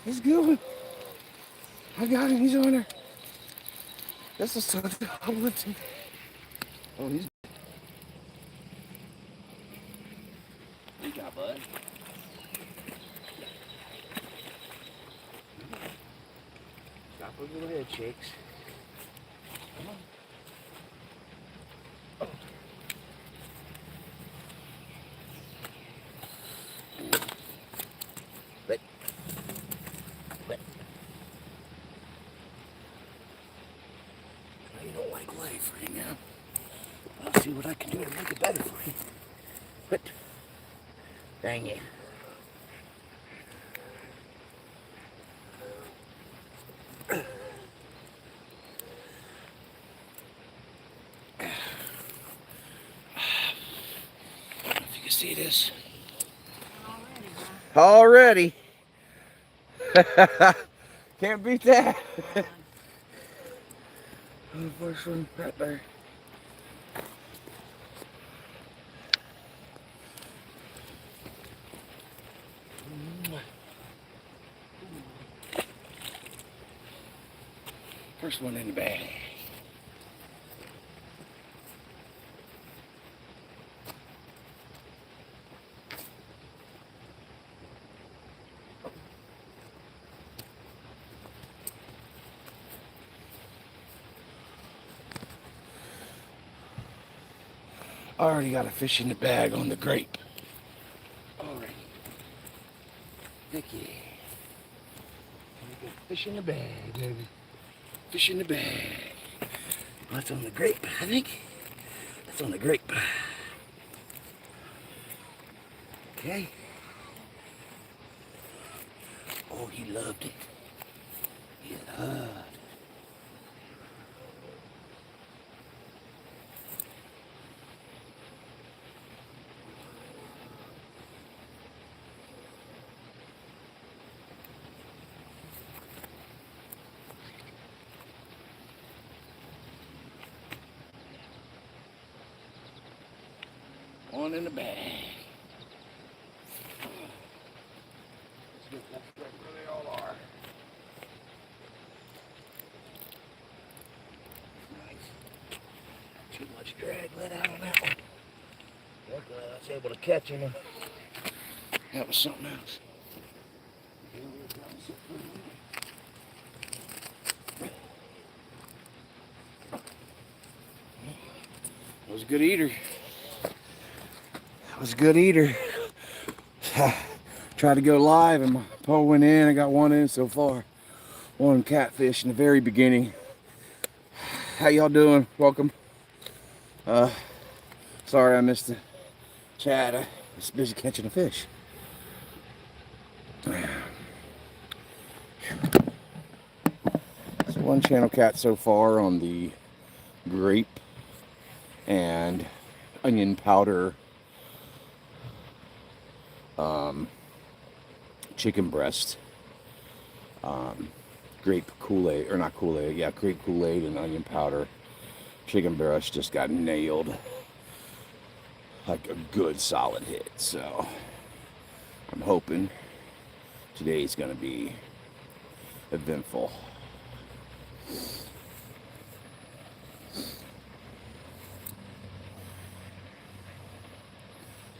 He's good. I got him. He's on there. That's a son. Oh, he's. Good job, bud. Stop those little head shakes. Come on. Let. Let. You don't like life right now. I'll see what I can do to make it better for you. But, dang it. I don't know if you can see this. Already. Can't beat that. Oh, first one right there. First one in the bag. I already got a fish in the bag on the grape. Already. Heck yeah. Fish in the bag, baby. Fish in the bag. That's on the grape, I think. That's on the grape. Okay. Oh, he loved it. He loved it. One in the bag. That's where they all are. Nice. Too much drag let out on that one. Luckily I was able to catch him. That was something else. That was a good eater. That was a good eater. Tried to go live and my pole went in. I got one in so far. One catfish in the very beginning. How y'all doing? Welcome. Sorry I missed the chat. I was busy catching a fish. So one channel cat so far on the grape and onion powder chicken breast, grape Kool-Aid, or not Kool-Aid, yeah, grape Kool-Aid and onion powder chicken breast just got nailed. Like a good solid hit. So I'm hoping today's gonna be eventful.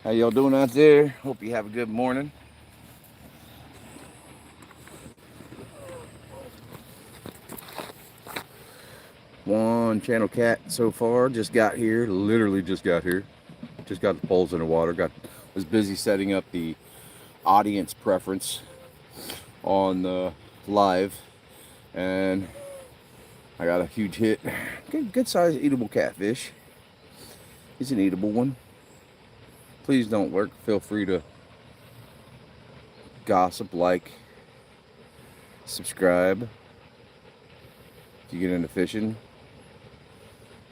How y'all doing out there? Hope you have a good morning. One channel cat so far, just got here, literally just got here. Just got the poles in the water. Was busy setting up the audience preference on the live, and I got a huge hit. Good size eatable catfish. He's an eatable one. Please don't lurk. Feel free to gossip, like, subscribe if you get into fishing.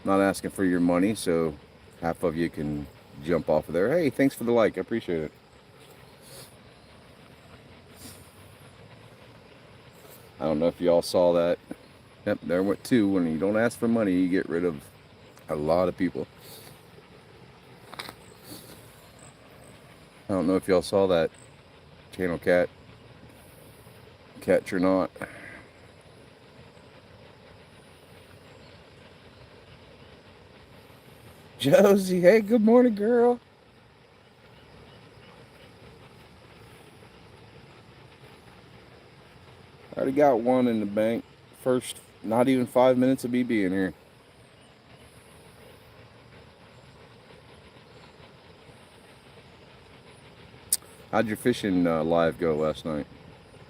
I'm not asking for your money, so half of you can jump off of there. Hey, thanks for the like. I appreciate it. I don't know if y'all saw that. Yep, there went two. When you don't ask for money, you get rid of a lot of people. I don't know if y'all saw that channel cat catch or not. Josie, hey, good morning, girl. I already got one in the bank. First, not even 5 minutes of me being here. How'd your fishing live go last night?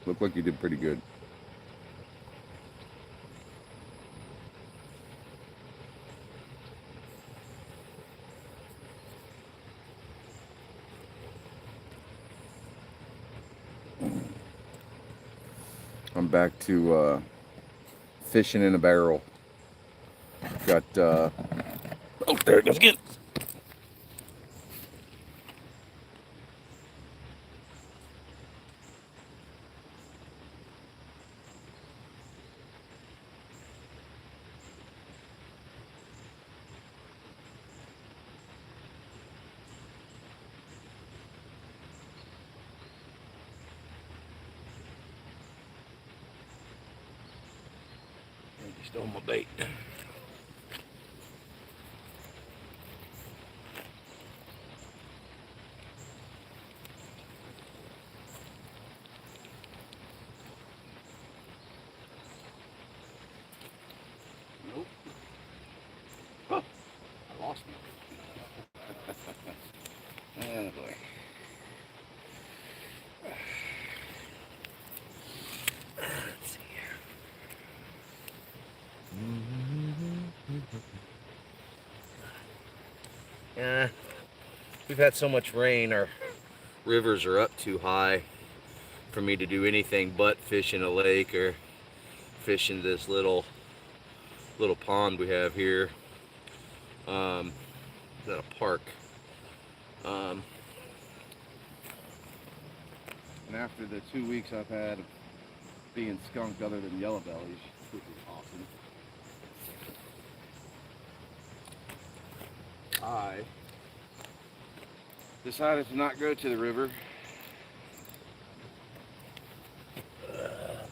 Looked like you did pretty good. I'm back to fishing in a barrel. Got, oh, there it goes again. You stole my bait. Nope. Oh, I lost him. Oh boy. Let's see here. We've had so much rain, our rivers are up too high for me to do anything but fish in a lake or fish in this little pond we have here. It's at a park. And after the 2 weeks I've had of being skunked other than yellow bellies, which is awesome, I decided to not go to the river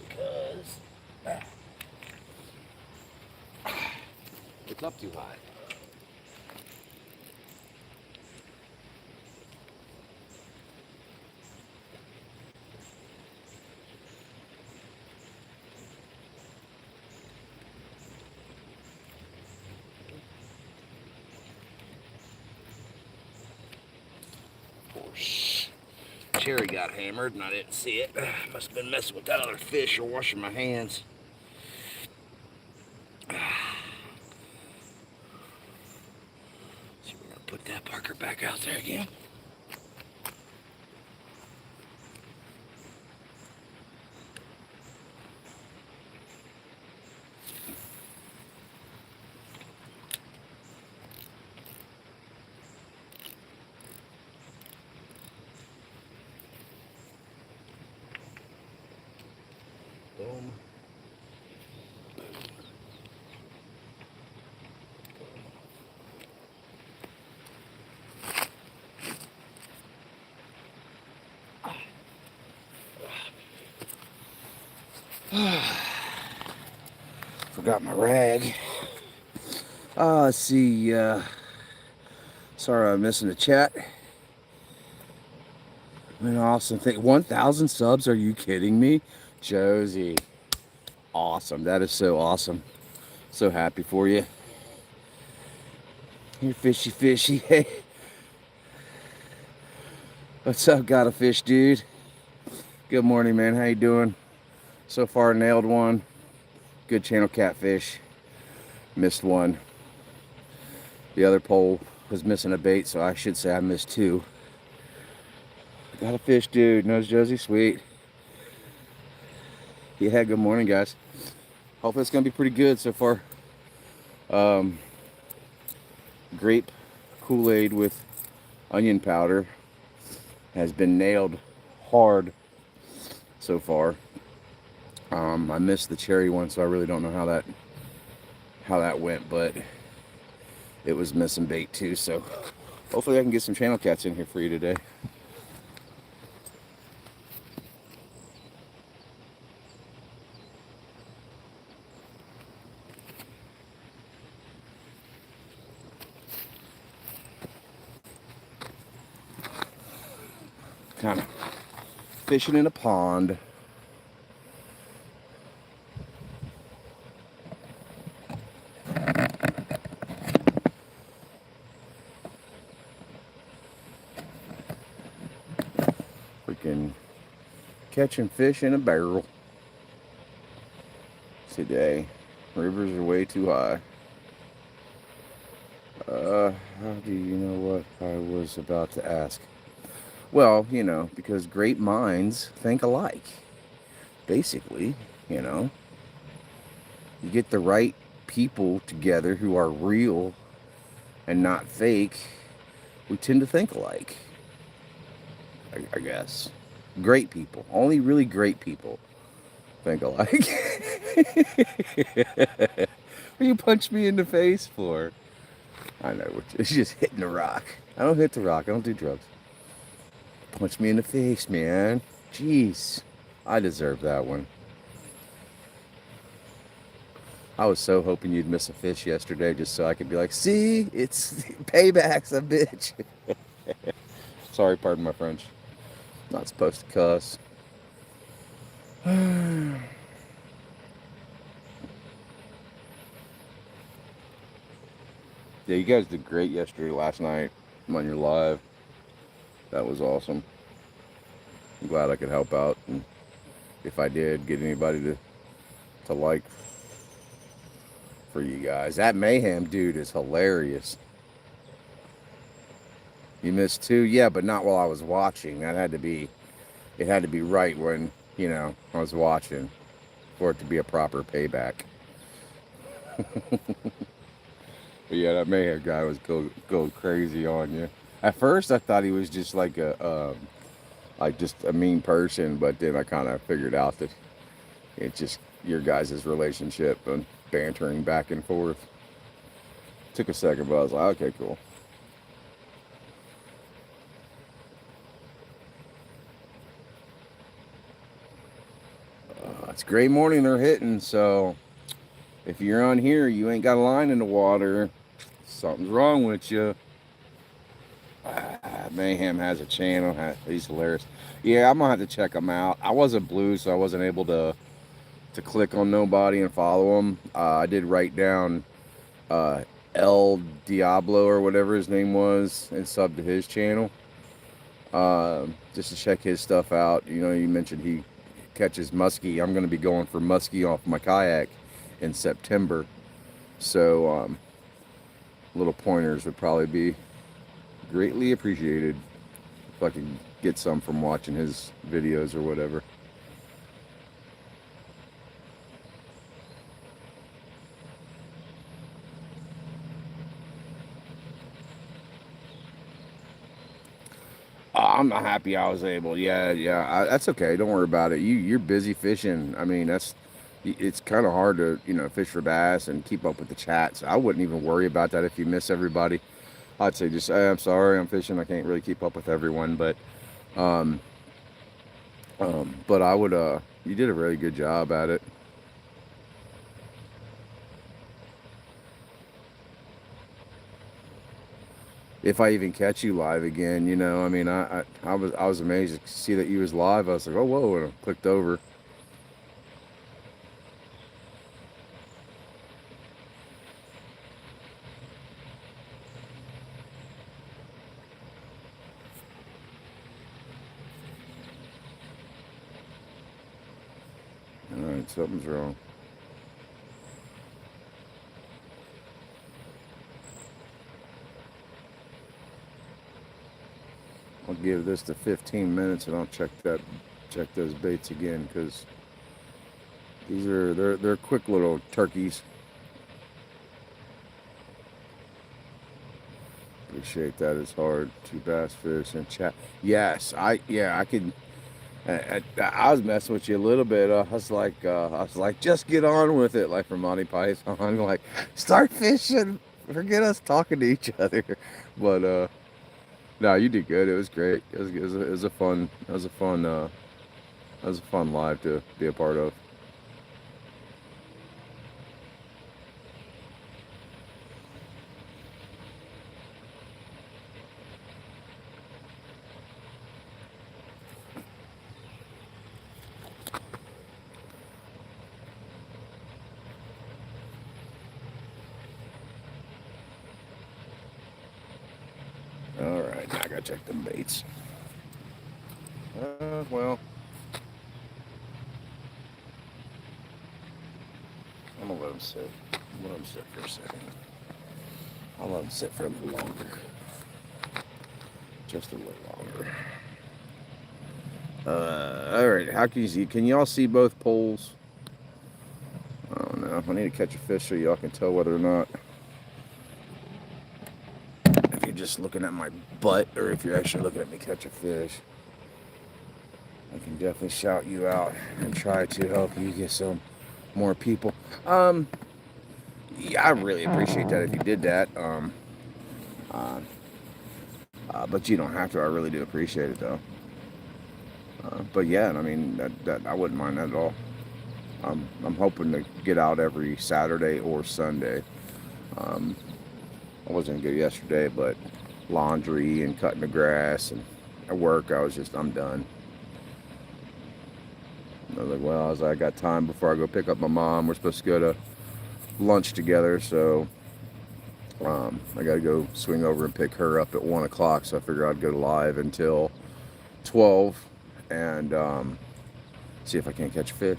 because it's up too high. Cherry got hammered and I didn't see it. Must have been messing with that other fish or washing my hands. So we're gonna put that Parker back out there again. Boom. Forgot my rag. Let's see. Sorry I'm missing the chat. An awesome thing. 1,000 subs? Are you kidding me? Josie. Awesome. That is so awesome. So happy for you. You're fishy fishy. Hey. What's up, got a fish dude? Good morning, man. How you doing? So far nailed one. Good channel catfish. Missed one. The other pole was missing a bait, so I should say I missed two. Got a fish dude. Knows Josie? Sweet. Yeah, good morning, guys. Hopefully it's gonna be pretty good so far. Grape Kool-Aid with onion powder has been nailed hard so far. I missed the cherry one, so I really don't know how that went, but it was missing bait too. So hopefully I can get some channel cats in here for you today. kind of fishing in a pond. Freaking catching fish in a barrel today. Rivers are way too high. How do you know what I was about to ask? Well, because great minds think alike. Basically, you know, you get the right people together who are real and not fake, we tend to think alike. I guess. Great people. Only really great people think alike. What you punch me in the face for? I know, it's just hitting the rock. I don't hit the rock. I don't do drugs. Punch me in the face, man. Jeez. I deserve that one. I was so hoping you'd miss a fish yesterday just so I could be like, see, it's payback's a bitch. Sorry, pardon my French. Not supposed to cuss. Yeah, you guys did great yesterday, last night on your live. That was awesome. I'm glad I could help out, and if I did get anybody to like for you guys. That Mayhem dude is hilarious. You missed two? Yeah, but not while I was watching. It had to be right when, I was watching for it to be a proper payback. But yeah, that Mayhem guy was go crazy on you. At first, I thought he was just like just a mean person, but then I kind of figured out that it's just your guys' relationship and bantering back and forth. Took a second, but I was like, okay, cool. It's a great morning they're hitting, so if you're on here, you ain't got a line in the water, something's wrong with you. Mayhem has a channel. He's hilarious. Yeah, I'm gonna have to check him out. I wasn't blue, so I wasn't able to click on nobody and follow him. I did write down El Diablo or whatever his name was and sub to his channel just to check his stuff out. You mentioned he catches muskie. I'm going to be going for muskie off my kayak in September, so little pointers would probably be greatly appreciated if I could get some from watching his videos or whatever. I'm not happy I was able. Yeah. That's okay. Don't worry about it. You're busy fishing. I mean, it's kind of hard to fish for bass and keep up with the chat. So I wouldn't even worry about that if you miss everybody. I'd say just, hey, I'm sorry, I'm fishing. I can't really keep up with everyone, but I would. You did a really good job at it. If I even catch you live again, I mean, I was amazed to see that you was live. I was like, oh whoa, and I clicked over. All right, something's wrong. I'll give this to 15 minutes and I'll check those baits again, because they're quick little turkeys. Appreciate that. It's hard to bass fish and chat. Yes, I could. I was messing with you a little bit. I was like, just get on with it, like from Monty Python. Like, start fishing. Forget us talking to each other. But no, you did good. It was great. It was a fun live to be a part of. gotta check them baits. Well, I'm gonna let them sit. Let them sit for a second. I'll let them sit for a little longer. Just a little longer. Alright, how can you see? Can y'all see both poles? I don't know. I need to catch a fish so y'all can tell whether or not. If you're just looking at my butt or if you're actually looking at me catch a fish. I can definitely shout you out and try to help you get some more people. Yeah, I really appreciate that if you did that. But you don't have to. I really do appreciate it though. But yeah, I mean that I wouldn't mind that at all. I'm hoping to get out every Saturday or Sunday. I wasn't good yesterday, but laundry and cutting the grass and at work, I'm done. I was like, well, I got time before I go pick up my mom. We're supposed to go to lunch together, so I got to go swing over and pick her up at 1 o'clock. So I figured I'd go live until 12 and see if I can't catch a fish.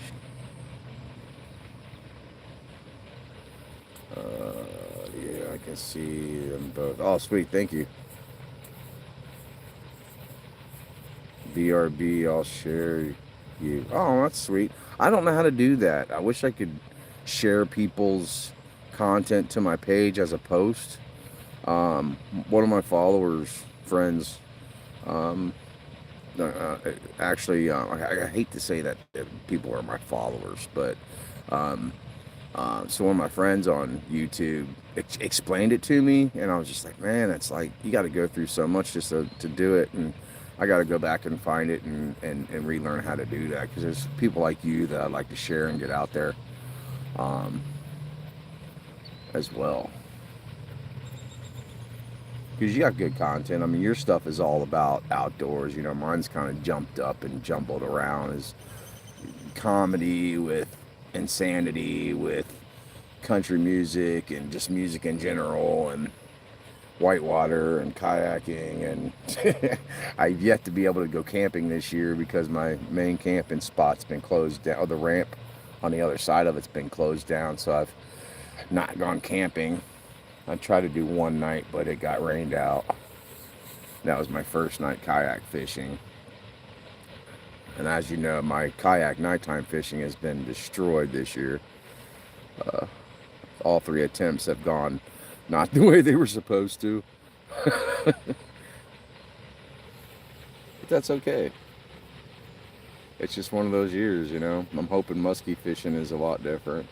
Yeah, I can see them both. Oh, sweet, thank you. BRB, I'll share you. Oh, that's sweet. I don't know how to do that. I wish I could share people's content to my page as a post. One of my followers, friends, actually, I hate to say that people are my followers, but so one of my friends on YouTube explained it to me, and I was just like, man, it's like you got to go through so much just to do it, and I got to go back and find it and relearn how to do that, because there's people like you that I like to share and get out there as well. Because you got good content. I mean, your stuff is all about outdoors. You know, mine's kind of jumped up and jumbled around as comedy with insanity, with country music and just music in general, and whitewater and kayaking. And I've yet to be able to go camping this year because my main camping spot's been closed down. Or the ramp on the other side of it's been closed down, so I've not gone camping. I tried to do one night, but it got rained out. That was my first night kayak fishing. And as you know, my kayak nighttime fishing has been destroyed this year. All 3 attempts have gone not the way they were supposed to. But that's okay. It's just one of those years, you know. I'm hoping muskie fishing is a lot different.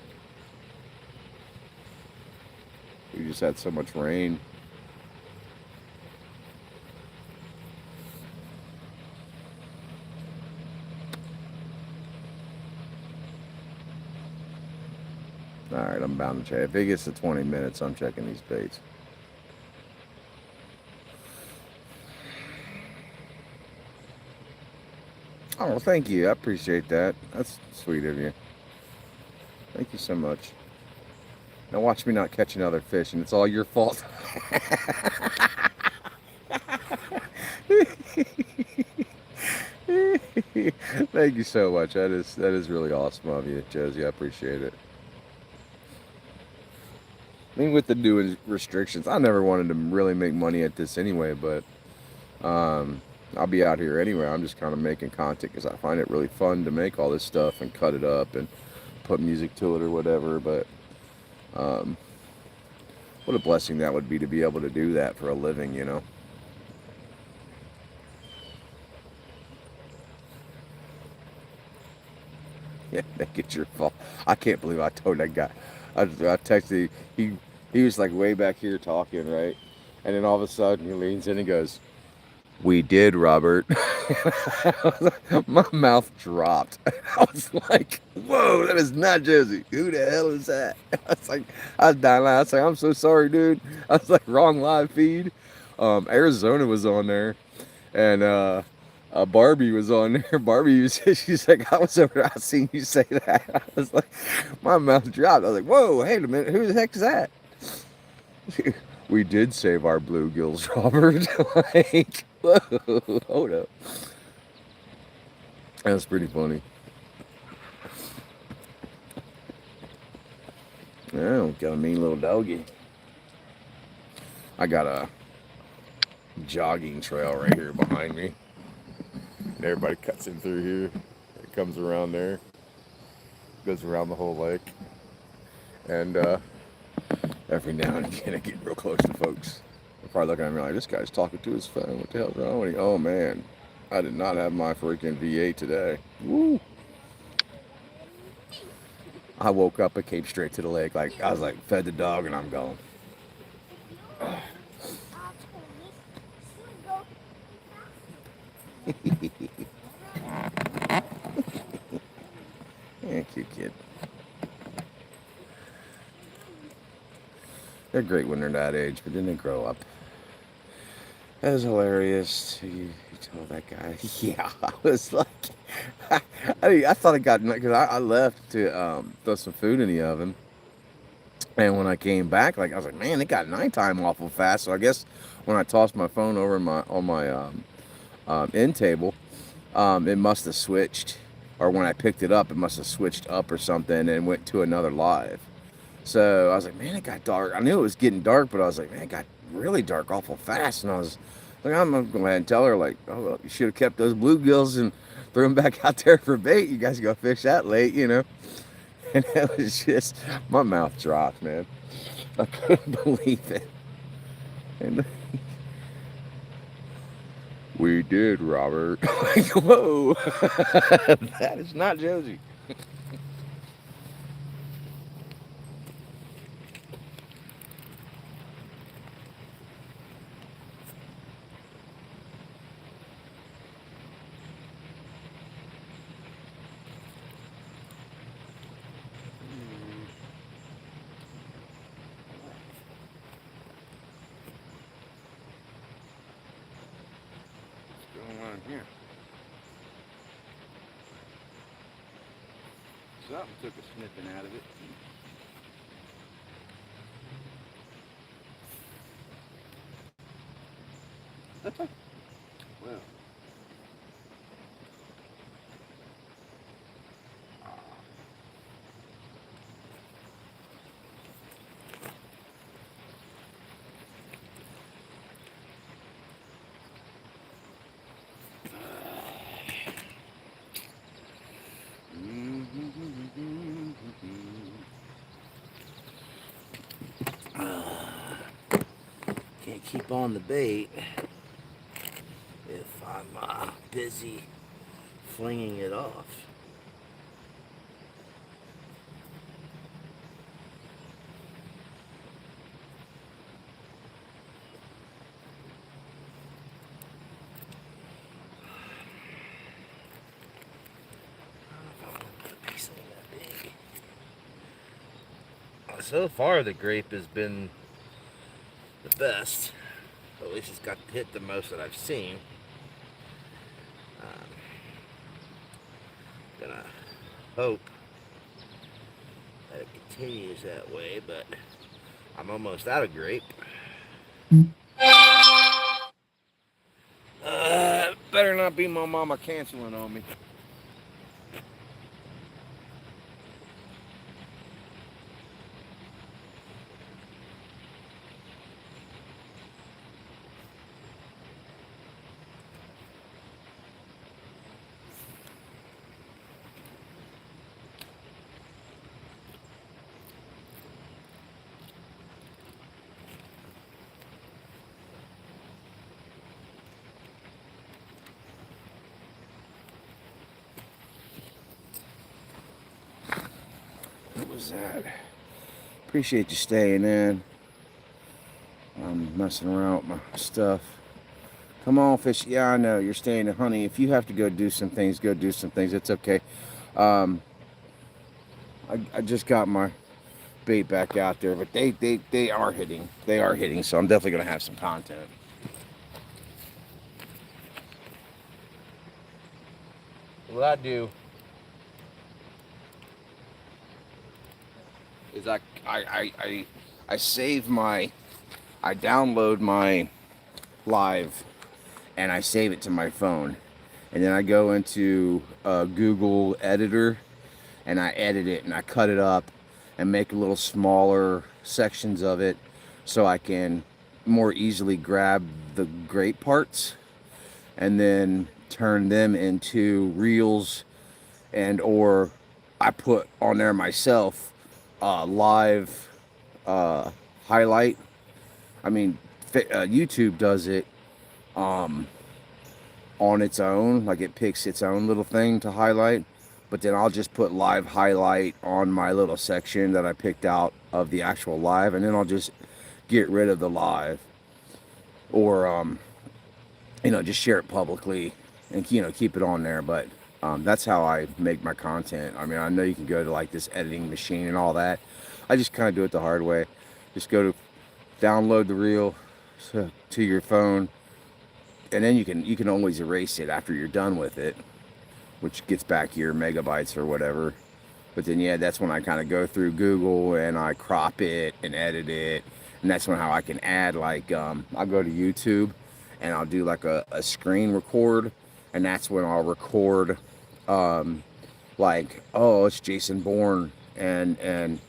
We just had so much rain. Alright, I'm bound to check. If it gets to 20 minutes, I'm checking these baits. Oh, thank you. I appreciate that. That's sweet of you. Thank you so much. Now watch me not catch another fish, and it's all your fault. Thank you so much. That is really awesome of you, Josie. I appreciate it. I mean, with the new restrictions, I never wanted to really make money at this anyway, but I'll be out here anyway. I'm just kind of making content because I find it really fun to make all this stuff and cut it up and put music to it or whatever. But what a blessing that would be to be able to do that for a living, you know. Yeah, that gets your fault. I can't believe I told that guy. I texted he was like way back here talking, right? And then all of a sudden he leans in and goes, "We did, Robert." My mouth dropped. I was like, "Whoa, that is not Josie. Who the hell is that?" I was dying laughing. I was like, "I'm so sorry, dude." I was like, "Wrong live feed." Arizona was on there, and Barbie was on there. She's like, "I was over there. I seen you say that." I was like, my mouth dropped. I was like, "Whoa, wait a minute. Who the heck is that?" We did save our bluegills, Robert. Whoa, hold up. That's pretty funny. Oh, got a mean little doggy. I got a jogging trail right here behind me. And everybody cuts in through here. It comes around there, goes around the whole lake. And every now and again, I get real close to folks. They're probably looking at me like, this guy's talking to his phone. What the hell's wrong with him? Oh, man. I did not have my freaking V8 today. Woo. I woke up and came straight to the lake. Like, I was like, fed the dog and I'm going. Yeah, cute kid. They're great when they're that age, but then they grow up. That was hilarious. You told that guy. Yeah, I was like, I thought it got, because I left to throw some food in the oven. And when I came back, like, I was like, man, it got nighttime awful fast. So I guess when I tossed my phone over on my end table, it must have switched. Or when I picked it up, it must have switched up or something and went to another live. So I was like, man, it got dark. I knew it was getting dark, but I was like, man, it got really dark awful fast. And I was like, I'm going to go ahead and tell her, like, oh, well, you should have kept those bluegills and threw them back out there for bait. You guys go fish that late, you know. And it was just, my mouth dropped, man. I couldn't believe it. And we did, Robert. Like, whoa. That is not Josie. Here. Something took a snipping out of it. Well. Can't keep on the bait if I'm busy flinging it off. So far, the grape has been the best. At least it's got hit the most that I've seen. Gonna hope that it continues that way, but I'm almost out of grape. Better not be my mama canceling on me. What was that? Appreciate you staying in. I'm messing around with my stuff. Come on, fish. Yeah, I know you're staying in, honey. If you have to go do some things, go do some things. It's okay. I just got my bait back out there, but they are hitting. They are hitting, so I'm definitely gonna have some content. What I do is I save my, I download my live and I save it to my phone. And then I go into Google Editor and I edit it and I cut it up and make little smaller sections of it so I can more easily grab the great parts and then turn them into reels, and or I put on there myself live uh, highlight. I mean, YouTube does it um, on its own, like it picks its own little thing to highlight. But then I'll just put live highlight on my little section that I picked out of the actual live, and then I'll just get rid of the live, or just share it publicly and keep it on there. But that's how I make my content. I mean, I know you can go to like this editing machine and all that. I just kind of do it the hard way. Just go to download the reel to your phone, and then you can always erase it after you're done with it, which gets back your megabytes or whatever. But then yeah, that's when I kind of go through Google and I crop it and edit it, and that's when how I can add like I'll go to YouTube and I'll do like a screen record, and that's when I'll record like, oh, it's Jason Bourne, and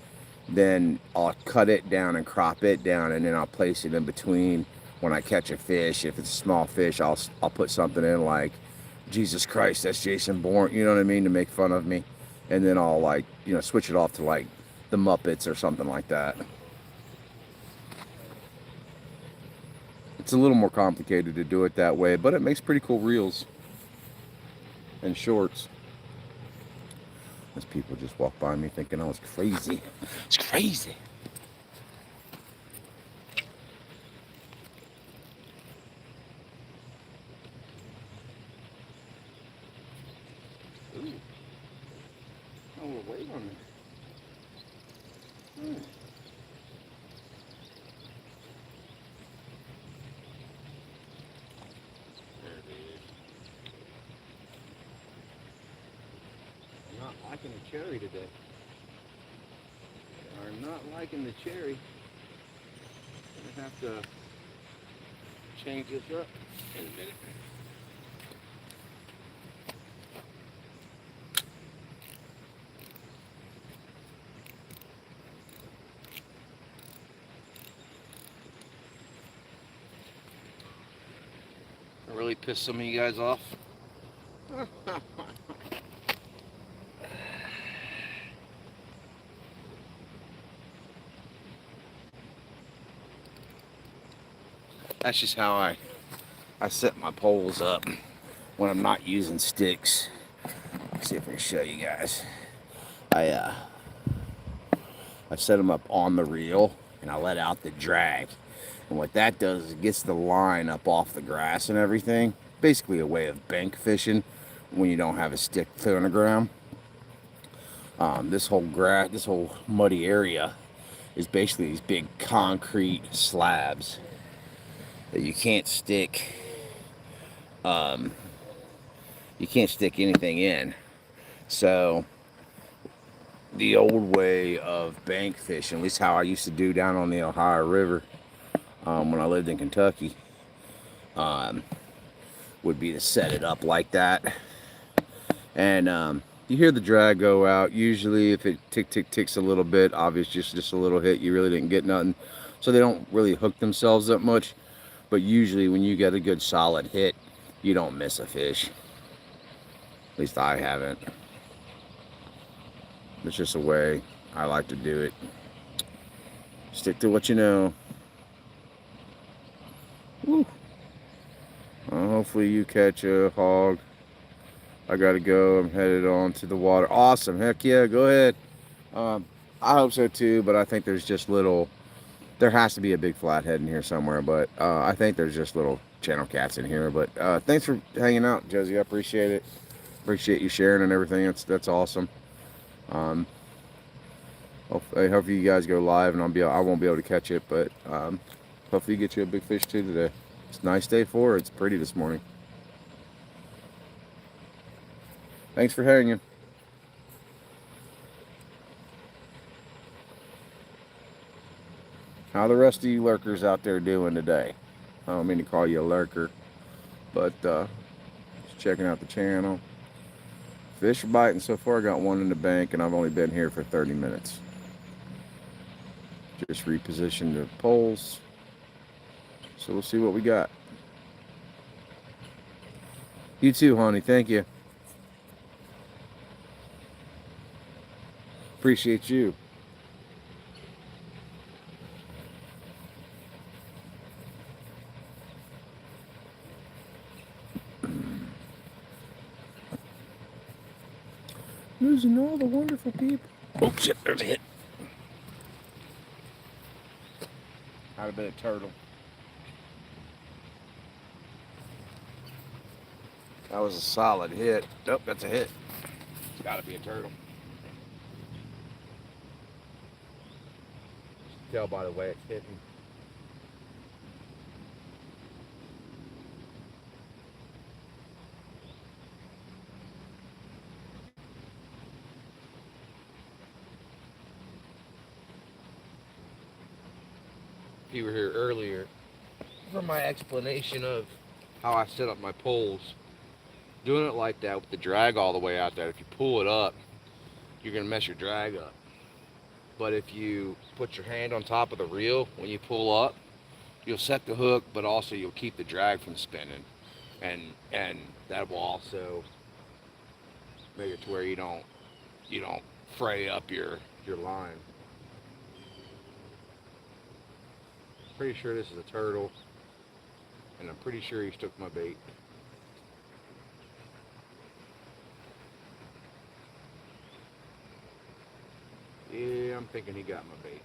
then I'll cut it down and crop it down, and then I'll place it in between when I catch a fish. If it's a small fish, I'll put something in like, Jesus Christ, that's Jason Bourne, you know what I mean, to make fun of me. And then I'll like, switch it off to like the Muppets or something like that. It's a little more complicated to do it that way, but it makes pretty cool reels and shorts. As people just walk by me thinking I was crazy. It's crazy. Ooh. A little weight on it. There it is. I'm not liking the cherry today. I'm not liking the cherry. I'm gonna have to change this up in a minute. I really pissed some of you guys off. That's just how I set my poles up when I'm not using sticks. Let's see if I can show you guys. I set them up on the reel and I let out the drag. And what that does is it gets the line up off the grass and everything. Basically a way of bank fishing when you don't have a stick clear on the ground. This whole muddy area is basically these big concrete slabs that you can't stick anything in. So the old way of bank fishing, at least how I used to do down on the Ohio River when I lived in Kentucky, would be to set it up like that. And you hear the drag go out. Usually if it ticks a little bit, obviously just a little hit, you really didn't get nothing. So they don't really hook themselves up much. But usually when you get a good solid hit, you don't miss a fish. At least I haven't. It's just a way I like to do it. Stick to what you know. Woo. Hopefully you catch a hog. I gotta go. I'm headed on to the water. Awesome. Heck yeah, go ahead. I hope so too, but I think there's just little... There has to be a big flathead in here somewhere, but I think there's just little channel cats in here. But thanks for hanging out, Josie. I appreciate it. Appreciate you sharing and everything. That's awesome. I hope you guys go live, and I won't be able to catch it, but hopefully you get you a big fish too today. It's a nice day for it. It's pretty this morning. Thanks for hanging. How the rest of you lurkers out there doing today? I don't mean to call you a lurker. But just checking out the channel. Fish are biting so far. I got one in the bank, and I've only been here for 30 minutes. Just repositioned the poles. So we'll see what we got. You too, honey. Thank you. Appreciate you. Losing all the wonderful people. Oh shit, there's a hit. I'd have been a turtle. That was a solid hit. Nope, that's a hit. It's gotta be a turtle. Tell by the way it's hitting. If you were here earlier for my explanation of how I set up my poles, doing it like that with the drag all the way out there, if you pull it up, you're gonna mess your drag up. But if you put your hand on top of the reel when you pull up, you'll set the hook, but also you'll keep the drag from spinning, and that will also make it to where you don't fray up your line. Pretty sure this is a turtle, and I'm pretty sure he took my bait. Yeah, I'm thinking he got my bait.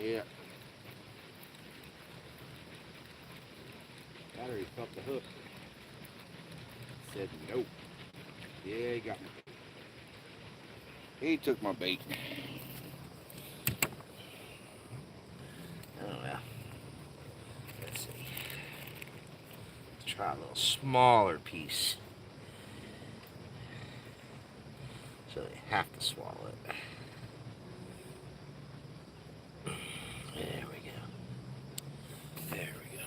Yeah. Battery felt the hook. Said nope. Yeah, he got my bait. He took my bait. Oh well. Let's see. Let's try a little smaller piece. So they have to swallow it. There we go. There we go.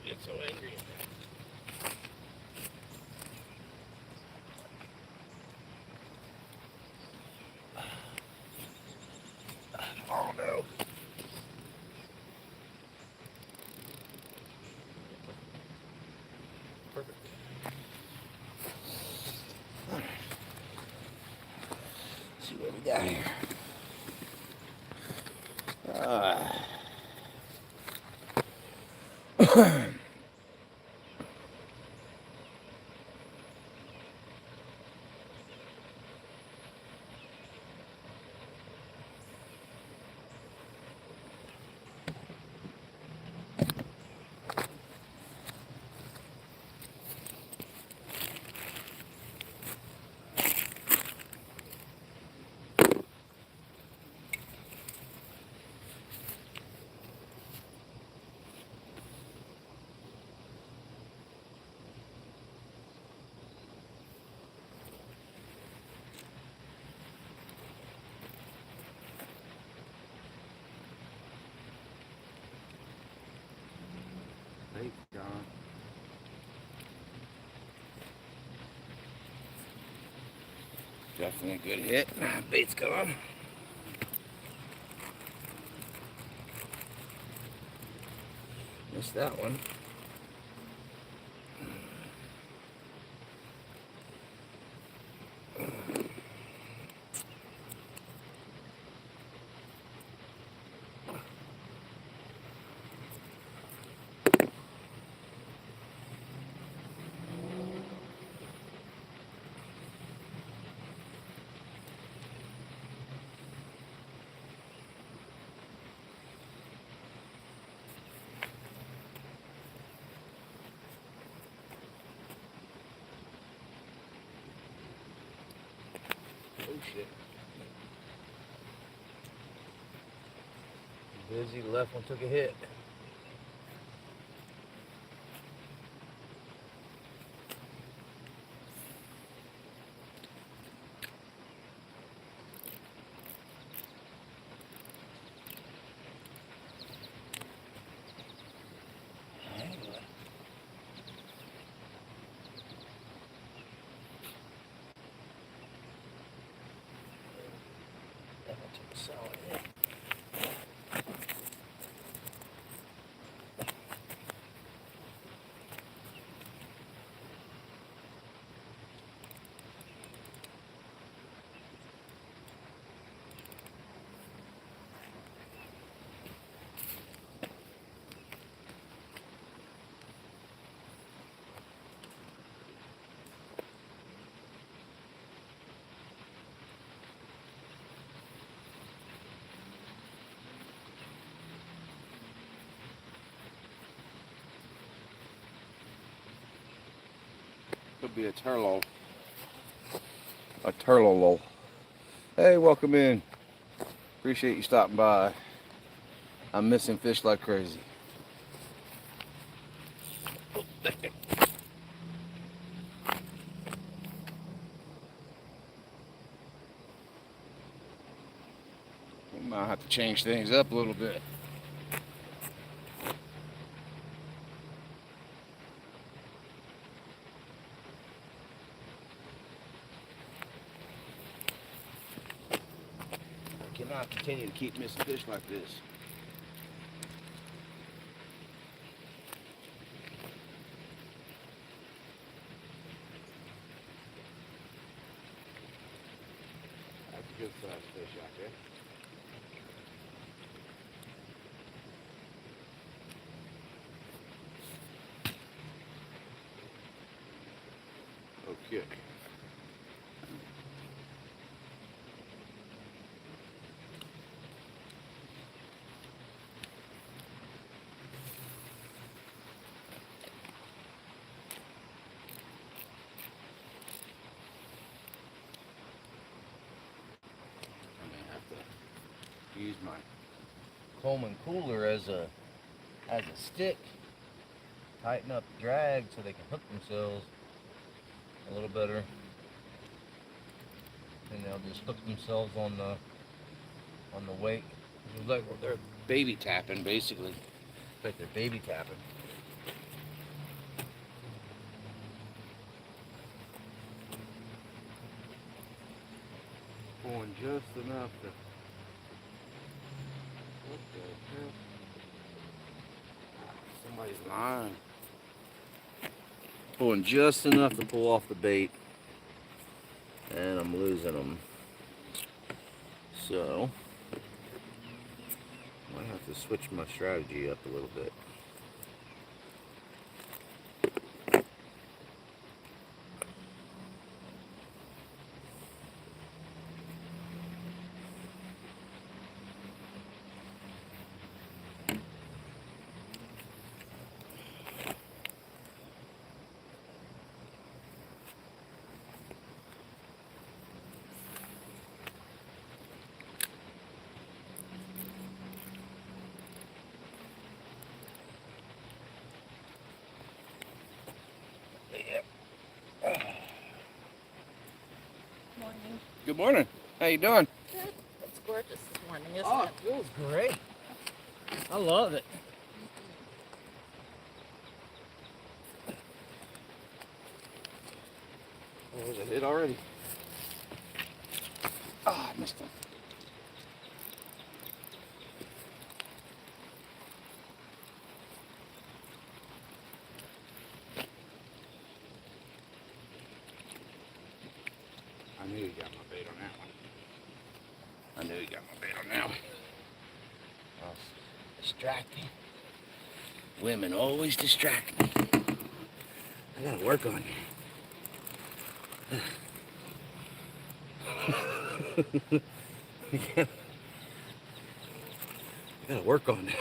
It's so angry. Oh no. Perfect. Let's see what we got here. Thanks, John. Definitely a good hit. Bait's gone. Missed that one. Oh shit. Busy, the left one took a hit. That one took a solid hit. Could be a turlough. A turlough. Hey, welcome in. Appreciate you stopping by. I'm missing fish like crazy. We might have to change things up a little bit. I cannot continue to keep missing fish like this. That's a good sized fish out there. Okay. Use my Coleman cooler as a stick, tighten up the drag so they can hook themselves a little better, and they'll just hook themselves on the weight. It's like they're baby tapping, basically. It's like they're baby tapping. Pulling just enough to. What the hell? Somebody's lying. Pulling just enough to pull off the bait, and I'm losing them. So, I might have to switch my strategy up a little bit. Good morning. How you doing? Good. It's gorgeous this morning, isn't Oh, it? it feels great. I love it. Oh, there's a hit already. Oh, I missed him. I knew you got my bait on that one. I knew you got my bait on that one. Oh, distracting. Women always distract me. I gotta work on you. I gotta work on it.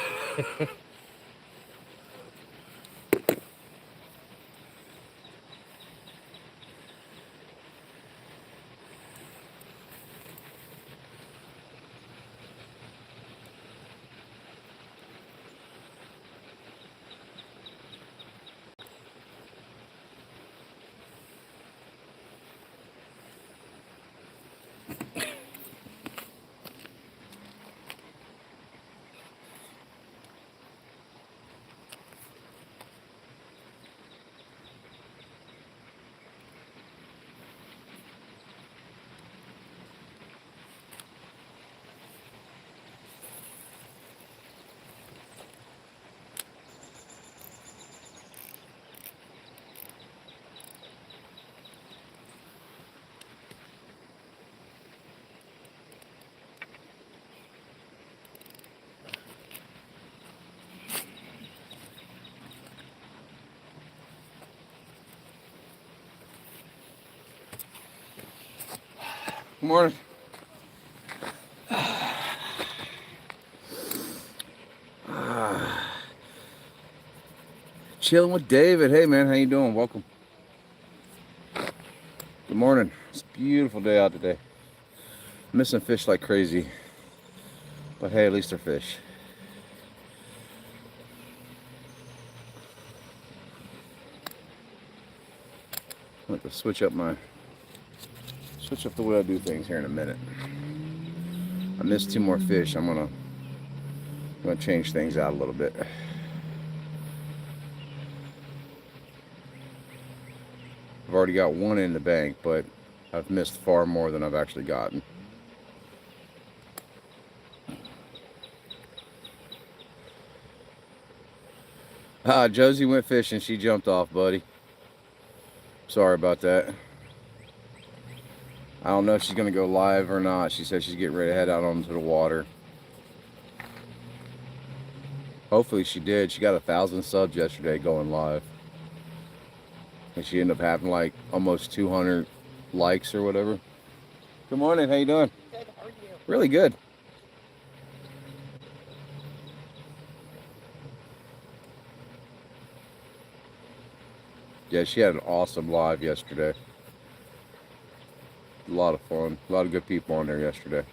Good morning. Chilling with David. Hey man, how you doing? Welcome. Good morning. It's a beautiful day out today. Missing fish like crazy. But hey, at least they're fish. I'm going to switch up the way I do things here in a minute. I missed 2 more fish. I'm gonna change things out a little bit. I've already got 1 in the bank, but I've missed far more than I've actually gotten. Josie went fishing. She jumped off, buddy. Sorry about that. I don't know if she's going to go live or not. She said she's getting ready to head out onto the water. Hopefully she did. She got 1,000 subs yesterday going live. And she ended up having like almost 200 likes or whatever. Good morning. How you doing? Good. How are you? Really good. Yeah, she had an awesome live yesterday. A lot of fun. A lot of good people on there yesterday.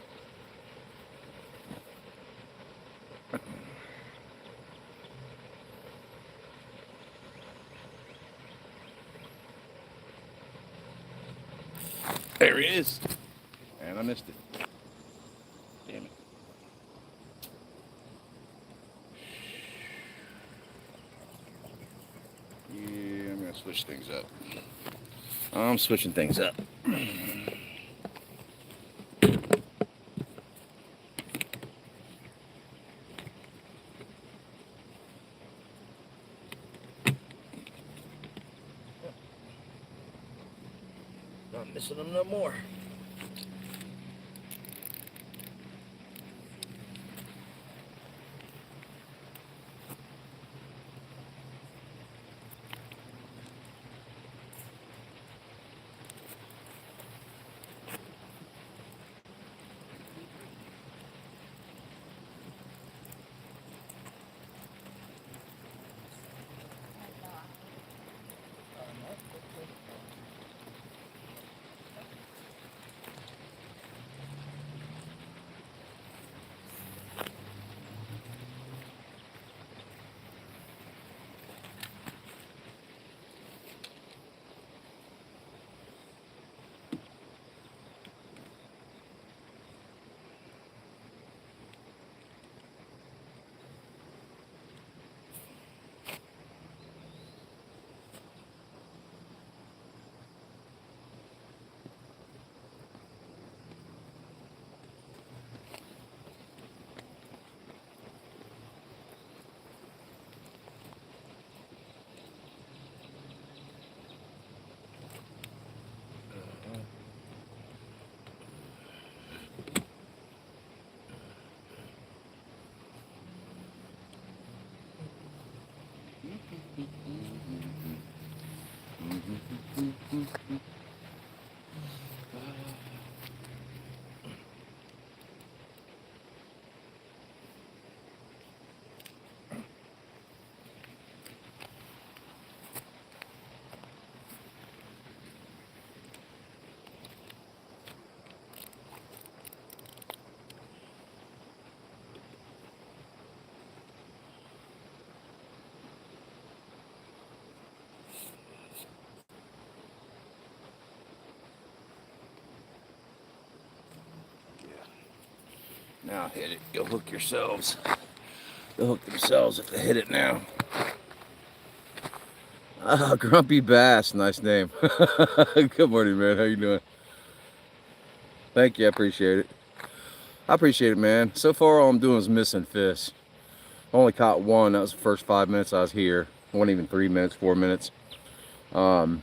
There he is. And I missed it. Damn it. Yeah, I'm going to switch things up. I'm switching things up. Not missing them no more. Now hit it. You'll hook yourselves. They'll hook themselves if they hit it now. Grumpy Bass. Nice name. Good morning, man. How you doing? Thank you. I appreciate it. I appreciate it, man. So far, all I'm doing is missing fish. I only caught 1. That was the first 5 minutes I was here. It wasn't even 3 minutes, 4 minutes. I've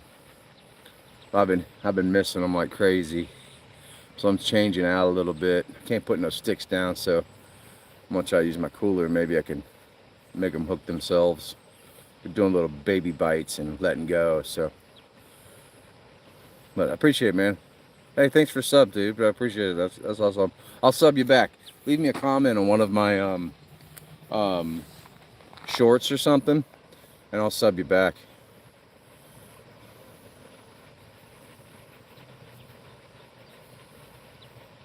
been missing them like crazy. So I'm changing out a little bit. Can't put no sticks down, so I'm gonna try to use my cooler. Maybe I can make them hook themselves. They're doing little baby bites and letting go. So, but I appreciate it, man. Hey, thanks for sub, dude. I appreciate it. That's awesome. I'll sub you back. Leave me a comment on one of my um shorts or something, and I'll sub you back.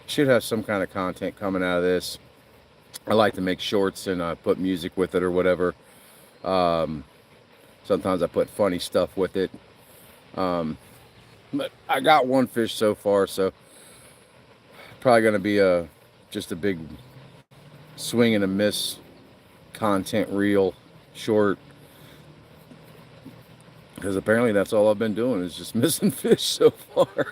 Should have some kind of content coming out of this. I like to make shorts and put music with it or whatever. Um, Sometimes I put funny stuff with it. Um, but I got one fish so far, so probably gonna be just a big swing and a miss content reel short, because apparently that's all I've been doing is just missing fish so far.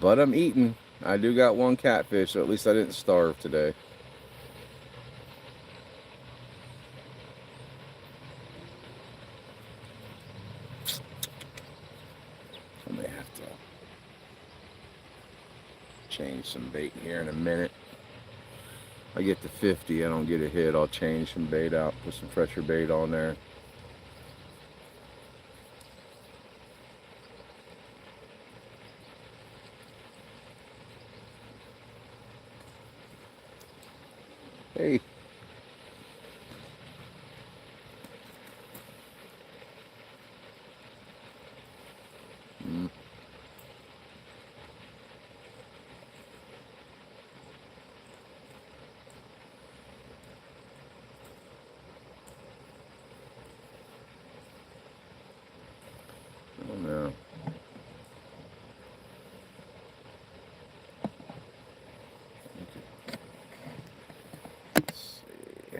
But I'm eating. I do got one catfish, so at least I didn't starve today. I may have to change some bait here in a minute. I get to 50, I don't get a hit, I'll change some bait out, put some fresher bait on there. Hey. Mm. Oh no. Let's see.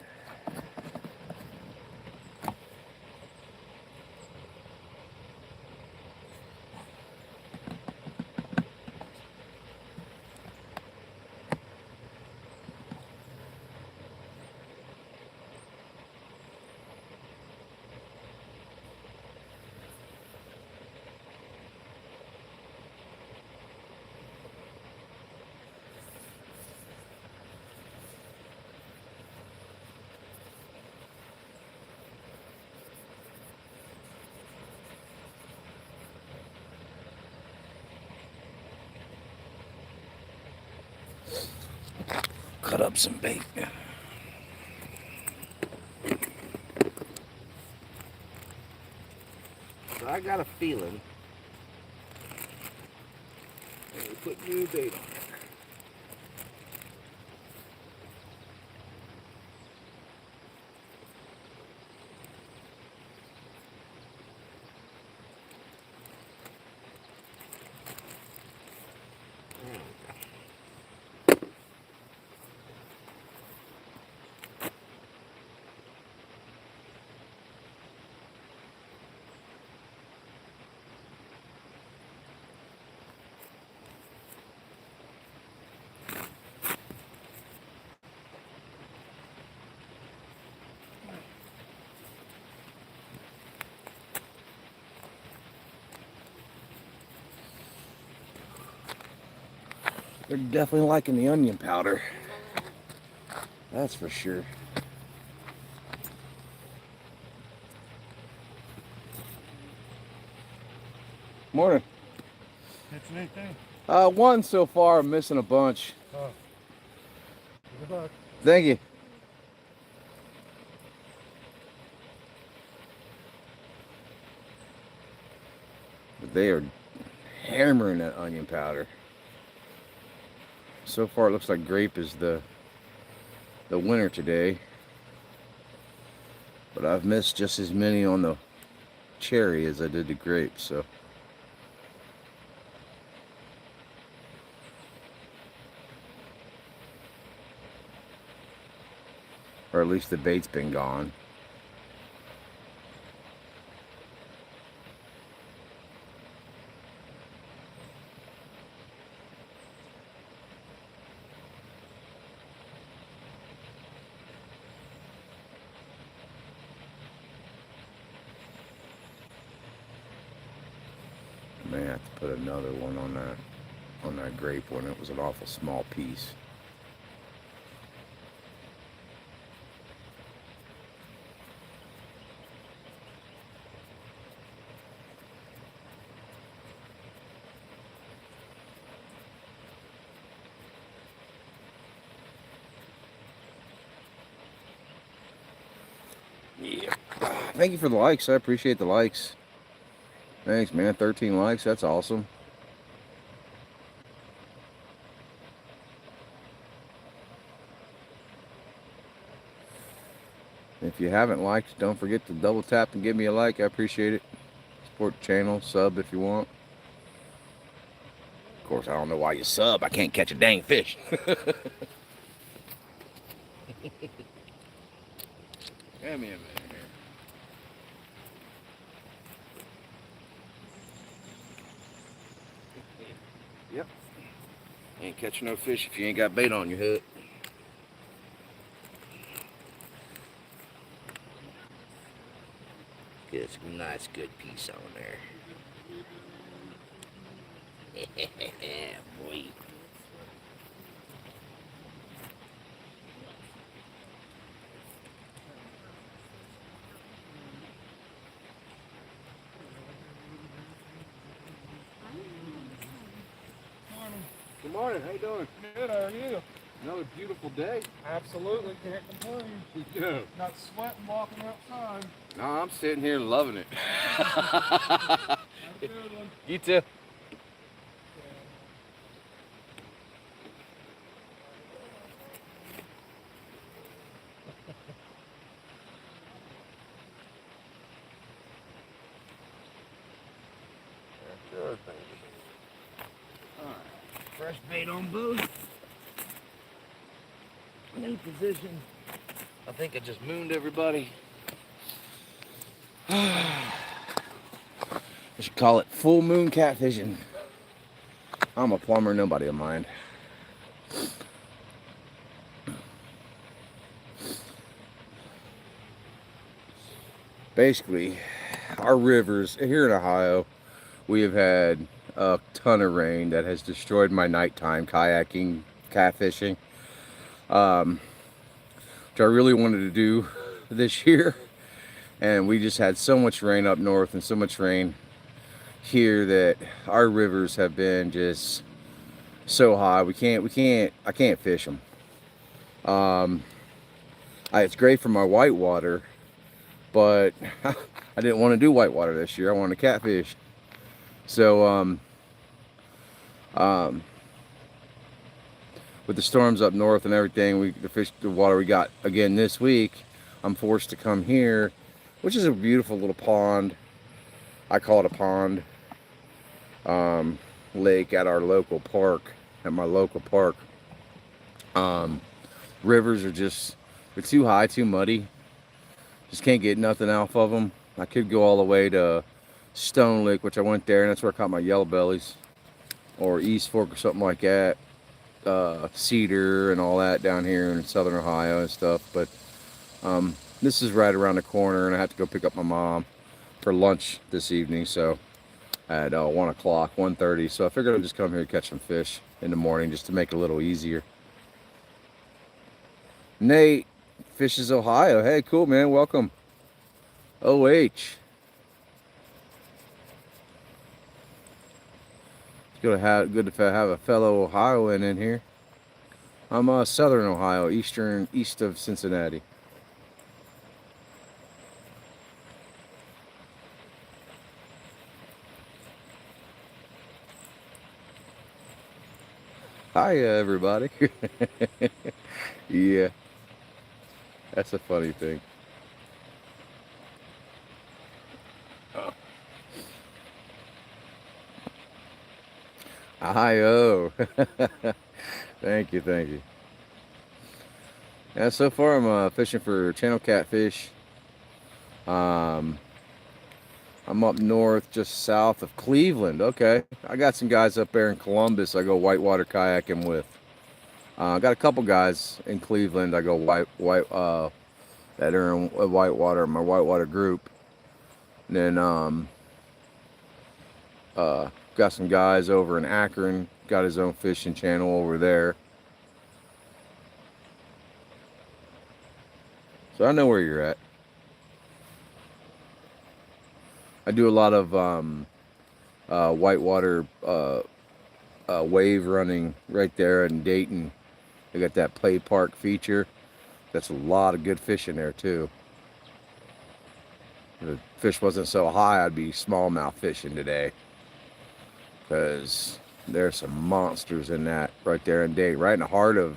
Cut up some bait. So I got a feeling we put new bait on there. They're definitely liking the onion powder. That's for sure. Morning. Catching anything? One so far. I'm missing a bunch. Oh. Good luck. Thank you. But they are hammering that onion powder. So far, it looks like grape is the winner today. But I've missed just as many on the cherry as I did the grape, so. Or at least the bait's been gone. I may have to put another one on that grape one. It was an awful small piece. Yeah. Thank you for the likes. I appreciate the likes. Thanks, man. 13 likes. That's awesome. If you haven't liked, don't forget to double tap and give me a like. I appreciate it. Support the channel. Sub if you want. Of course, I don't know why you sub. I can't catch a dang fish. Give me a minute here. Yep. Ain't catching no fish if you ain't got bait on your hook. Get some nice good piece on there. Boy. Good morning. How you doing? Good, how are you? Another beautiful day. Absolutely, can't complain. Yeah. Not sweating walking outside. No, I'm sitting here loving it. Have a good one. You too. Good, thank you. All right. Fresh bait on both. New position. I think I just mooned everybody. I should call it full moon catfishing. I'm a plumber, nobody will mind. Basically, our rivers here in Ohio, we have had a ton of rain that has destroyed my nighttime kayaking, catfishing, which I really wanted to do this year. And we just had so much rain up north and so much rain here that our rivers have been just so high. I can't fish them. It's great for my whitewater, but I didn't want to do whitewater this year. I wanted to catfish. So, with the storms up north and everything, the water we got again this week, I'm forced to come here, which is a beautiful little pond. I call it a pond. Lake at our local park, at my local park. Rivers are they're too high, too muddy. Just can't get nothing off of them. I could go all the way to Stone Lake, which I went there, and that's where I caught my yellow bellies, or East Fork or something like that. Cedar and all that down here in southern Ohio and stuff. But this is right around the corner, and I have to go pick up my mom for lunch this evening. So at 1 o'clock, 1:30. So I figured I'd just come here and catch some fish in the morning just to make it a little easier. Nate, Fishes Ohio. Hey, cool, man. Welcome. OH. Good to have a fellow Ohioan in here. I'm southern Ohio, east of Cincinnati. Hi, everybody. Yeah, that's a funny thing. Hi-oh. Thank you, thank you. Yeah, so far I'm fishing for channel catfish. I'm up north, just south of Cleveland. Okay, I got some guys up there in Columbus I go whitewater kayaking with. I got a couple guys in Cleveland I go that are in whitewater, my whitewater group. And then got some guys over in Akron, got his own fishing channel over there. So I know where you're at. I do a lot of whitewater wave running right there in Dayton. They got that play park feature. That's a lot of good fish in there too. If the fish wasn't so high, I'd be smallmouth fishing today. Because there's some monsters in that right there in Dayton, right in the heart of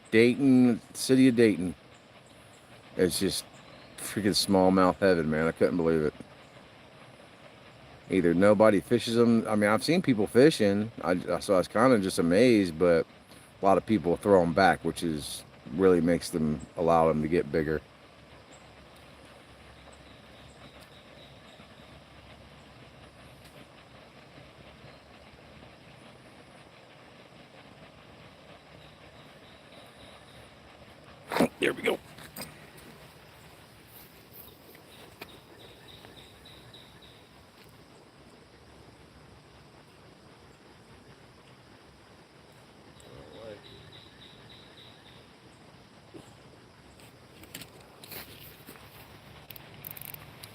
Dayton, city of Dayton. It's just freaking smallmouth heaven, man. I couldn't believe it. Either nobody fishes them. I mean, I've seen people fishing, so I was kind of just amazed, but a lot of people throw them back, which is really makes them allow them to get bigger. There we go.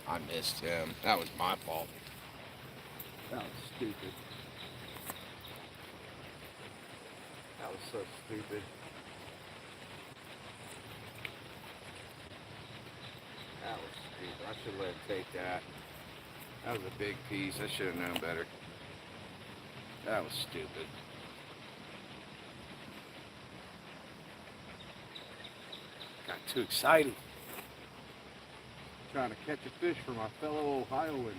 I missed him. That was my fault. That was stupid. That was so stupid. That was stupid. I should let him take that. That was a big piece. I should have known better. That was stupid. Got too excited. Trying to catch a fish for my fellow Ohioan.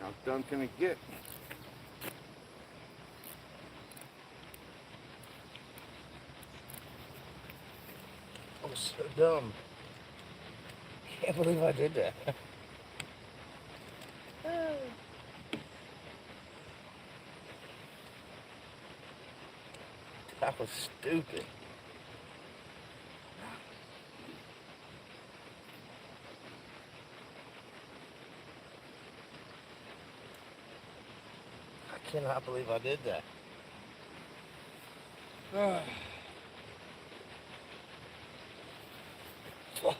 How done can it get? I was so dumb. Can't believe I did that. That was stupid. I cannot believe I did that. Fuck.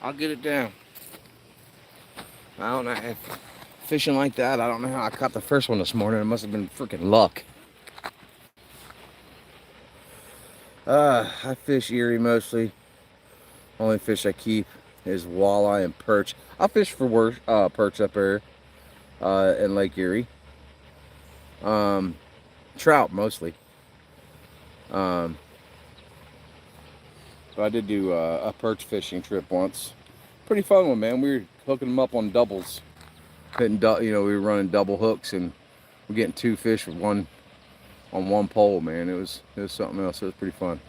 I'll get it down. I don't know if fishing like that. I don't know how I caught the first one this morning. It must have been freaking luck. I fish Erie mostly. Only fish I keep is walleye and perch. I fish for perch up there in Lake Erie. Trout mostly. But I did do a perch fishing trip once. Pretty fun one, man. We were hooking them up on doubles. We were running double hooks and we're getting two fish with one on one pole, man. It was something else. It was pretty fun.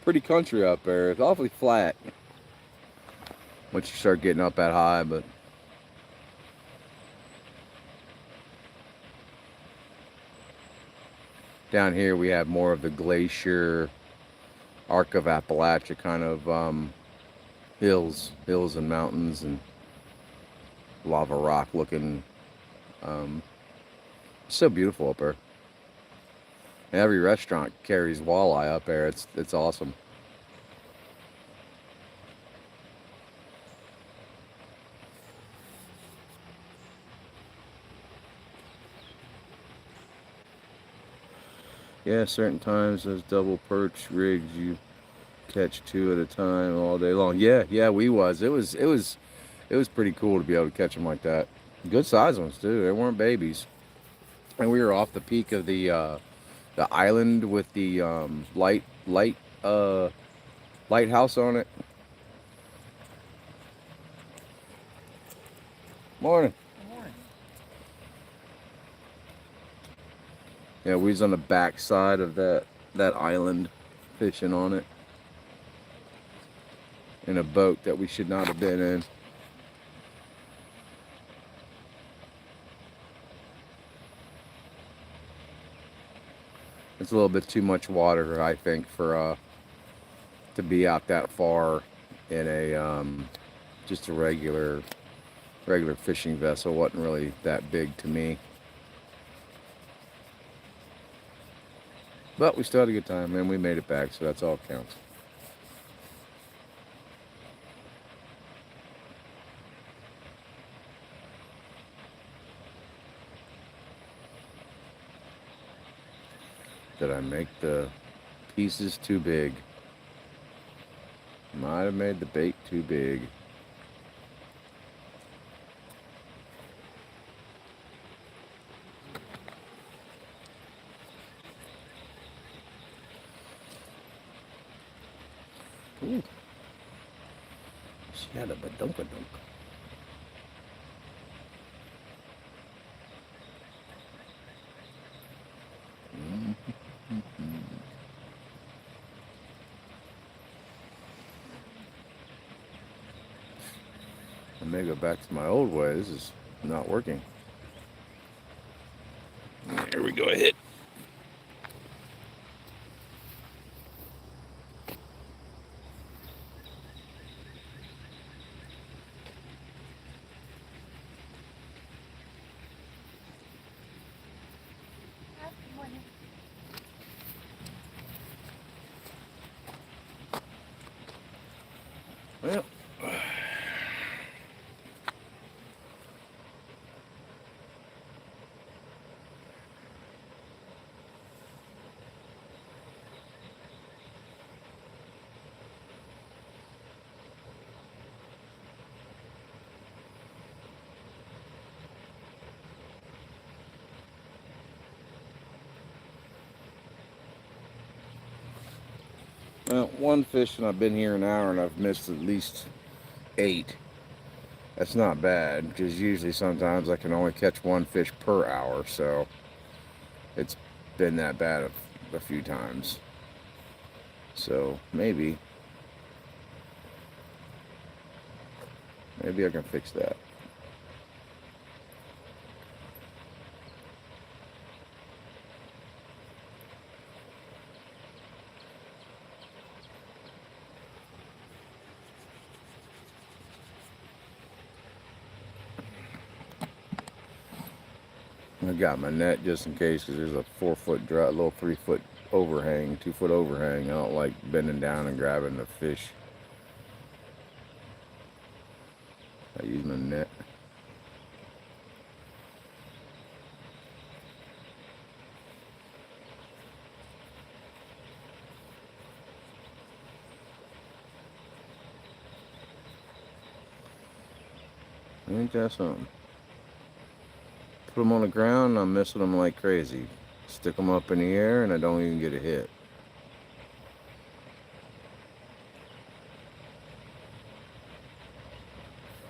Pretty country up there. It's awfully flat once you start getting up that high, but down here we have more of the glacier, Arc of Appalachia kind of hills and mountains and lava rock looking. So beautiful up there. Every restaurant carries walleye up there. It's awesome. Yeah, certain times those double perch rigs you catch two at a time all day long. Yeah, we was. It was pretty cool to be able to catch them like that. Good size ones too. They weren't babies. And we were off the peak of the island with the lighthouse on it. Morning. Yeah, we was on the back side of that island fishing on it in a boat that we should not have been in. It's a little bit too much water, I think, for to be out that far in a just a regular fishing vessel. Wasn't really that big to me, but we still had a good time and we made it back, so that's all that counts. Did I make the pieces too big? Might have made the bait too big. Ooh. She had a badunkadunk. I may go back to my old ways. It's not working. Here we go. A hit. Well, one fish and I've been here an hour and I've missed at least 8. That's not bad, because usually sometimes I can only catch one fish per hour, so it's been that bad a few times. So maybe I can fix that. I got my net just in case, because there's a 4-foot drop, a little 3-foot overhang, 2-foot overhang. I don't like bending down and grabbing the fish. I use my net. Ain't that something? Put them on the ground and I'm missing them like crazy. Stick them up in the air and I don't even get a hit.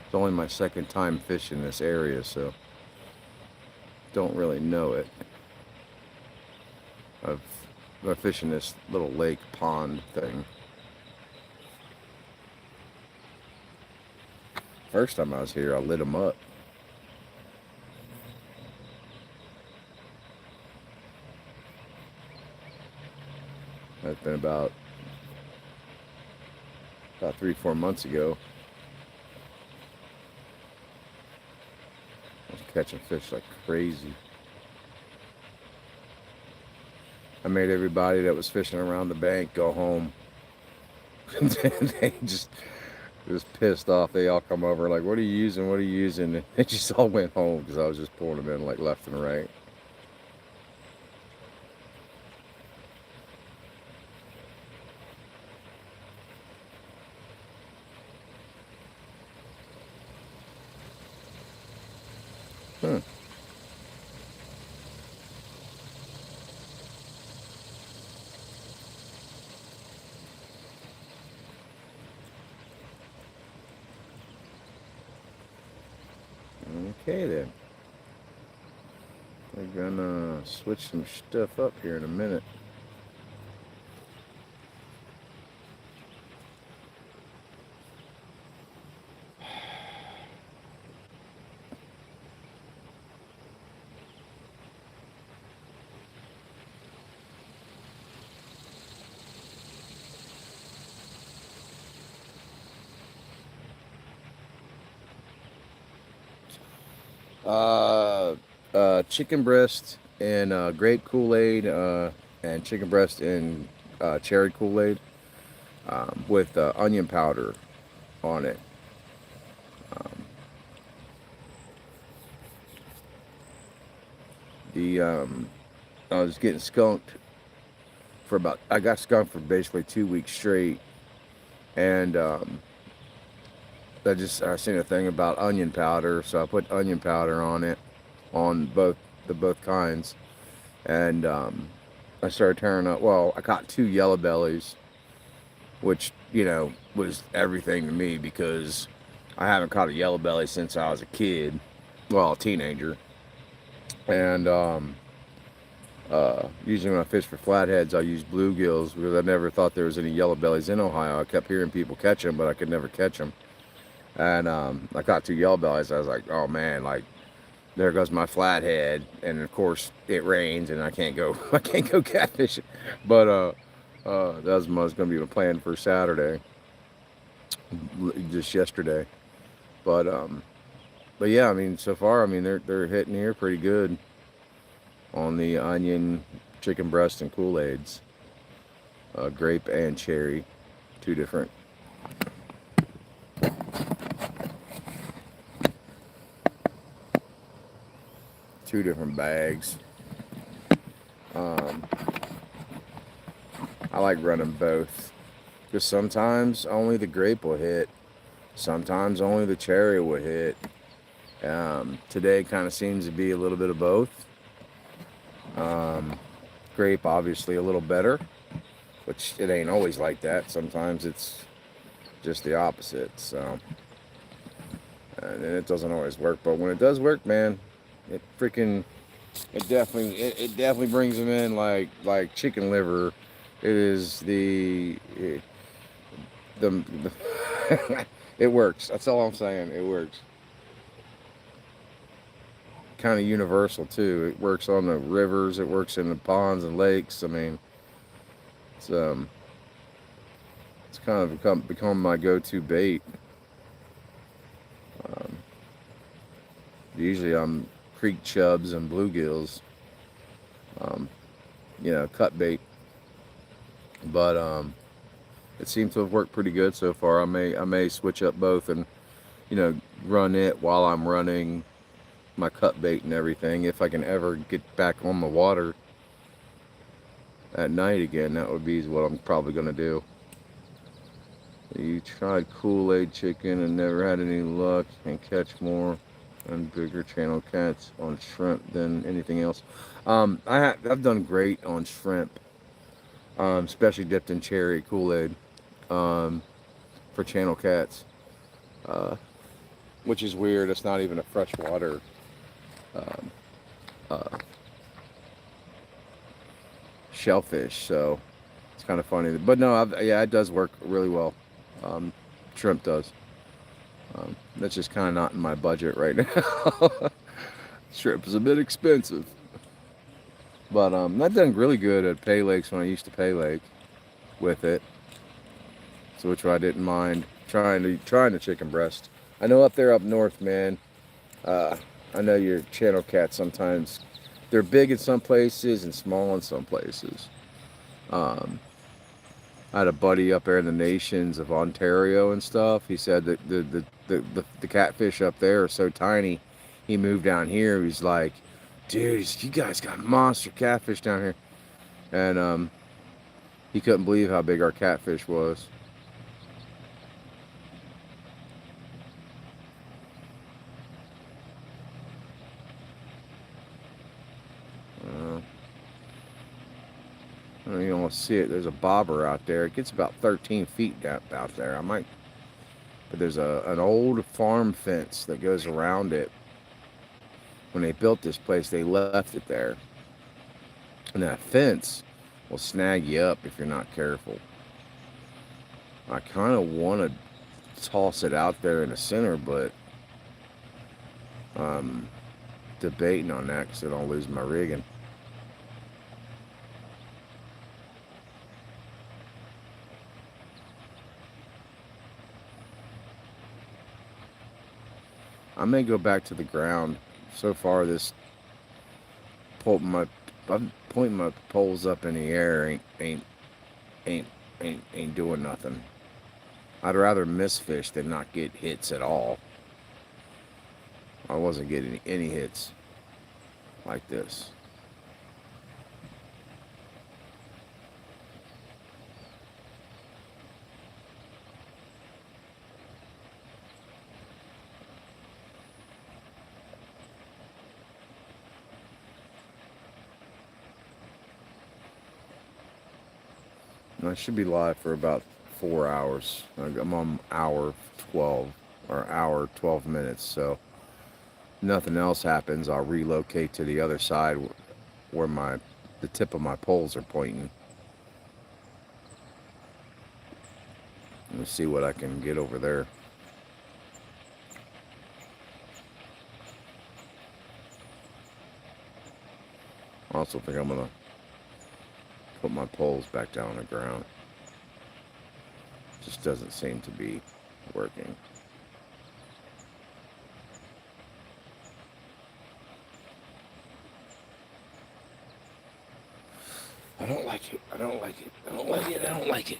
It's only my second time fishing this area, so don't really know it. I'm fishing this little lake pond thing. First time I was here, I lit them up. That's been about 3-4 months ago. I was catching fish like crazy. I made everybody that was fishing around the bank go home. They just pissed off. They all come over like, what are you using? What are you using? And they just all went home because I was just pulling them in like left and right. Okay then. We're gonna switch some stuff up here in a minute. Chicken breast and grape Kool-Aid, and chicken breast and cherry Kool-Aid, with onion powder on it. Um, the I was getting skunked for about. I got skunked for basically 2 weeks straight, and I seen a thing about onion powder, so I put onion powder on it, on both kinds, and I started tearing up. Well, I caught two yellow bellies, which was everything to me because I haven't caught a yellow belly since I was a kid, well, a teenager, and usually when I fish for flatheads, I use bluegills because I never thought there was any yellow bellies in Ohio. I kept hearing people catch them, but I could never catch them. And I caught two yellow bellies. I was like, oh man, like there goes my flathead. And of course it rains and I can't go I can't go catfishing. But that was gonna be my plan for Saturday, just yesterday. But but yeah, I mean so far, I mean they're hitting here pretty good on the onion, chicken breast, and Kool-Aids, grape and cherry, two different bags. Um, I like running both because sometimes only the grape will hit, sometimes only the cherry will hit. Today kind of seems to be a little bit of both. Grape obviously a little better, which it ain't always like that. Sometimes it's just the opposite. So, and it doesn't always work, but when it does work, man, it freaking it definitely brings them in like chicken liver. It is the it works. That's all I'm saying. It works. Kind of universal too. It works on the rivers. It works in the ponds and lakes. I mean, it's it's kind of become my go-to bait. Um, Usually I'm creek chubs and bluegills. Um, cut bait, but it seems to have worked pretty good so far. I may switch up both and run it while I'm running my cut bait and everything. If I can ever get back on the water at night again, that would be what I'm probably gonna do. You tried Kool-Aid chicken and never had any luck and catch more and bigger channel cats on shrimp than anything else. I've done great on shrimp, especially dipped in cherry Kool-Aid, for channel cats, uh, which is weird. It's not even a freshwater um, uh, shellfish, so it's kind of funny. But no, yeah, it does work really well. Um, Shrimp does. That's just kind of not in my budget right now. Shrimp is a bit expensive, but I've done really good at Pay Lakes when I used to Pay Lake with it, so which I didn't mind trying to chicken breast. I know up north, man. I know your channel cats sometimes they're big in some places and small in some places. Um, I had a buddy up there in the nations of Ontario and stuff. He said that the catfish up there are so tiny. He moved down here. He's like, dude, you guys got monster catfish down here, and he couldn't believe how big our catfish was. You don't see it. There's a bobber out there. It gets about 13 feet out there. But there's an old farm fence that goes around it. When they built this place, they left it there. And that fence will snag you up if you're not careful. I kind of want to toss it out there in the center, but debating on that because I don't lose my rigging. I may go back to the ground So far, this I'm pointing my poles up in the air. Ain't ain't doing nothing. I'd rather miss fish than not get hits at all. I wasn't getting any hits like this. And I should be live for about 4 hours. I'm on hour 12 or hour 12 minutes. So nothing else happens, I'll relocate to the other side where the tip of my poles are pointing. Let me see what I can get over there. I also think I'm gonna put my poles back down on the ground. Just doesn't seem to be working. I don't like it. I don't like it. I don't like it. I don't like it.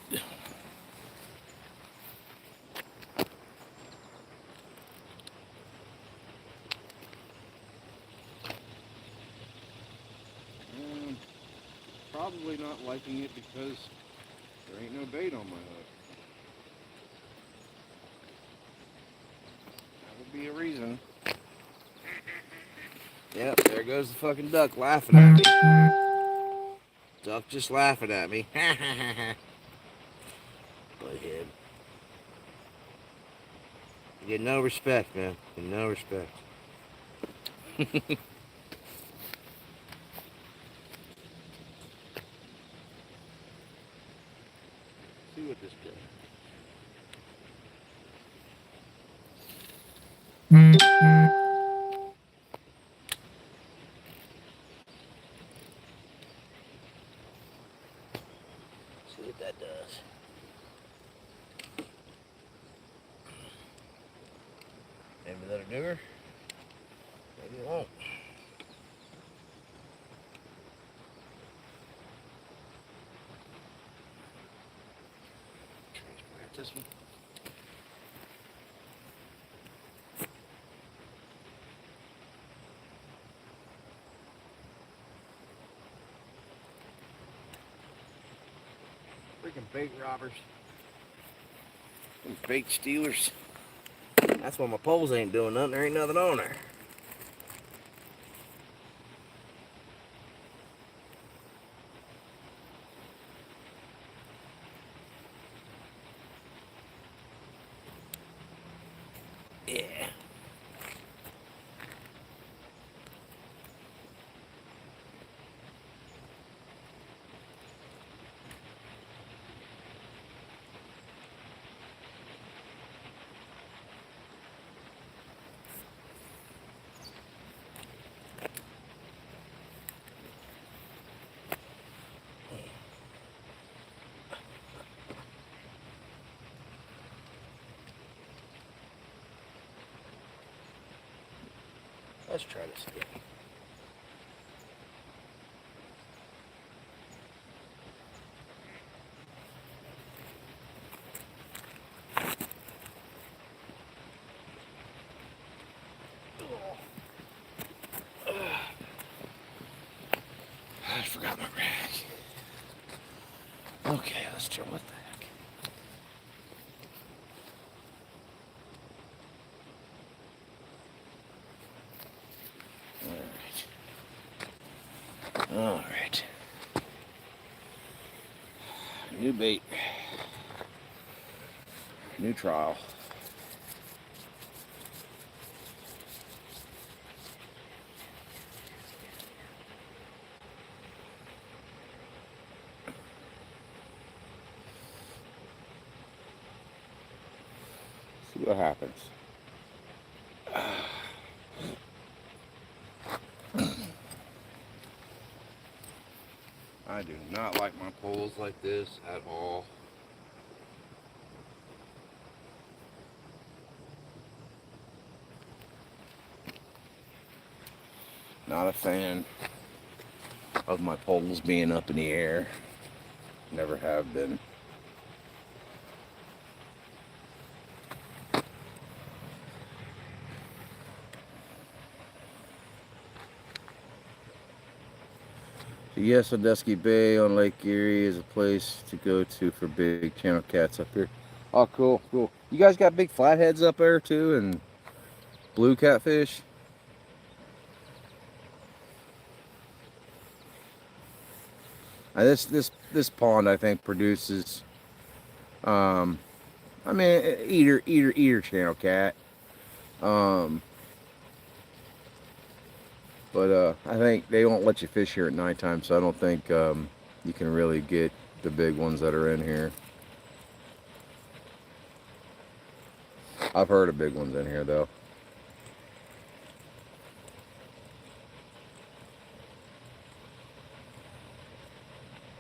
Probably not liking it because there ain't no bait on my hook. That would be a reason. Yep, there goes the fucking duck laughing at me. Duck just laughing at me. Butthead. You get no respect, man. You get no respect. See what this does. See what that does. Maybe that'll do her. Maybe it won't. Transplant this one. Freaking bait robbers. Them bait stealers. That's why my poles ain't doing nothing. There ain't nothing on there. Yeah. Let's try this again. I forgot my rag. Okay, let's try what the heck. Alright. New bait. New trial. See what happens. I do not like my poles like this at all. Not a fan of my poles being up in the air. Never have been. Yes, Sandusky Bay on Lake Erie is a place to go to for big channel cats up here. Oh, cool, cool. You guys got big flatheads up there too, and blue catfish? This pond I think produces, I mean, eater channel cat. But I think they won't let you fish here at nighttime, so I don't think you can really get the big ones that are in here. I've heard of big ones in here though.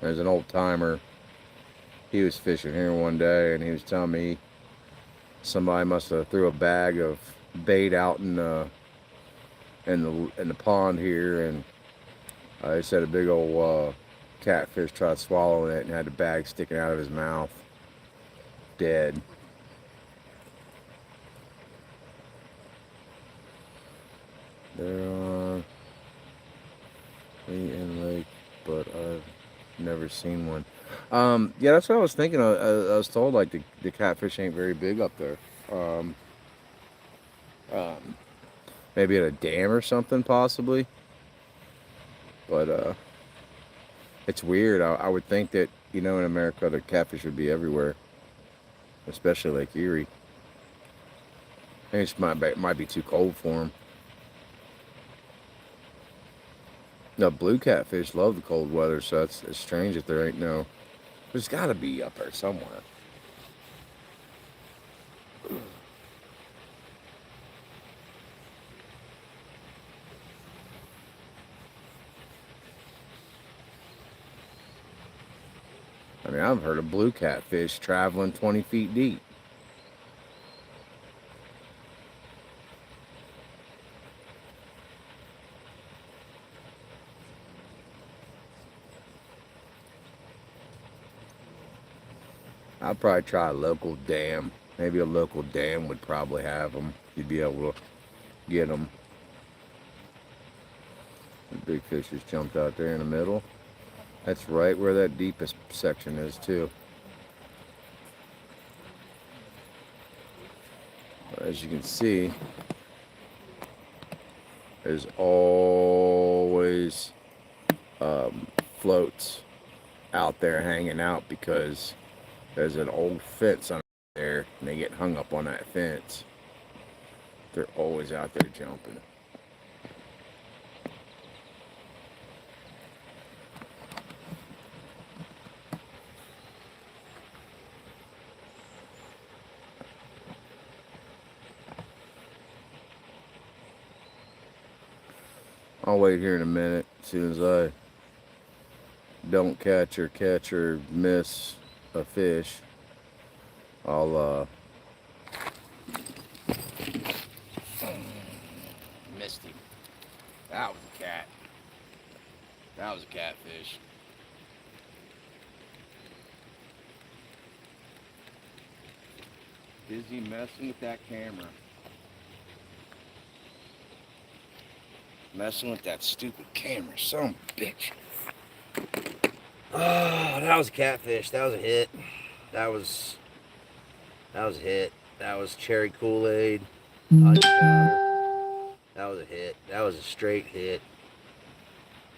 There's an old timer. He was fishing here one day, and he was telling me somebody must have threw a bag of bait out in the pond here, and he said a big old catfish tried swallowing it and had the bag sticking out of his mouth, dead. They're on in Lake, but I've never seen one. Yeah, that's what I was thinking. I was told like the catfish ain't very big up there. Maybe at a dam or something, possibly. But it's weird. I would think that, in America, the catfish would be everywhere, especially Lake Erie. I think it might be too cold for them. No, blue catfish love the cold weather, so it's strange that there ain't no. There's got to be up there somewhere. I mean, I've heard of blue catfish traveling 20 feet deep. I'd probably try a local dam. Maybe a local dam would probably have them. You'd be able to get them. The big fish just jumped out there in the middle. That's right where that deepest section is too. As you can see, there's always floats out there hanging out because there's an old fence on there and they get hung up on that fence. They're always out there jumping. I'll wait here in a minute. As soon as I don't catch or miss a fish, I'll missed him. That was a cat. That was a catfish. Busy messing with that camera. Messing with that stupid camera, son of a bitch. Oh, that was a catfish. That was a hit. That was a hit. That was cherry Kool-Aid. Onion powder. That was a hit. That was a straight hit.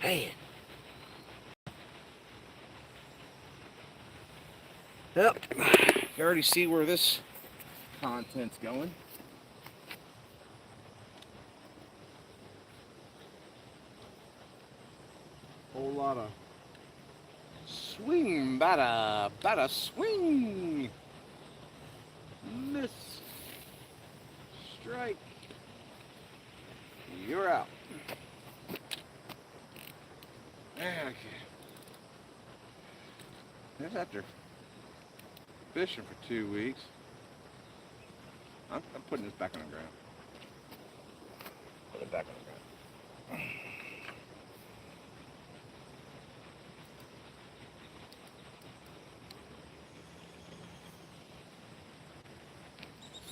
Man. Yep. You already see where this content's going. Whole lot of swing, bada swing, miss, strike, you're out. Okay. That's after fishing for 2 weeks. I'm putting this back on the ground. Put it back on the ground.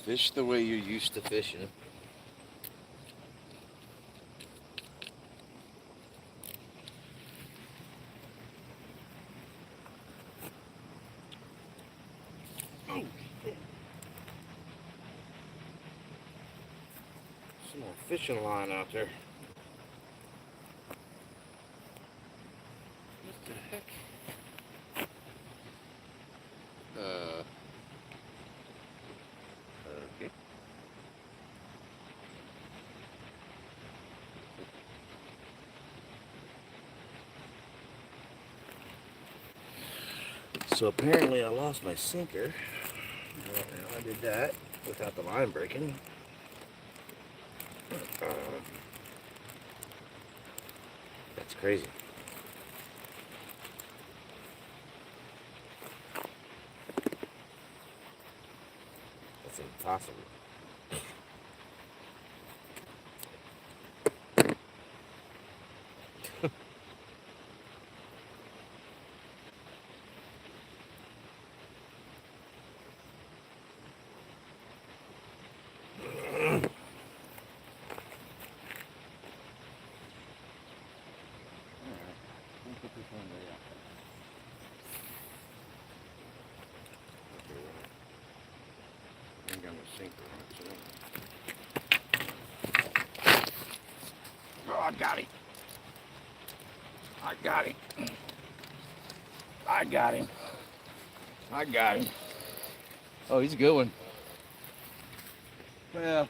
Fish the way you're used to fishing. Oh, shit. Some more fishing line out there. What the heck? Okay. So apparently I lost my sinker. I did that without the line breaking. That's crazy. That's impossible. Oh, I got him. I got him. I got him. I got him. Oh, he's a good one. Well,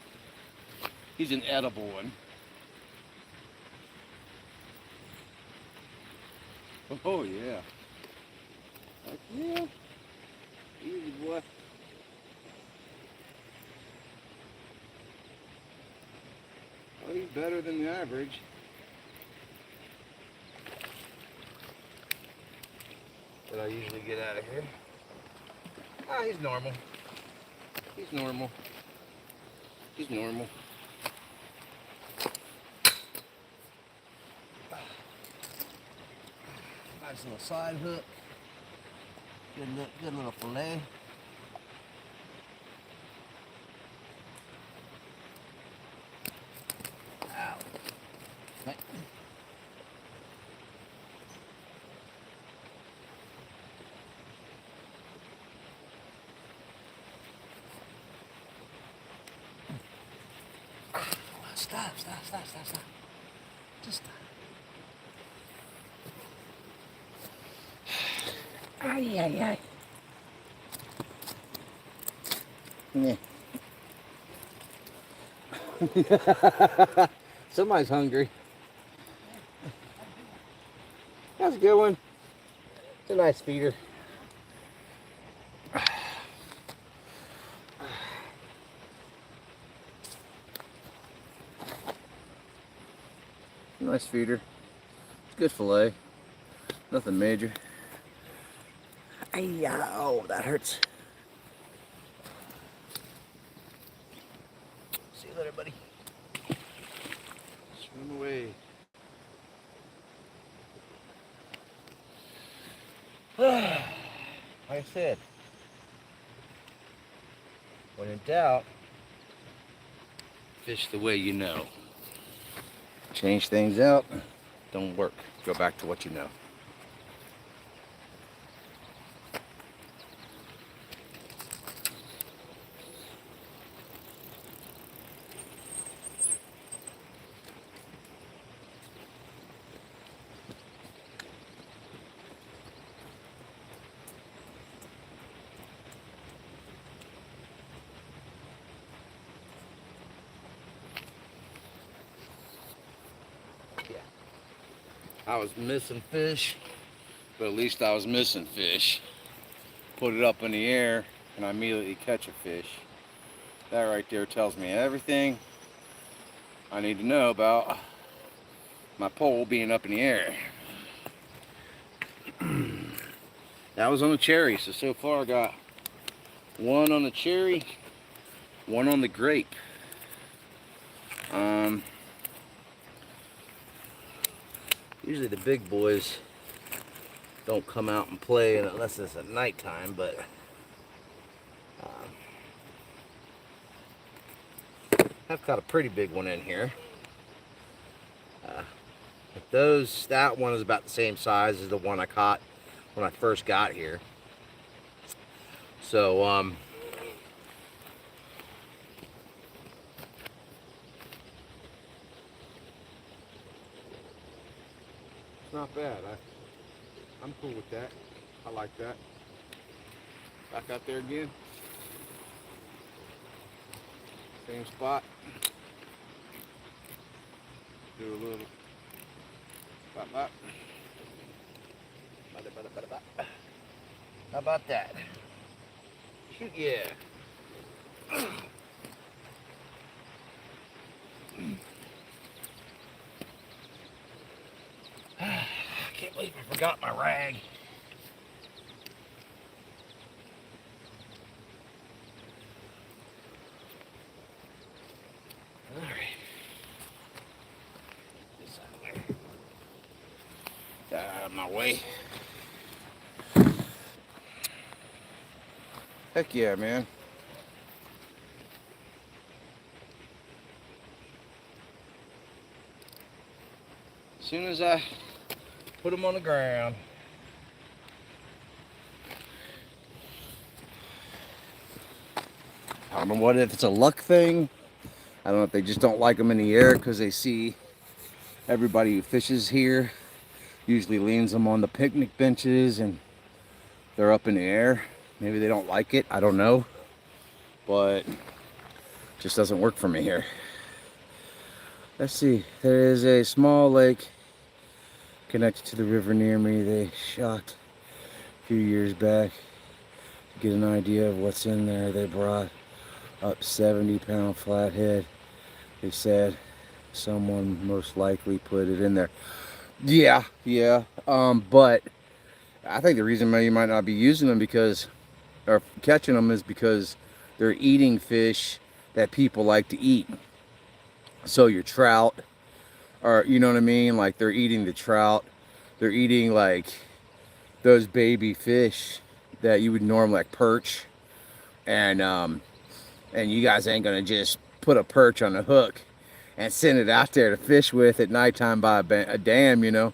he's an edible one. Oh, yeah. Heck yeah. Easy, boy. Well, he's better than the average. That I usually get out of here. Ah, he's normal. He's normal. He's normal. Nice little side hook. Good little fillet. Ow. Right. Stop. Just stop. Ay. Yeah. Somebody's hungry. That's a good one. It's a nice feeder. Nice feeder. It's good fillet. Nothing major. Ay, oh, that hurts. See you later, buddy. Swim away. Like I said, when in doubt, fish the way you know. Change things out, don't work. Go back to what you know. I was missing fish, but at least I was missing fish. Put it up in the air and I immediately catch a fish. That right there tells me everything I need to know about my pole being up in the air. That was on the cherry, so far I got one on the cherry, one on the grape. Usually the big boys don't come out and play unless it's at nighttime, but I've caught a pretty big one in here. But that one is about the same size as the one I caught when I first got here. So, it's not bad. I'm cool with that. I like that. Back out there again. Same spot. Do a little bop bop. How about that? Shoot, yeah. I can't believe I forgot my rag. All right. This out of there. Out of my way. Heck yeah, man. As soon as I put them on the ground, I don't know what if it's a luck thing. I don't know if they just don't like them in the air because they see everybody who fishes here usually leans them on the picnic benches and they're up in the air. Maybe they don't like it. I don't know. But it just doesn't work for me here. Let's see. There is a small lake connected to the river near me. They shot a few years back to get an idea of what's in there. They brought up 70-pound flathead. They said someone most likely put it in there. Yeah. But I think the reason you might not be using them or catching them is because they're eating fish that people like to eat. So your trout, or you know what I mean? Like they're eating the trout. They're eating like those baby fish that you would normally like perch. And you guys ain't gonna just put a perch on a hook and send it out there to fish with at nighttime by a dam,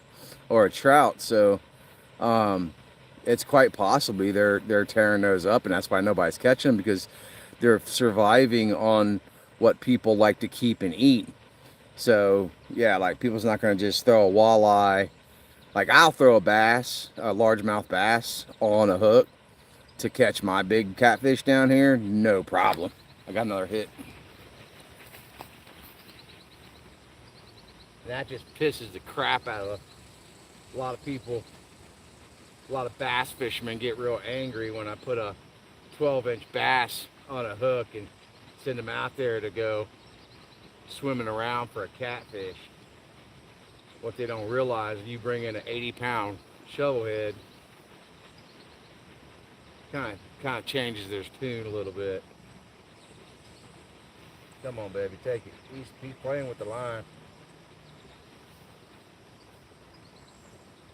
or a trout. So it's quite possibly they're tearing those up, and that's why nobody's catching them, because they're surviving on what people like to keep and eat. So yeah, like people's not going to just throw a walleye. Like I'll throw a bass, a largemouth bass, on a hook to catch my big catfish down here, no problem. I got another hit. That just pisses the crap out of a lot of people. A lot of bass fishermen get real angry when I put a 12-inch bass on a hook and send them out there to go swimming around for a catfish. What they don't realize, you bring in an 80-pound shovelhead, kind of changes their tune a little bit. Come on, baby, take it. He's playing with the line.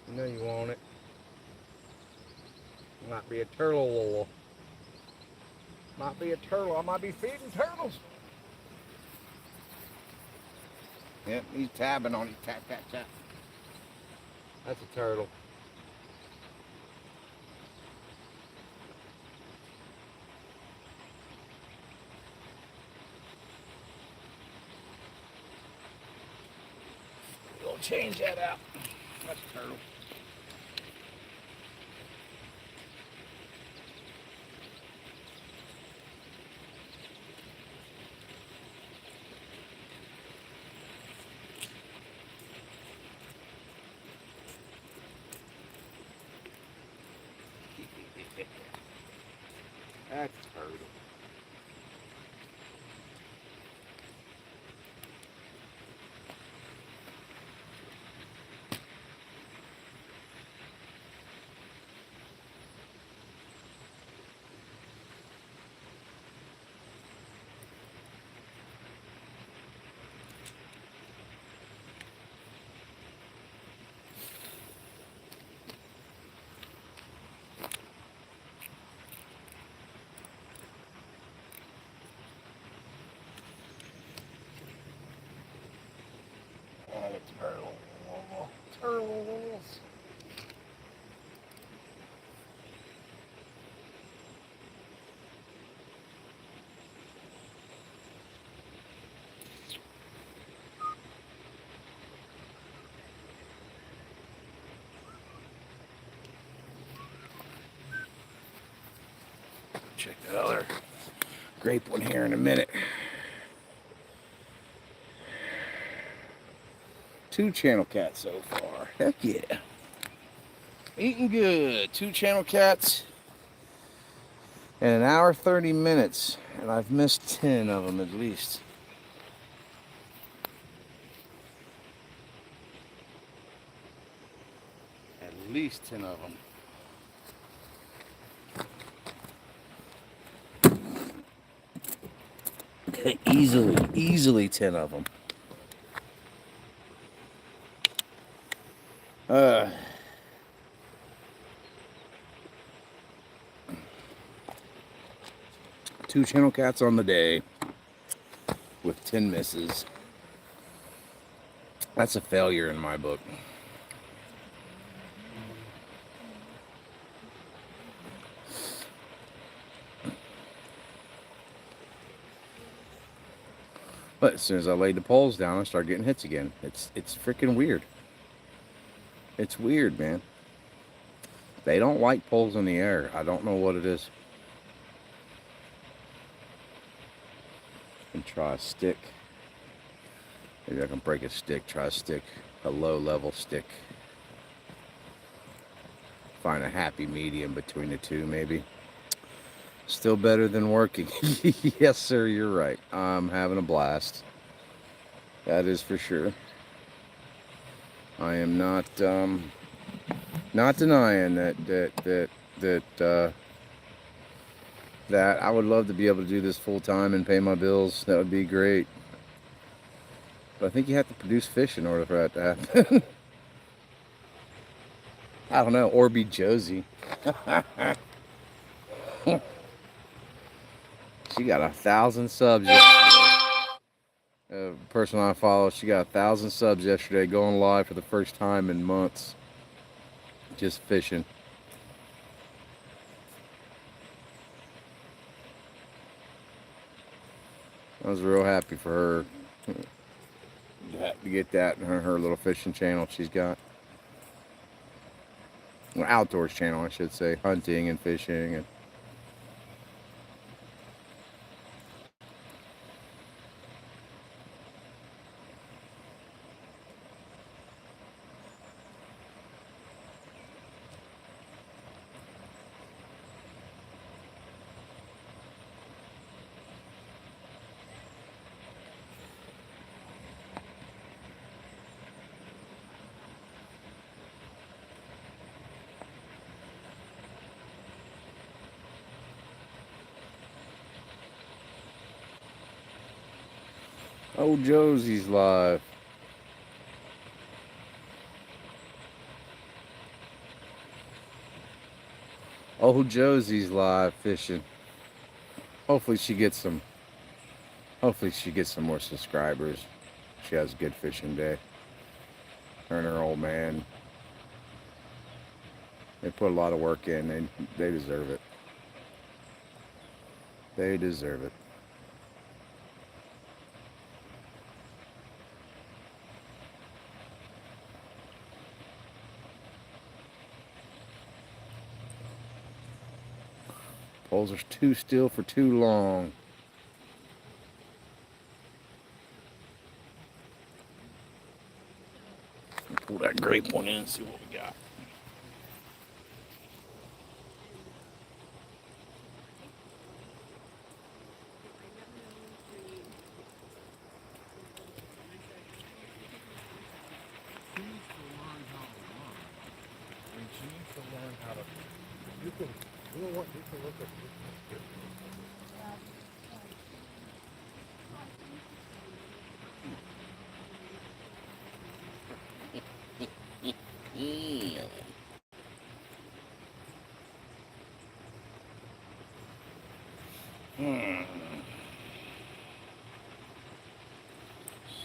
You know you want it. Might be a turtle. Might be a turtle. I might be feeding turtles. Yep, he's tabbing on it. Tap, tap, tap. That's a turtle. We'll change that out. That's a turtle. That's a turtle. Turtles. Check that other grape one here in a minute. 2 channel cats so far. Heck yeah. Eating good. 2 channel cats in an hour 30 minutes. And I've missed 10 of them at least. At least 10 of them. Easily 10 of them. Two channel cats on the day with 10 misses. That's a failure in my book. But as soon as I laid the poles down, I started getting hits again. It's freaking weird. It's weird, man. They don't like poles in the air. I don't know what it is. And try a stick. Maybe I can break a stick. Try a stick. A low level stick. Find a happy medium between the two, maybe. Still better than working. Yes, sir, you're right. I'm having a blast. That is for sure. I am not denying that I would love to be able to do this full time and pay my bills. That would be great. But I think you have to produce fish in order for that to happen. I don't know, or be Josie. She got 1,000 subs yesterday. Person I follow, she got 1,000 subs yesterday, going live for the first time in months. Just fishing. I was real happy for her to get that in her little fishing channel she's got. Well, outdoors channel, I should say. Hunting and fishing and oh, Josie's live. Oh, Josie's live fishing. Hopefully she gets some more subscribers. She has a good fishing day. Her and her old man. They put a lot of work in. They deserve it. They deserve it. Poles are too still for too long. Pull that grape one in and see what we got. You can, you know what, you can look at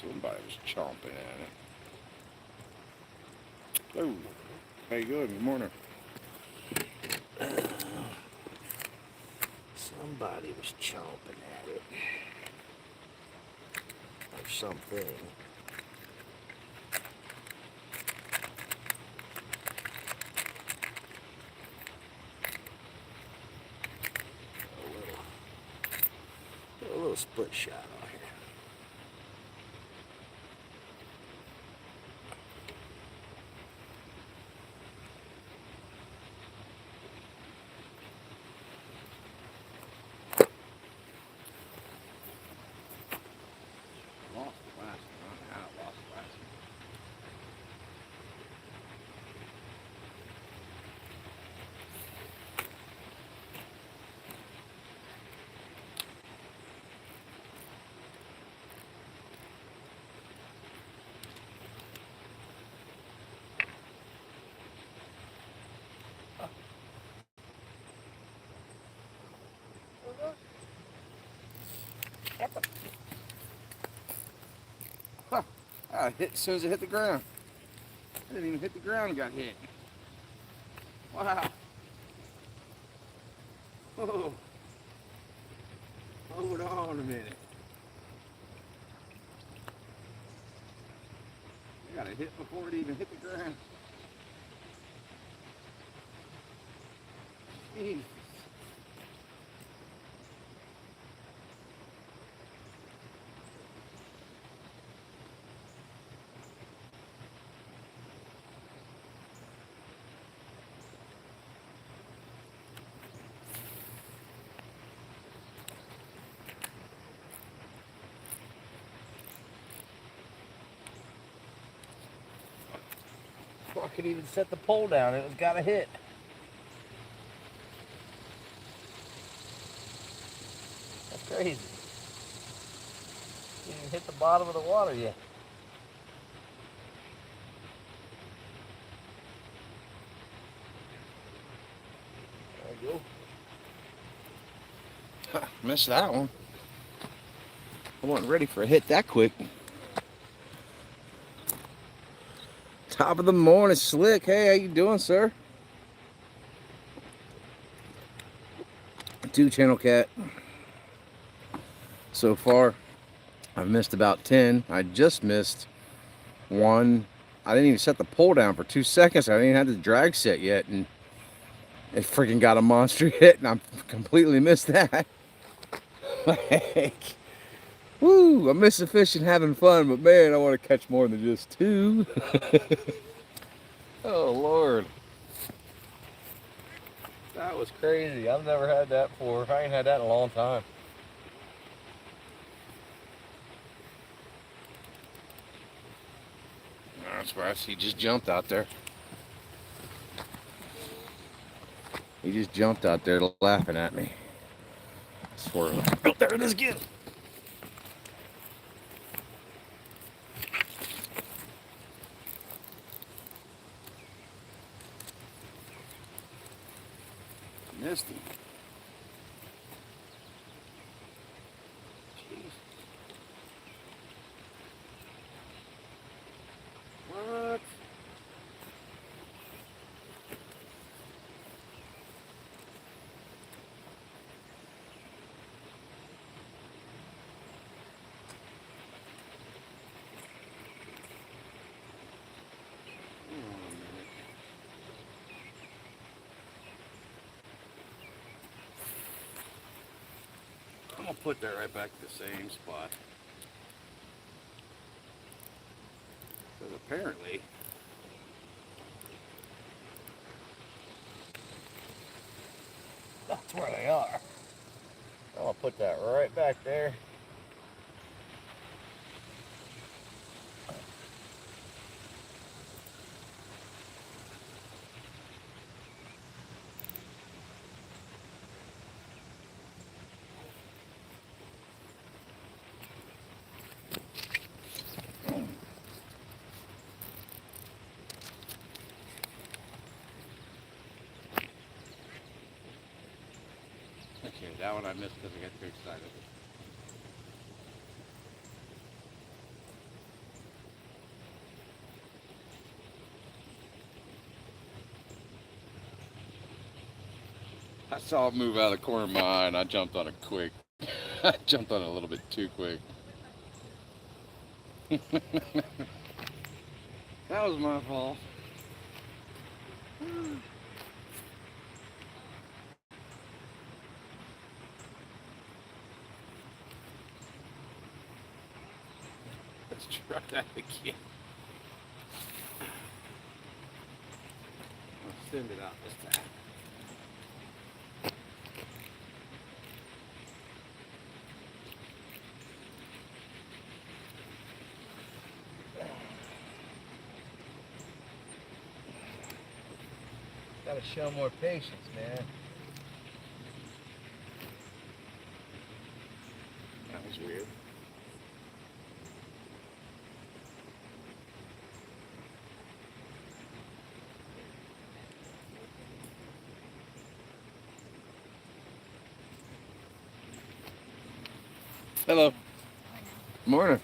Somebody was chomping at it. Oh, how you doing? Good morning. Somebody was chomping at it. Or something. A little split shot on here. Lost the last one. I lost the last one. Huh. I hit as soon as it hit the ground. I didn't even hit the ground and got hit. Wow. Oh. Hold on a minute. I got a hit before it even hit the ground. Jeez. I could even set the pole down. It was got a hit. That's crazy. Didn't even hit the bottom of the water yet. There you go. Missed that one. I wasn't ready for a hit that quick. Top of the morning, Slick. Hey, how you doing, sir? 2 channel cat. So far, I've missed about 10. I just missed one. I didn't even set the pole down for 2 seconds. I didn't even have the drag set yet, and it freaking got a monster hit, and I completely missed that. Like, woo! I'm missing fishing, having fun, but man, I want to catch more than just 2. Oh Lord. That was crazy. I've never had that before. I ain't had that in a long time. That's right. He just jumped out there. He just jumped out there laughing at me. Swirl. Oh, there it is again. Missed him. Jeez. What? I'm gonna put that right back to the same spot. Because apparently That's where they are. I'm gonna put that right back there. okay, that one I missed because I got too excited. I saw it move out of the corner of my eye and I jumped on it quick. I jumped on it a little bit too quick. That was my fault. Let's try that again. I'll send it out this time. Gotta show more patience, man. That was weird. Hello. Morning.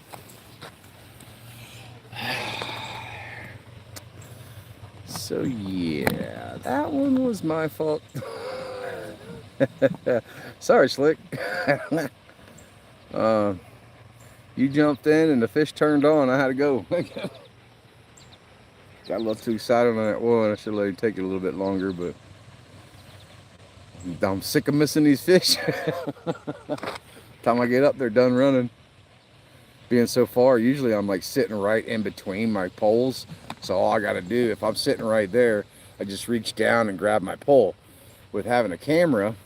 So yeah, that one was my fault. Sorry, Slick. You jumped in and the fish turned on. I had to go. Got a little too excited on that one. I should let it take it a little bit longer, but I'm sick of missing these fish. Time I get up, they're done running. Being so far, usually I'm like sitting right in between my poles. So all I gotta do, if I'm sitting right there, I just reach down and grab my pole. With having a camera,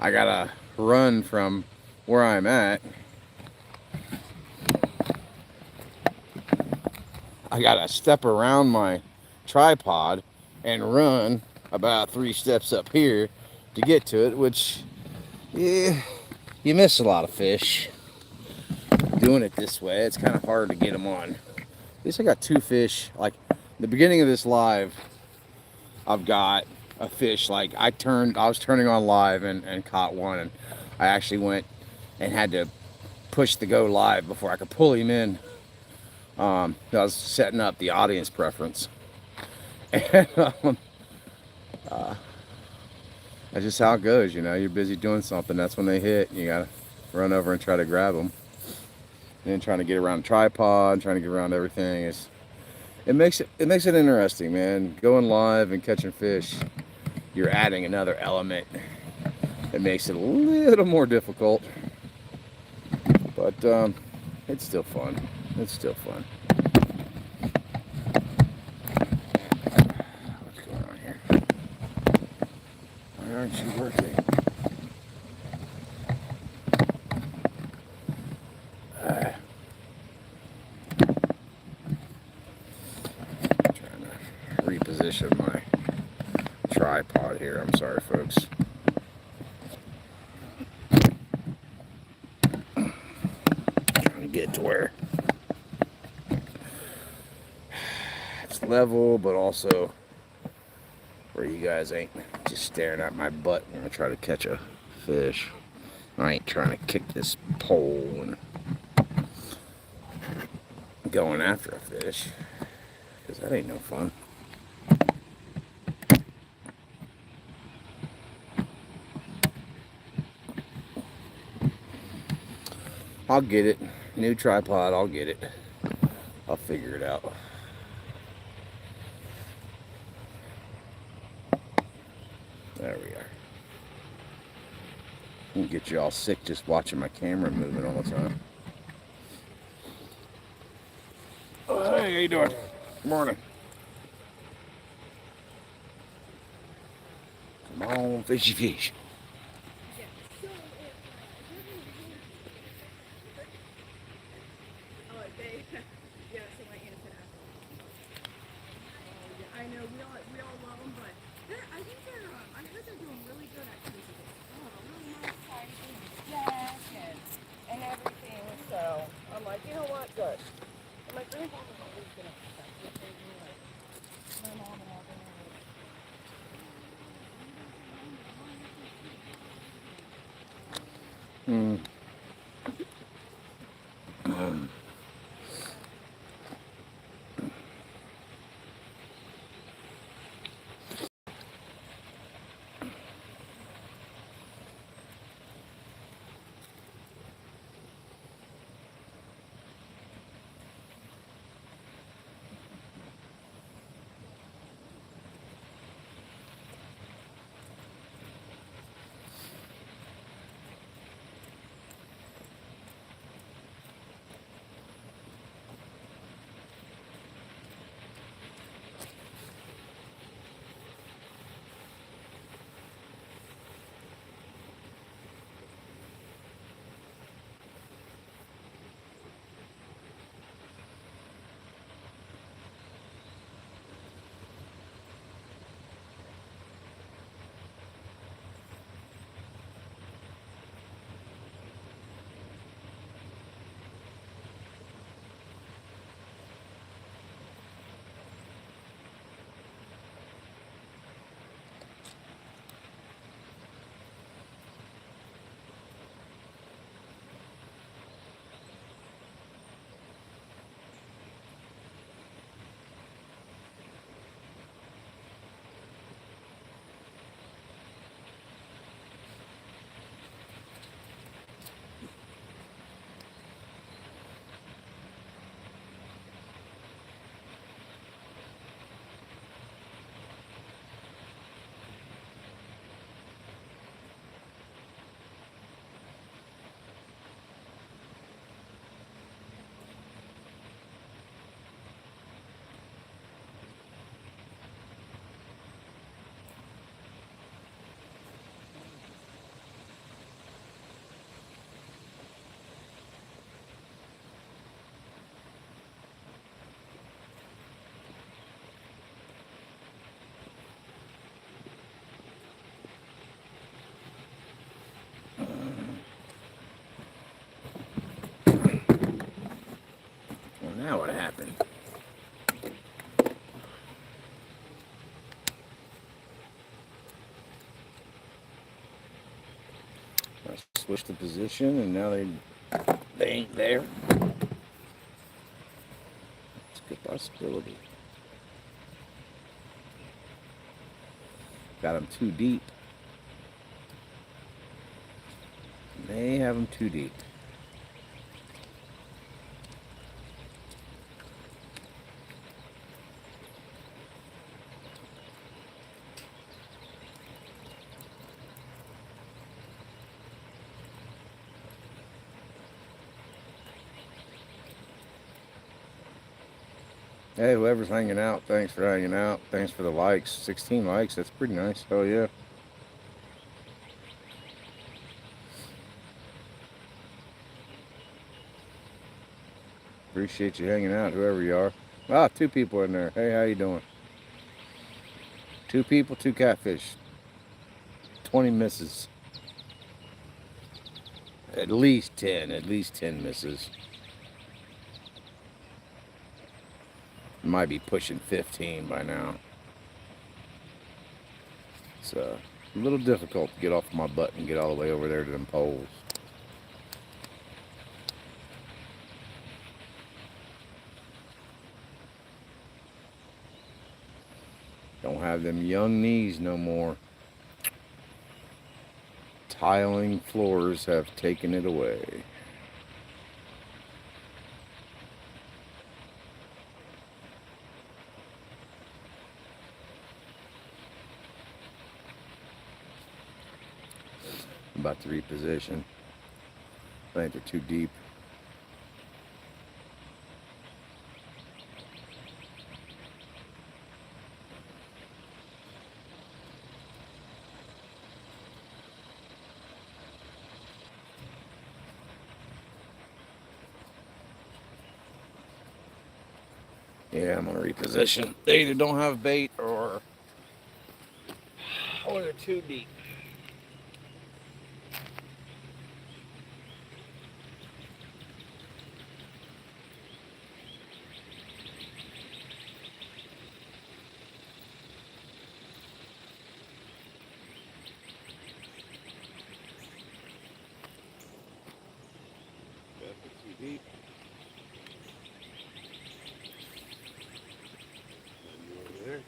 I gotta run from where I'm at. I gotta step around my tripod and run about 3 steps up here to get to it, which, yeah, you miss a lot of fish doing it this way. It's kind of hard to get them on. At least I got 2 fish. Like the beginning of this live, I've got a fish. Like I was turning on live and caught one, and I actually went and had to push the go live before I could pull him in. I was setting up the audience preference, and that's just how it goes. You know, you're busy doing something. That's when they hit. And you gotta run over and try to grab them. And then trying to get around the tripod, trying to get around everything it makes it interesting, man. Going live and catching fish, you're adding another element. It makes it a little more difficult, but it's still fun. It's still fun. What's going on here? Why aren't you working? Trying to reposition my tripod here. I'm sorry, folks. Trying to get to where it's level, but also where you guys ain't just staring at my butt when I try to catch a fish. I ain't trying to kick this pole and going after a fish, because that ain't no fun. I'll get it. New tripod, I'll get it. I'll figure it out. There we are. I can get you all sick just watching my camera moving all the time. Oh, hey, how you doing? Good morning. Come on, fishy fish. I know we all love them, but I think I heard they're doing really good at keeping really nice sizes, jack and everything. So I'm like, you know what, good. And my grandpa was always gonna protect it. They were like, my mom and all them. Now what happened? I switched the position and now they ain't there. It's a good possibility. Got them too deep. May have them too deep. Hey, whoever's hanging out, thanks for hanging out. Thanks for the likes. 16 likes, that's pretty nice. Hell yeah. Appreciate you hanging out, whoever you are. Ah, 2 people in there. Hey, how you doing? 2 people, 2 catfish. 20 misses. At least 10 misses. Might be pushing 15 by now. It's a little difficult to get off my butt and get all the way over there to them poles. Don't have them young knees no more. Tiling floors have taken it away. I'm about to reposition. I think they're too deep. Yeah, I'm gonna reposition. They either don't have bait or they're too deep. Too deep. Over there.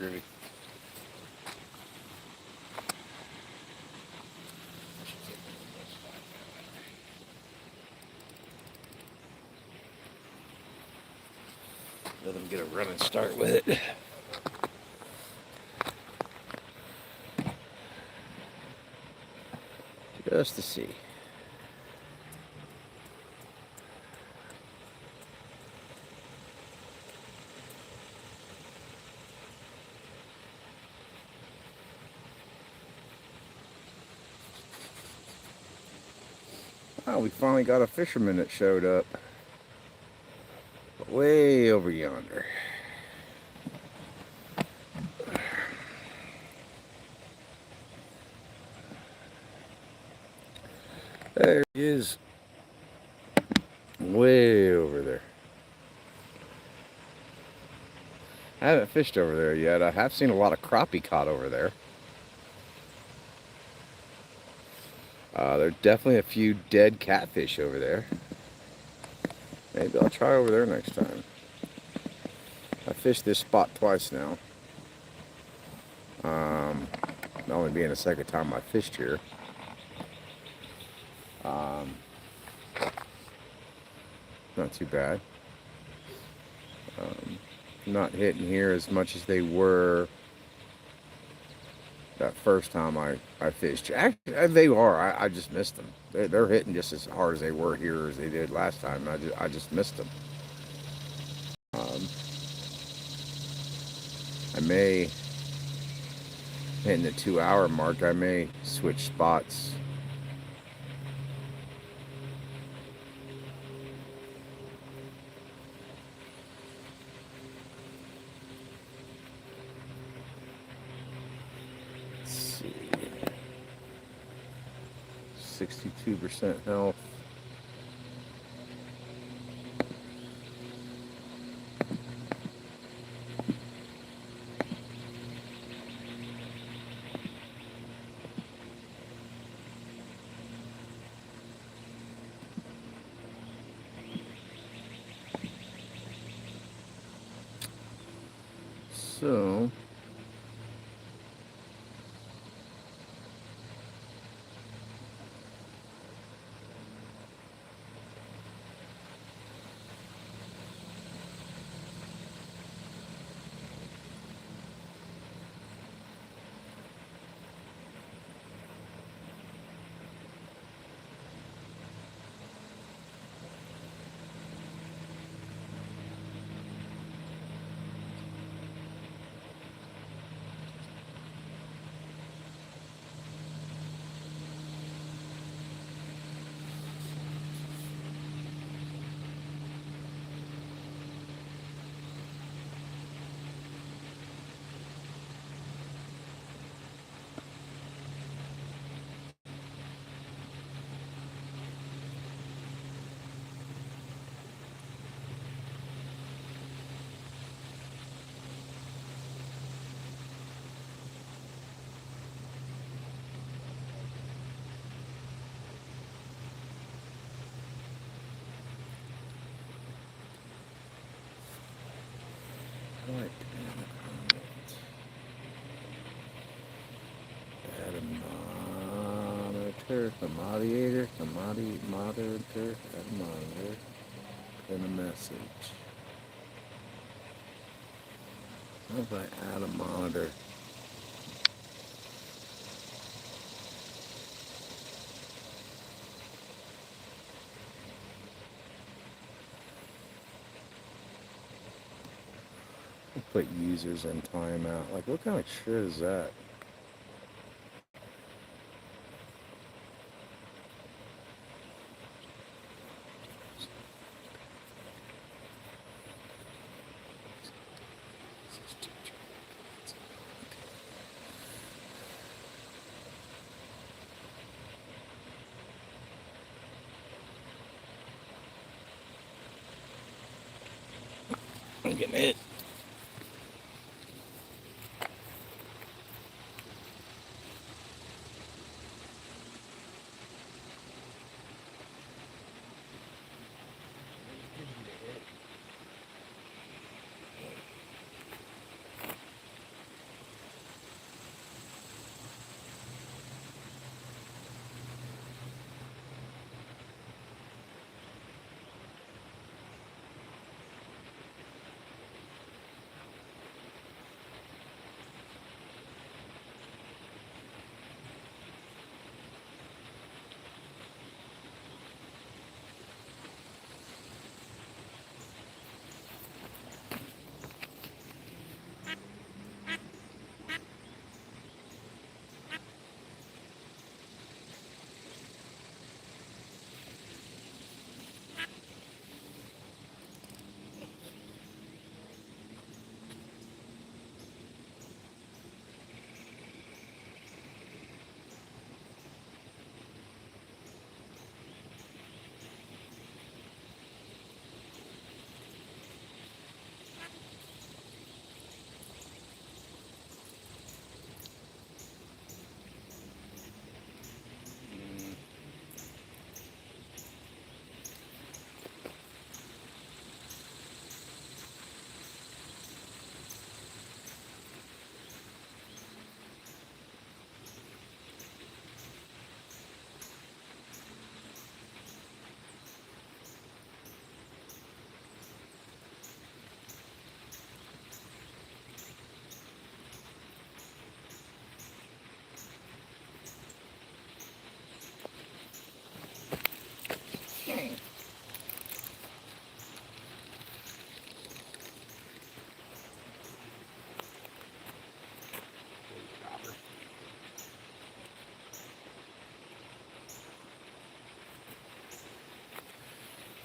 Really? Let them get a running start with it. Just to see. Oh, we finally got a fisherman that showed up. Way over yonder. There he is. Way over there. I haven't fished over there yet. I have seen a lot of crappie caught over there. There are definitely a few dead catfish over there. Maybe I'll try over there next time. I fished this spot twice now. Only being the second time I fished here. Not too bad. Not hitting here as much as they were that first time I fished. Actually, they are. I just missed them. They're hitting just as hard as they were here as they did last time. I just missed them. I may, hitting the 2 hour mark, I may switch spots. Let's see. 62% health. So, what? Add a monitor, monitor, add a monitor, and a message. How do I add a monitor? I'll put users in timeout. Like, what kind of shit is that? I'm getting it.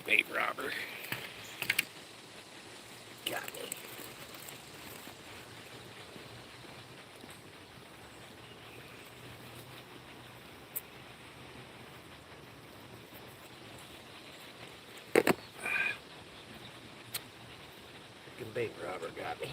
bait robber. Got me. Freaking bait robber got me.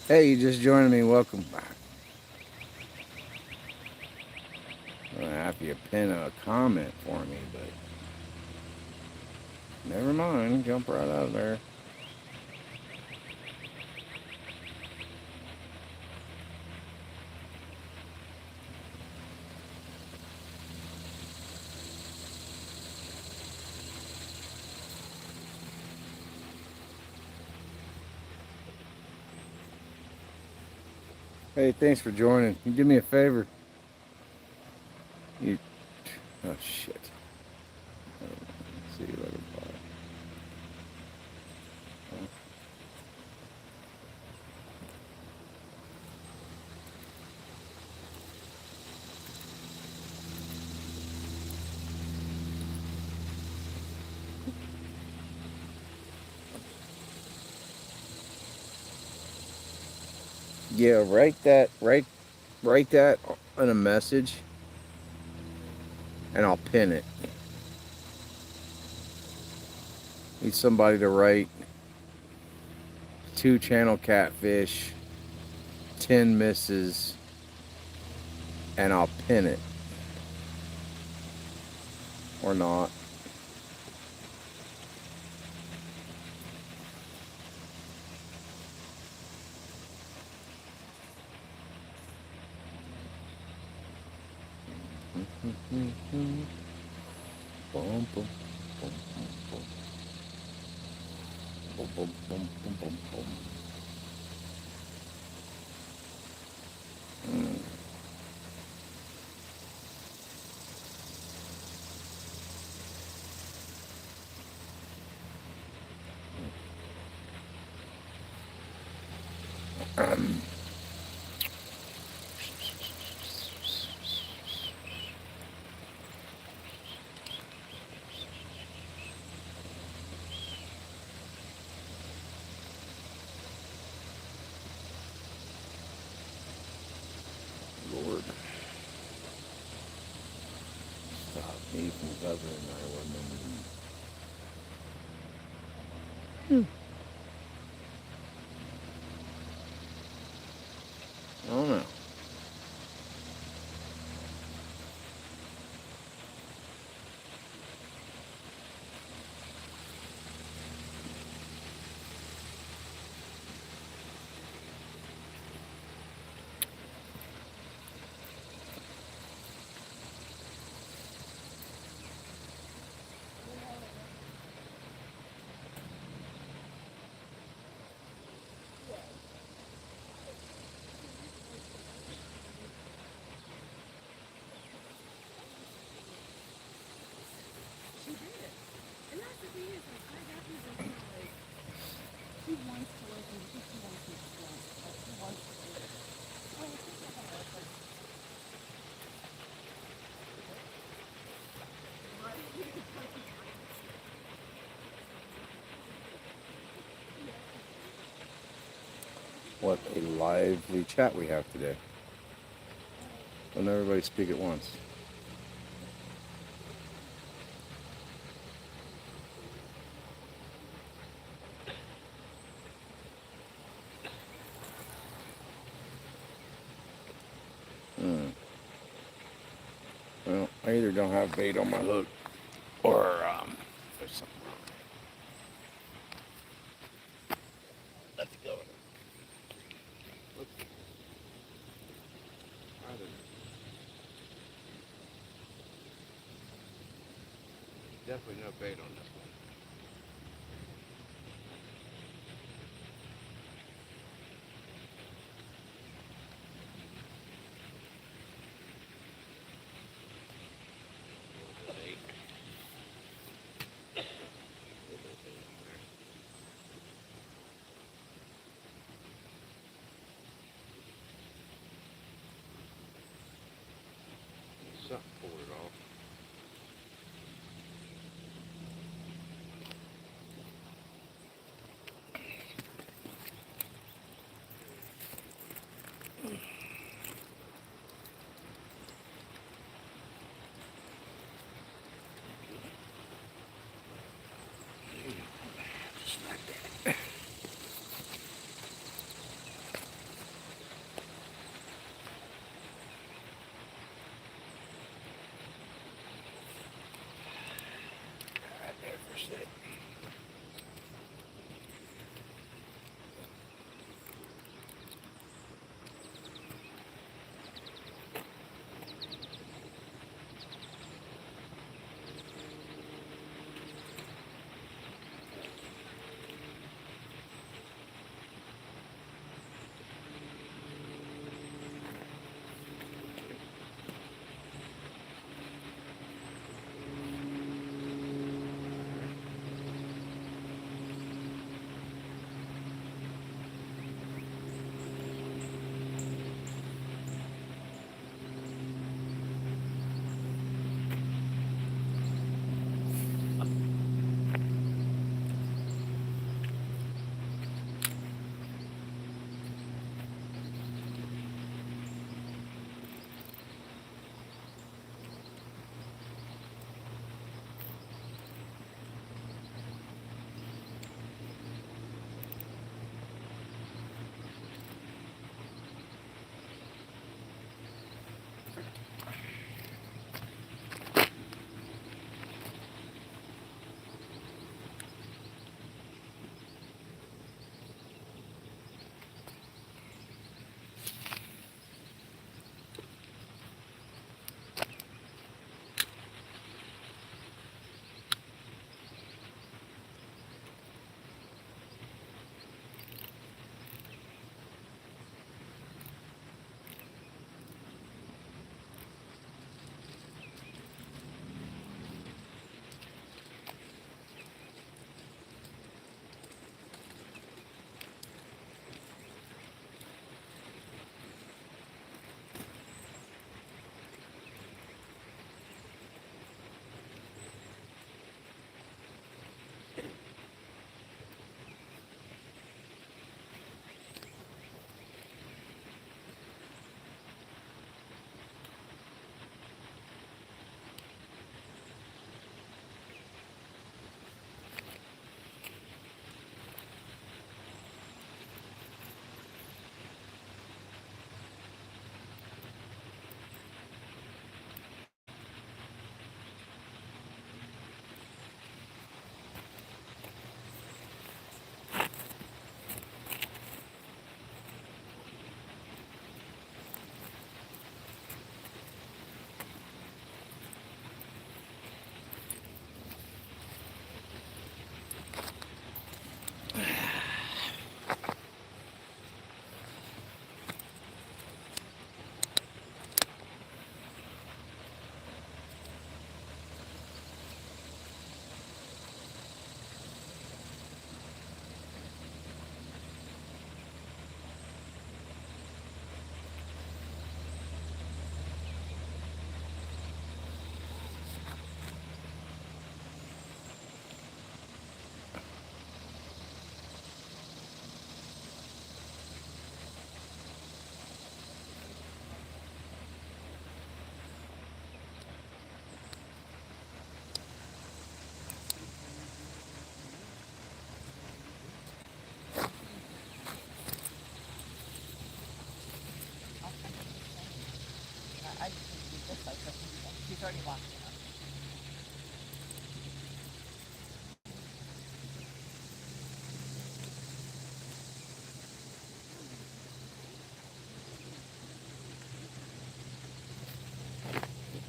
Hey, you just joined me. Welcome. I'm gonna have you pin a comment for me, but never mind. Jump right out of there. Hey, thanks for joining. You do me a favor. You. Oh shit. See you later. Bye. Yeah, write that in a message, and I'll pin it. Need somebody to write 2 channel catfish, 10 misses, and I'll pin it. Or not. Boom, boom, boom, boom, boom, boom, boom, boom, boom, boom. Lord, stop me from covering my woman. I don't know. She did. And that's the thing is, like, I got these like, she wants to listen. I think she wants me to listen. Like, she wants to do it. Oh, she's not gonna listen. What a lively chat we have today. Don't everybody speak at once. Well, I either don't have bait on my hook, or there's something wrong. Let's go. Definitely no bait on this one. Something pulled it off. He's already walking up.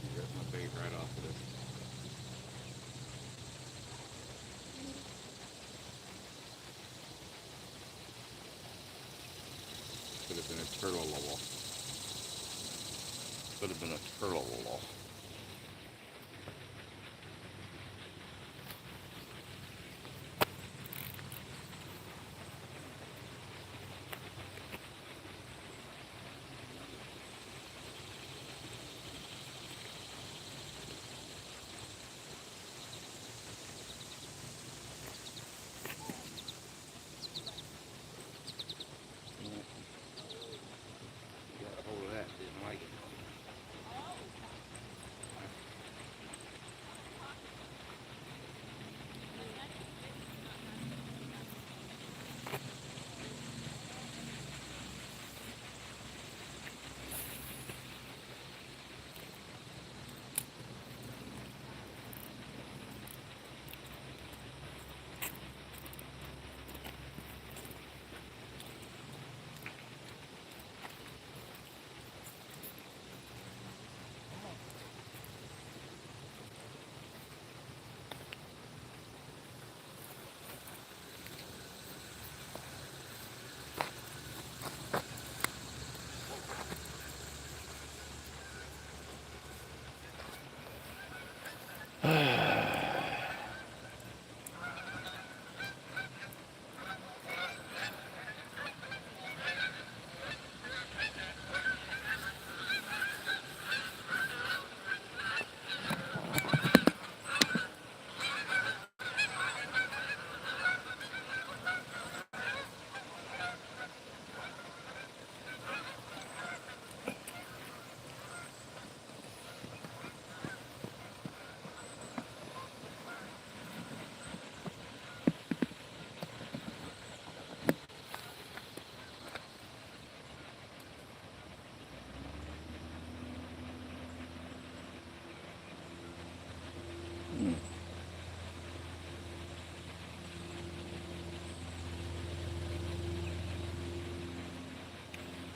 You got my bait right off of this. Could have been a turtle. Could have been a turtle. Got a hold of that, didn't like it.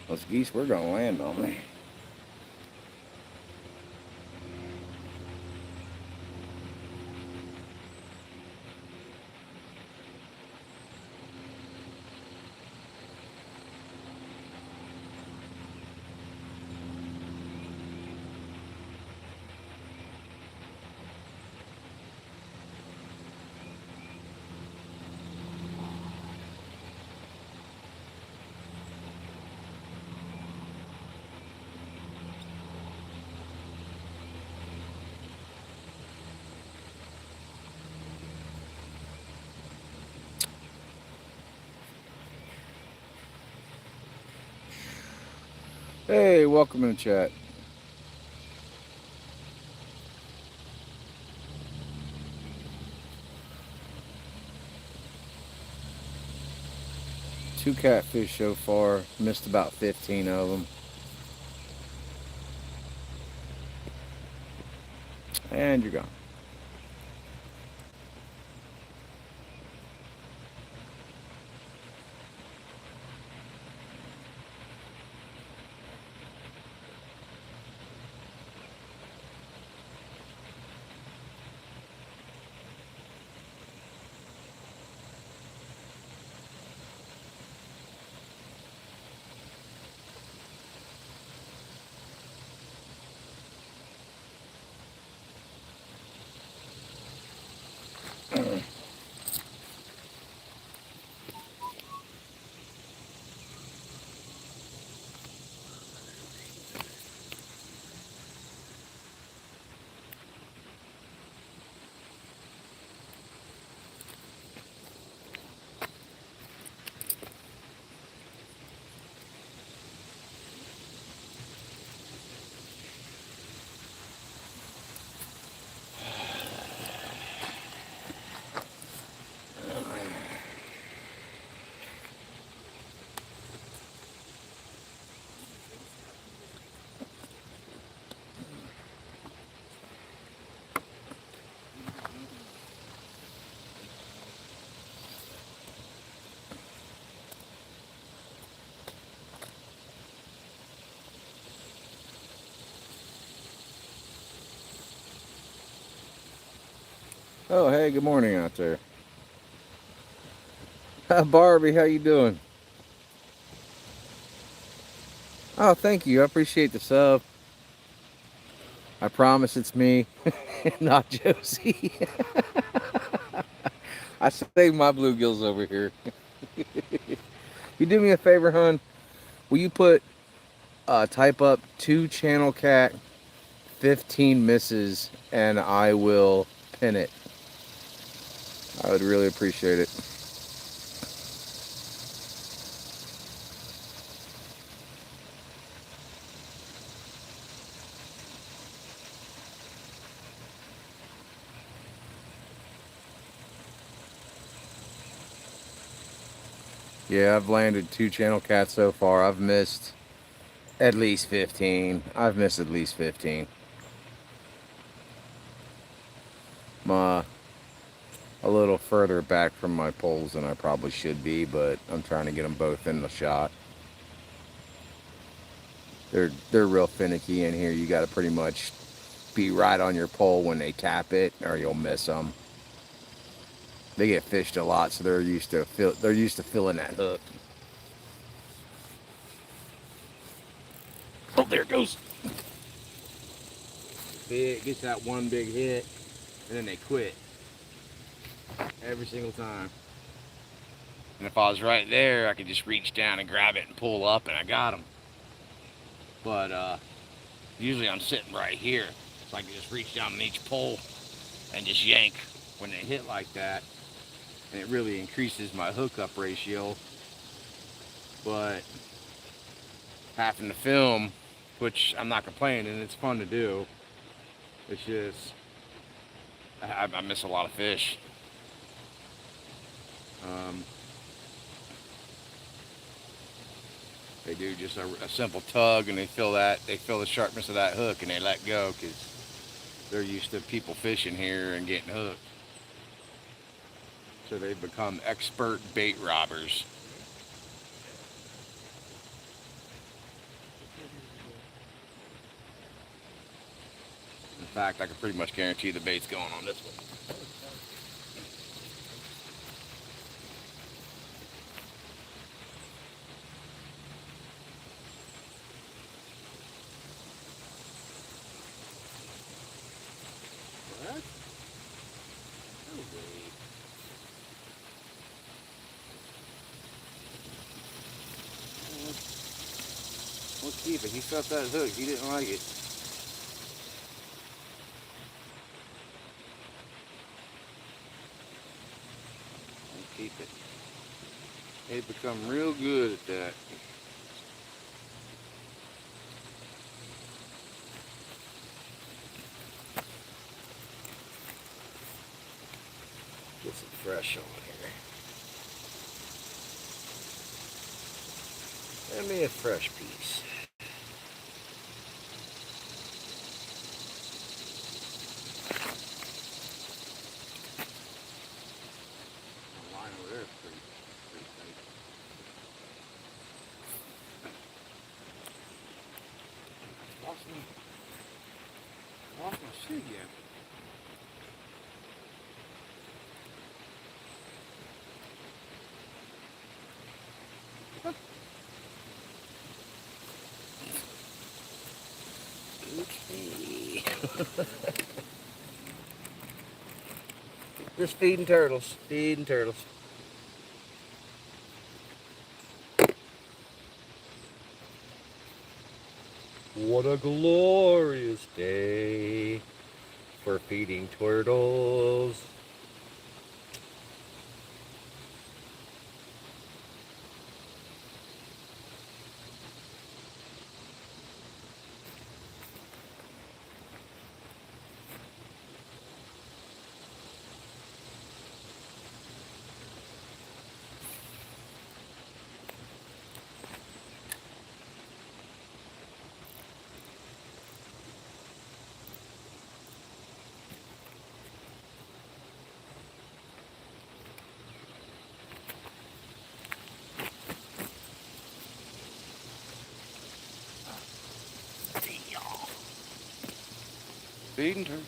Those geese were gonna land on me. Hey, welcome in the chat. Two catfish so far. Missed about 15 of them. And you're gone. Oh, hey, good morning out there. Barbie, how you doing? Oh, thank you. I appreciate the sub. I promise it's me, not Josie. I saved my bluegills over here. You do me a favor, hon. Will you type up 2 channel cat 15 misses and I will pin it. I would really appreciate it. Yeah, I've landed 2 channel cats so far. I've missed at least 15. I've missed at least 15. I'm a little further back from my poles than I probably should be, but I'm trying to get them both in the shot. They're real finicky in here. You got to pretty much be right on your pole when they tap it, or you'll miss them. They get fished a lot, so they're used to filling that hook. Oh, there it goes. It gets that one big hit, and then they quit every single time. And if I was right there, I could just reach down and grab it and pull up, and I got them. But usually I'm sitting right here, so I can just reach down on each pole and just yank when they hit like that. And it really increases my hookup ratio. But having to film, which I'm not complaining, it's fun to do. It's just I miss a lot of fish. They do just a simple tug, and they feel the sharpness of that hook, and they let go because they're used to people fishing here and getting hooked. So they've become expert bait robbers. In fact, I can pretty much guarantee the bait's going on this one. What? No way. Let's keep it. He felt that hook. He didn't like it. Let's keep it. They've become real good at that. Get some fresh on here. Let me a fresh piece. The line over there is pretty tight. Lost my shoe again. Okay. Just feeding turtles. Feeding turtles. What a glorious day for feeding turtles. Feeding turtles.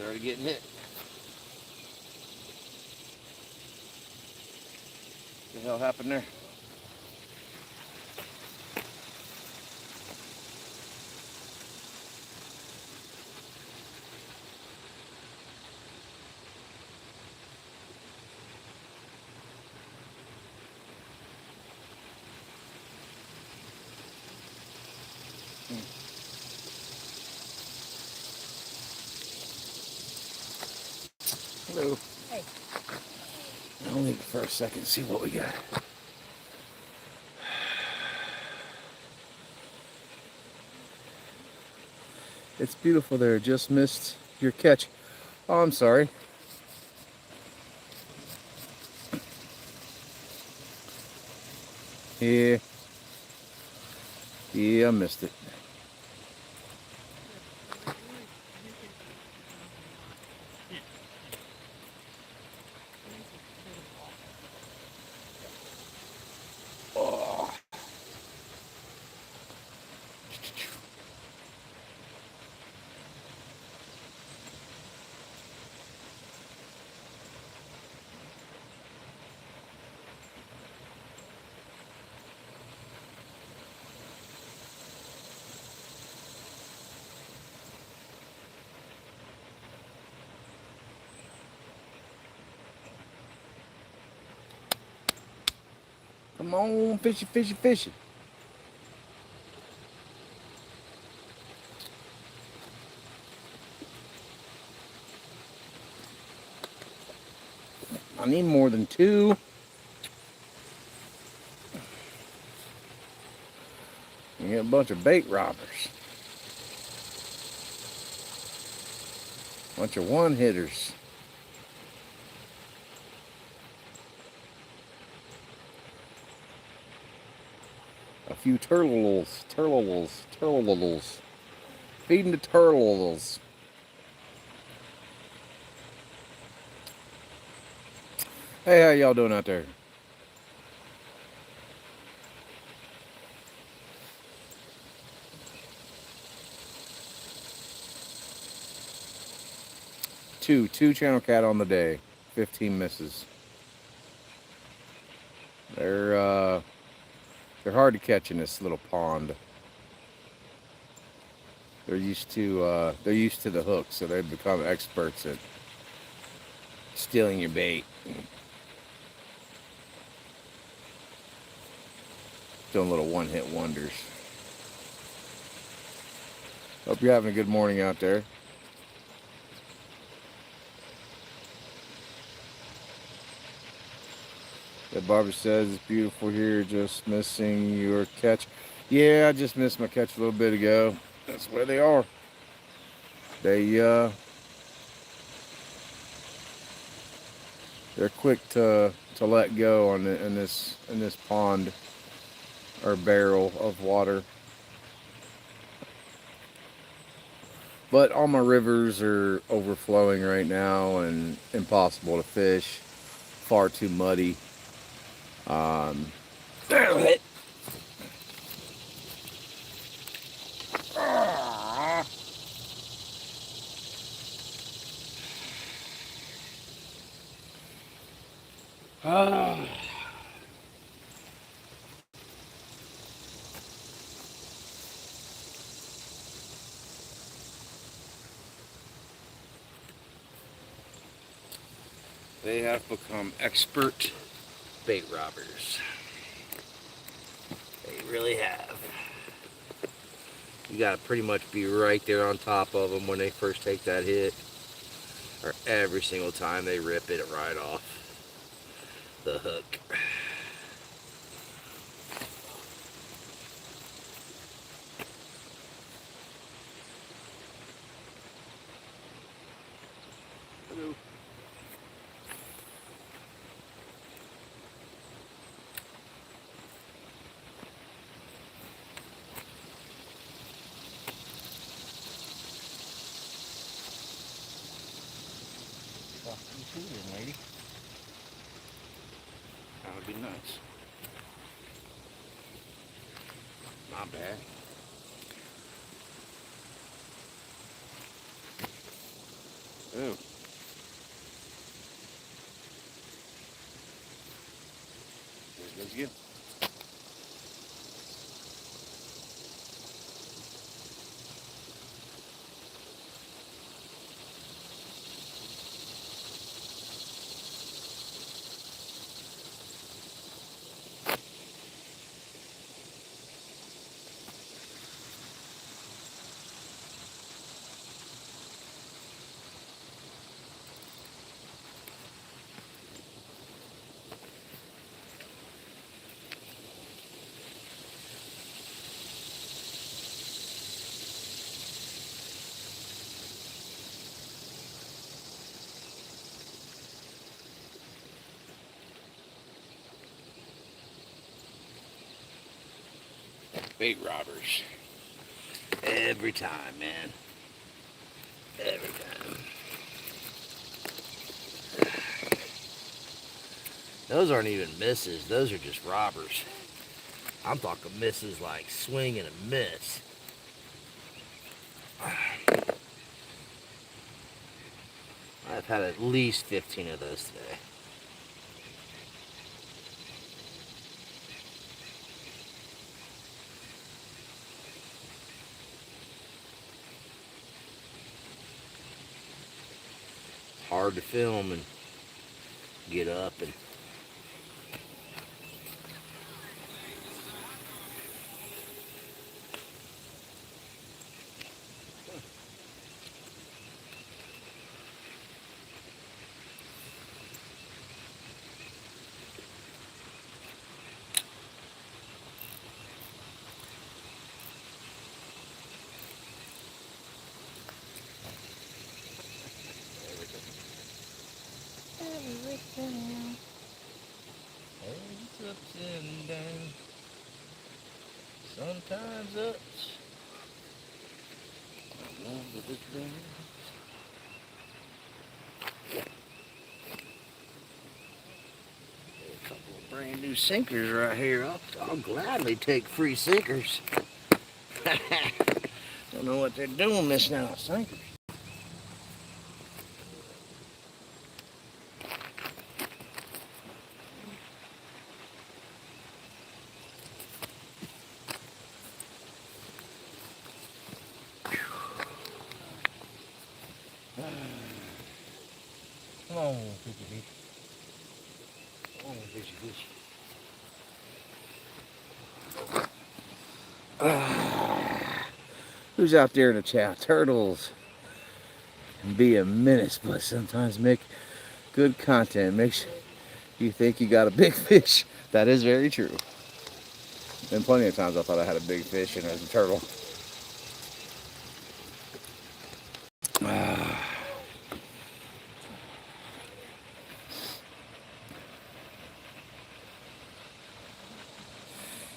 already getting hit. What the hell happened there? Hello. Hey. I'll leave it for a second, see what we got. It's beautiful there. Just missed your catch. Oh, I'm sorry. Yeah. Yeah, I missed it. Oh. Come on, fishy, fishy, fishy. I need more than two. You get a bunch of bait robbers. Bunch of one hitters. A few turtles. Feeding the turtles. Hey, how y'all doing out there? Two channel cat on the day. 15 misses. They're hard to catch in this little pond. They're used to the hook, so they've become experts at stealing your bait. Doing little one-hit wonders. Hope you're having a good morning out there. Yeah, Barbara says it's beautiful here, just missing your catch. Yeah, I just missed my catch a little bit ago. That's where they are. They're quick to let go in this pond or barrel of water. But all my rivers are overflowing right now and impossible to fish. Far too muddy. Damn it. They have become expert bait robbers. They really have. You gotta pretty much be right there on top of them when they first take that hit, or every single time they rip it right off the hook. Hello. You too, young lady. That would be nice. Not bad. Oh. There it goes again. Bait robbers. Every time, man. Every time. Those aren't even misses. Those are just robbers. I'm talking misses like swing and a miss. I've had at least 15 of those today. Hard to film and get up and everything. It's ups and downs. Sometimes ups. I love the downs. A couple of brand new sinkers right here. I'll gladly take free sinkers. Don't know what they're doing missing out on sinkers. Come on, fishy fish. Come on, fishy fish. Who's out there in the chat? Turtles can be a menace, but sometimes make good content. Makes you think you got a big fish. That is very true. Been plenty of times I thought I had a big fish and it was a turtle.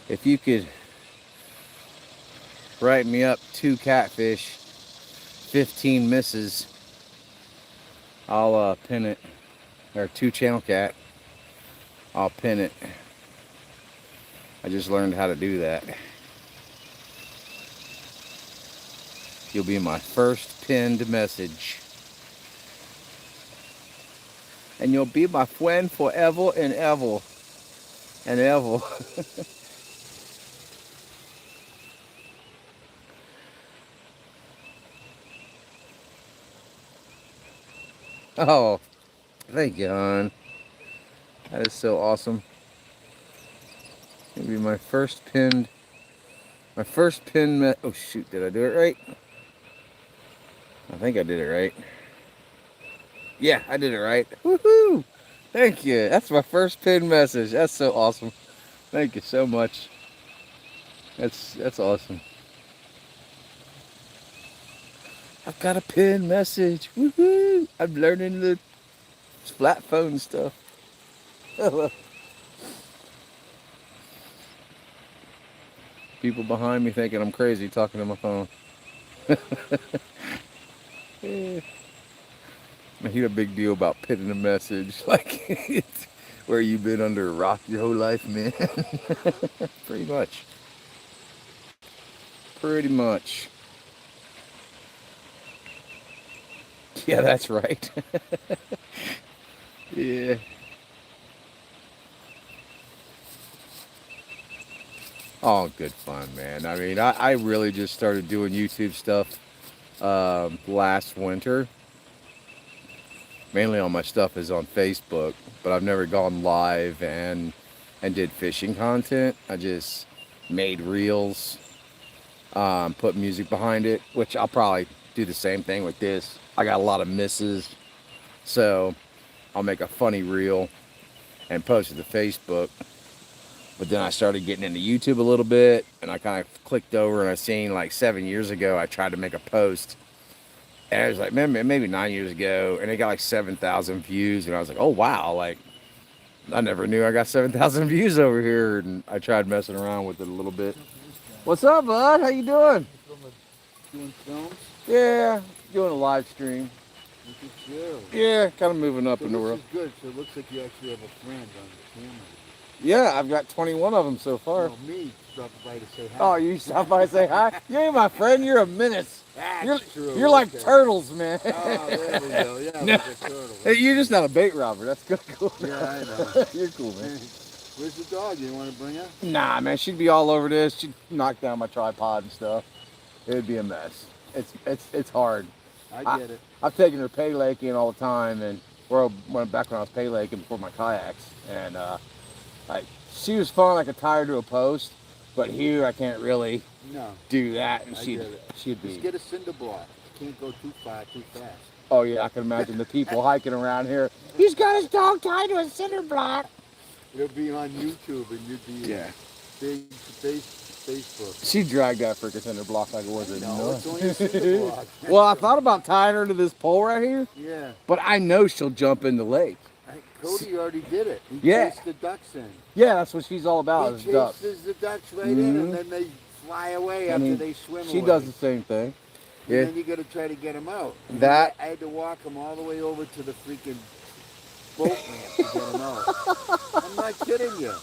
If you could write me up 2 catfish, 15 misses, I'll pin it. Or 2 channel cat, I'll pin it. I just learned how to do that. You'll be my first pinned message. And you'll be my friend forever and ever. And ever. Oh, thank you, hon. That is so awesome. It'll be my first pinned. Oh shoot, did I do it right? I think I did it right. Yeah, I did it right. Woohoo! Thank you. That's my first pinned message. That's so awesome. Thank you so much. That's awesome. I've got a pinned message. Woohoo! I'm learning the flat phone stuff. People behind me thinking I'm crazy talking to my phone. Yeah. I hear a big deal about pinning a message. Like, it's where you been under a rock your whole life, man. Pretty much. Pretty much. Yeah, that's right. Yeah. Oh, good fun, man. I mean, I really just started doing YouTube stuff last winter. Mainly all my stuff is on Facebook, but I've never gone live and did fishing content. I just made reels, put music behind it, which I'll probably do the same thing with this. I got a lot of misses, so I'll make a funny reel and post it to Facebook. But then I started getting into YouTube a little bit, and I kind of clicked over and I seen like 7 years ago I tried to make a post, and it was like maybe 9 years ago, and it got like 7,000 views, and I was like, oh wow, like I never knew I got 7,000 views over here, and I tried messing around with it a little bit. What's up, bud? How you doing? Doing films? Yeah, doing a live stream. Look at you. Yeah, kind of moving up So in the this world. is good. So it looks like you actually have a friend on the camera. Yeah, I've got 21 of them so far. Well, me stopped by to say hi. Oh, you stop by and say hi? You ain't my friend, you're a menace. That's true. You're like Okay. turtles, man. Oh, there we go. Yeah, No. like a turtle. Hey, you're just not a bait robber. That's good. Cool. Yeah, I know. You're cool, man. Where's the dog? You want to bring her? Nah, man, she'd be all over this. She'd knock down my tripod and stuff. It'd be a mess. It's hard. I get it. I've taken her pay laking all the time, and back when I was pay laking before my kayaks, and like she was fun. I could tie her to a post, but here I can't really No. do that, and I she'd get it. she'd be. Just get a cinder block. You can't go too far, too fast. Oh yeah, I can imagine the people hiking around here. He's got his dog tied to a cinder block. It'll be on YouTube and you'd be Yeah. big Facebook. She dragged that freaking cinder block like it was a No, nut. it's only a cinder block. Well, I thought about tying her to this pole right here, Yeah. but I know she'll jump in the lake. Cody already did it. He Yeah. chased the ducks in. Yeah, that's what she's all about. He Is ducks. chases the ducks right in, Mhm. and then they fly away I after mean, they swim She away. does the same thing. And Yeah. then you got to try to get him out. And That- I had to walk him all the way over to the freaking boat ramp to get him out. I'm not kidding you.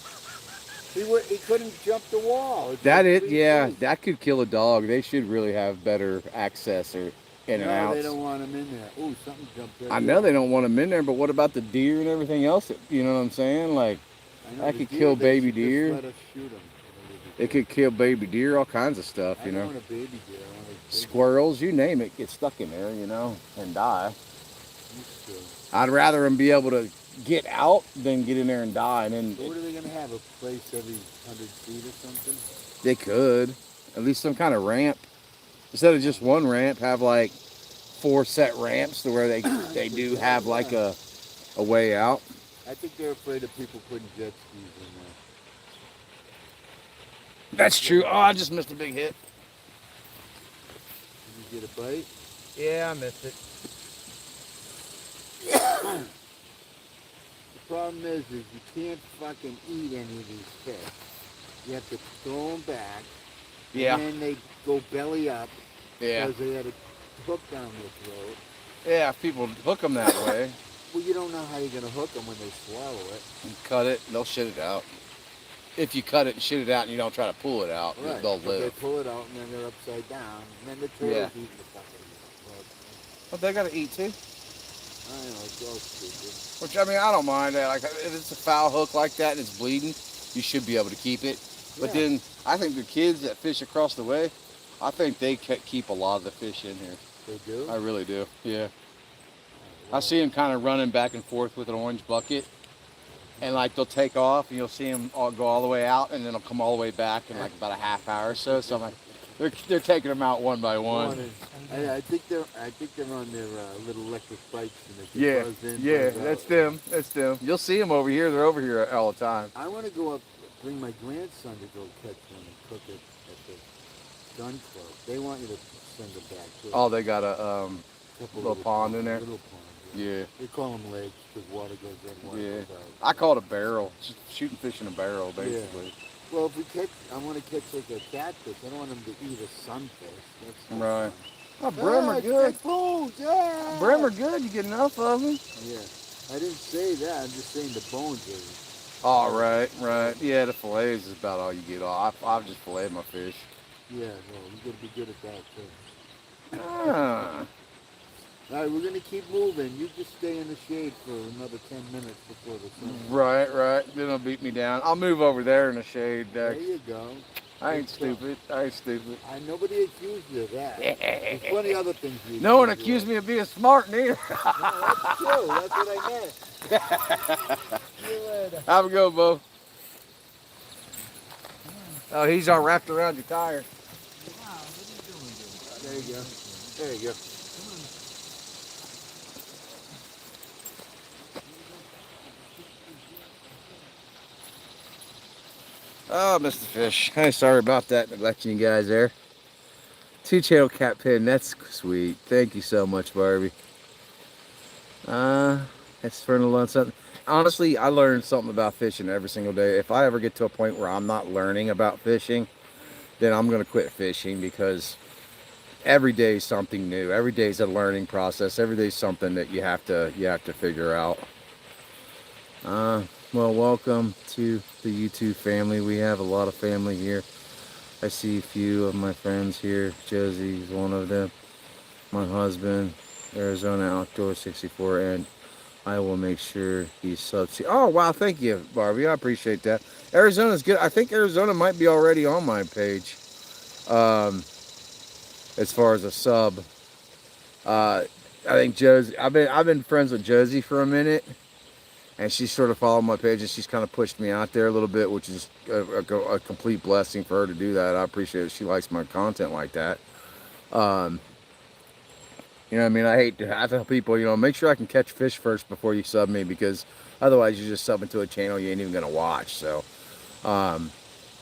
He couldn't jump the wall. It's That like it, 3 yeah, feet. that could kill a dog. They should really have better access or in and No, out. they don't want him in there. Ooh, something jumped right I know there. they don't want them in there, but what about the deer and everything else? You know what I'm saying? Like, I know that the could deer, kill they baby should just deer. Let us shoot 'em. it could kill baby deer, all kinds of stuff, I you don't know. want a baby deer. I want a big Squirrels, you name it, get stuck in there, you know, and die. used to. I'd rather them be able to get out than get in there and die. And So then what are they gonna have? A place every 100 feet or something? they could, at least some kind of ramp. Instead of just one ramp, have like 4 set ramps to where they do have like a way out. I think they're afraid of people putting jet skis in there. That's true. Oh, I just missed a big hit. Did you get a bite? Yeah, I missed it. The problem is you can't fucking eat any of these fish. You have to throw them back. Yeah, And then they go belly up yeah, because they had a hook down their throat. yeah. If people hook them that way Well, you don't know how you're gonna hook them when they swallow it. and cut it, they'll shit it out. If you cut it and shit it out and you don't try to pull it out, they'll But they live. pull it out and then they're upside down. And then the Yeah. turtles eat the fucking hook. But they gotta eat too. I don't know, it's all stupid. Which I mean, I don't mind that. Like if it's a foul hook like that and it's bleeding, you should be able to keep it. But Yeah. then I think the kids that fish across the way, I think they keep a lot of the fish in here. They do? I really do. Yeah. I see them kind of running back and forth with an orange bucket, and like they'll take off and you'll see them all go all the way out, and then they'll come all the way back in like about a half hour or so. So I'm like, they're taking them out one by one. I think they're on their little electric bikes and they can Yeah, buzz in, yeah, buzz out. that's them. That's them. You'll see them over here. They're over here all the time. I want to go up, bring my grandson to go catch one and cook it at the gun club. They want you to send it back too. Oh, they got a Couple little pond in there? Little pond. yeah. They call them lakes because water goes in, water Yeah. goes out. I call it a barrel. Just shooting fish in a barrel, basically. Well, if we catch, I want to catch like a catfish. I don't want them to eat a sunfish. That's not Right. fun. Oh, brim are it's good. food, yeah. Brim are good. You get enough of them. Yeah. I didn't say that. I'm just saying the bones are. Oh, right, right. Yeah, the fillets is about all you get off. I've just filleted my fish. Yeah, no, you got to be good at that too. Ah. All right, we're gonna keep moving. You just stay in the shade for another 10 minutes before the sun. Right. Then it'll beat me down. I'll move over there in the shade, There Dex. you go. I ain't Good stupid. I ain't stupid. Nobody accused you of that. There's plenty other things you. No one accused me of being smart neither. No, that's true. That's what I meant. See you later. Have a go, Bo. Oh, he's all wrapped around your tire. There you go. There you go. Oh, Mr. Fish. Hey, sorry about that, neglecting you guys there. 2-channel cat pin. That's sweet. Thank you so much, Barbie. That's for to learn something. Honestly, I learn something about fishing every single day. If I ever get to a point where I'm not learning about fishing, then I'm going to quit fishing, because every day is something new. Every day is a learning process. Every day is something that you have to figure out. Well, welcome to the YouTube family. We have a lot of family here. I see a few of my friends here. Josie's one of them. My husband, Arizona Outdoor 64, and I will make sure he's subs. Oh, wow, thank you, Barbie. I appreciate that. Arizona's good. I think Arizona might be already on my page. As far as a sub. I think Josie, I've been friends with Josie for a minute. And she's sort of followed my page, and she's kind of pushed me out there a little bit, which is a complete blessing for her to do that. I appreciate it. She likes my content like that. You know what I mean? I tell people, make sure I can catch fish first before you sub me, because otherwise you're just subbing to a channel you ain't even going to watch. So I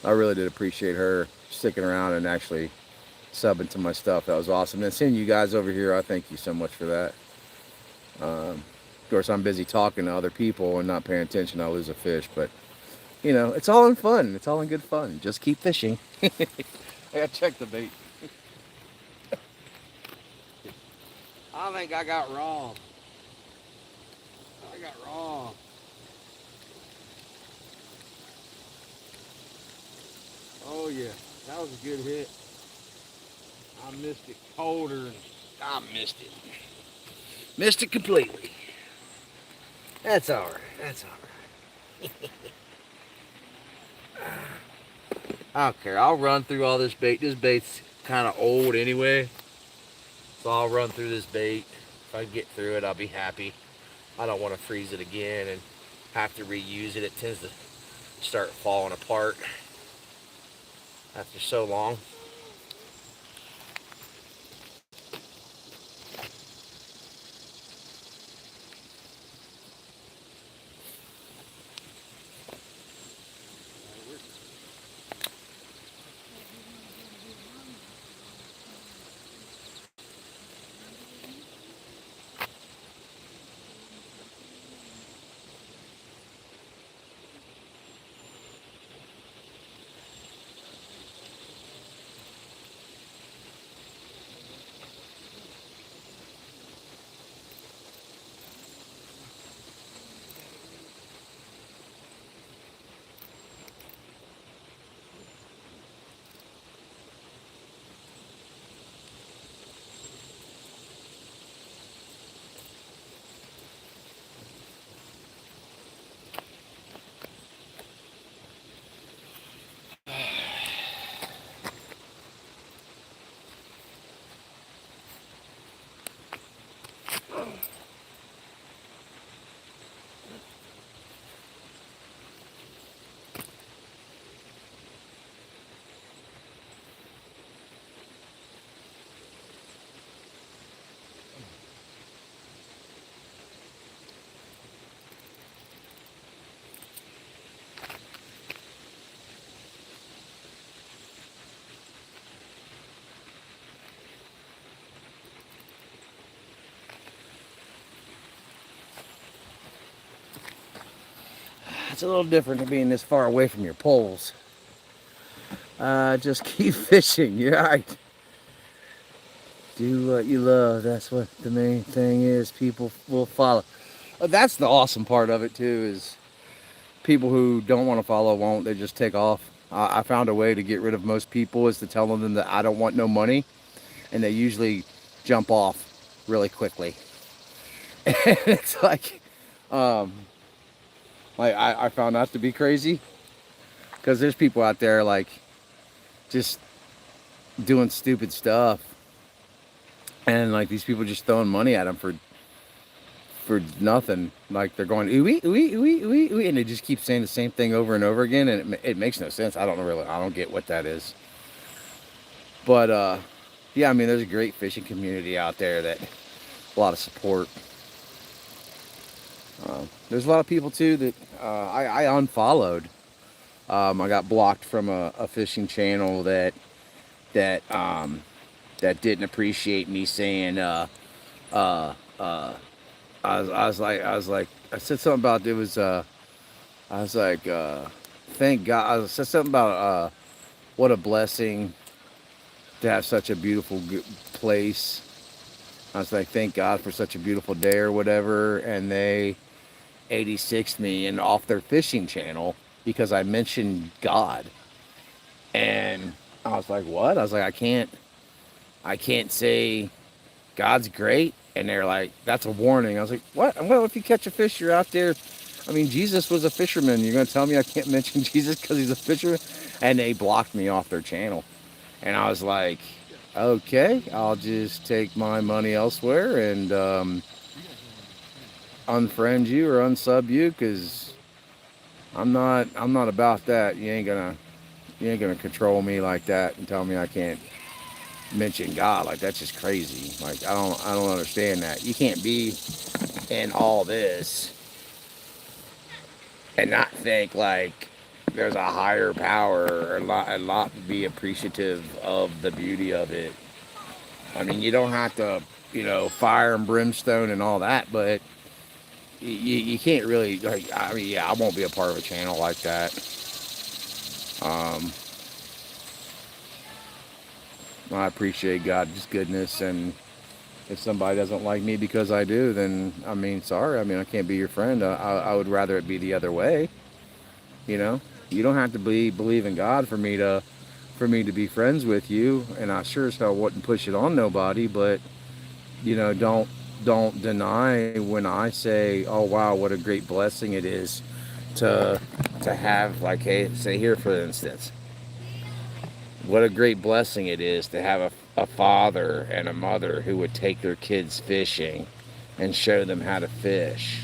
really did appreciate her sticking around and actually subbing to my stuff. That was awesome. And seeing you guys over here, I thank you so much for that. Of course, I'm busy talking to other people and not paying attention. I lose a fish, but it's all in fun. It's all in good fun. Just keep fishing. I gotta check the bait. I think I got wrong. Oh yeah, that was a good hit. I missed it colder, and I missed it. Missed it completely. That's all right. I don't care. I'll run through all this bait. This bait's kind of old anyway, so I'll run through this bait. If I get through it, I'll be happy. I don't want to freeze it again and have to reuse it. It tends to start falling apart after so long. It's a little different to being this far away from your poles. Just keep fishing. You're right. Do what you love. That's what the main thing is. People will follow. That's the awesome part of it too, is people who don't want to follow won't. They just take off. I found a way to get rid of most people, is to tell them that I don't want no money, and they usually jump off really quickly. And it's like I found that to be crazy because there's people out there like just doing stupid stuff, and like these people just throwing money at them for nothing. Like they're going ooey ooey ooey ooey ooey, and they just keep saying the same thing over and over again, and it makes no sense. I don't get what that is. But yeah, I mean, there's a great fishing community out there that a lot of support. There's a lot of people too that I unfollowed. I got blocked from a fishing channel that didn't appreciate me saying uh, uh, I was like I said something about it was I was like thank God. I said something about what a blessing to have such a beautiful place. I was like, thank God for such a beautiful day or whatever, and they 86'd me and off their fishing channel because I mentioned God. And I was like, what? I was like, I can't say God's great. And they're like, that's a warning. I was like, what? Well, if you catch a fish, you're out there. I mean, Jesus was a fisherman. You're going to tell me I can't mention Jesus because he's a fisherman? And they blocked me off their channel. And I was like, okay, I'll just take my money elsewhere and unfriend you or unsub you because I'm not about that. You ain't gonna control me like that and tell me I can't mention God. Like that's just crazy. Like I don't understand that. You can't be in all this and not think like there's a higher power or a lot be appreciative of the beauty of it. I mean, you don't have to, fire and brimstone and all that, but you can't really, like, I mean, yeah, I won't be a part of a channel like that. I appreciate God's goodness, and if somebody doesn't like me because I do, then, I mean, sorry. I mean, I can't be your friend. I would rather it be the other way, You don't have to believe in God for me to be friends with you, and I sure as hell wouldn't push it on nobody, but, don't deny when I say, oh wow, what a great blessing it is to have, like, hey, say here for instance, what a great blessing it is to have a father and a mother who would take their kids fishing and show them how to fish.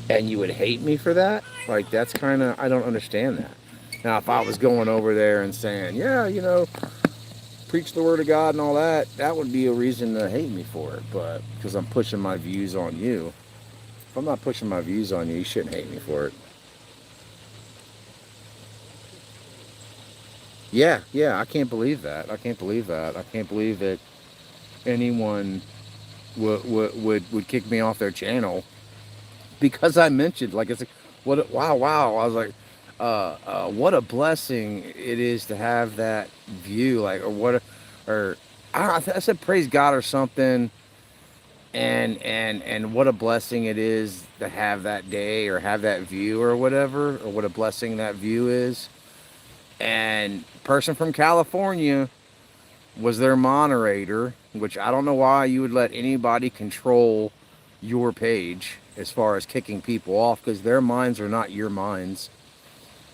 And you would hate me for that? Like, that's kind of, I don't understand that. Now, if I was going over there and saying, yeah, preach the word of God and all that, that would be a reason to hate me for it. But because I'm pushing my views on you. If I'm not pushing my views on you, you shouldn't hate me for it. Yeah, I can't believe that. I can't believe that anyone would kick me off their channel because I mentioned, like, it's like, wow. I was like, what a blessing it is to have that view, like, I said praise God or something, and what a blessing it is to have that day or have that view or whatever, or what a blessing that view is. And person from California was their moderator, which I don't know why you would let anybody control your page as far as kicking people off, because their minds are not your minds.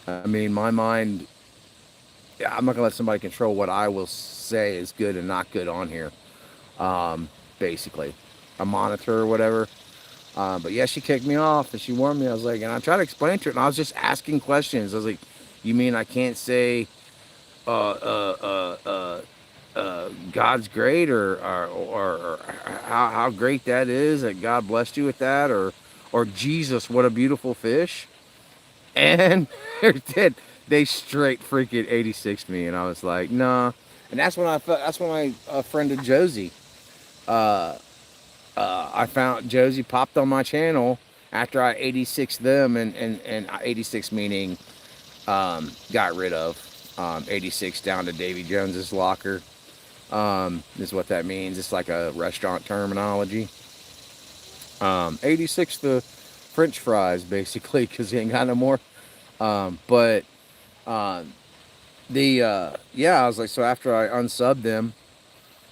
I mean, my mind, I'm not gonna let somebody control what I will say is good and not good on here. Basically, a monitor or whatever. But yeah, she kicked me off and she warned me. I was like, and I tried to explain to her, and I was just asking questions. I was like, you mean I can't say God's great, or how great that is, that God blessed you with that, or Jesus, what a beautiful fish? And they straight freaking 86 me, and I was like, nah. And that's when I friended Josie. I found Josie popped on my channel after I 86 them, and 86 meaning got rid of. 86 down to Davy Jones's locker, is what that means. It's like a restaurant terminology. 86 the French fries, basically, because he ain't got no more. But yeah, I was like, so after I unsubbed them,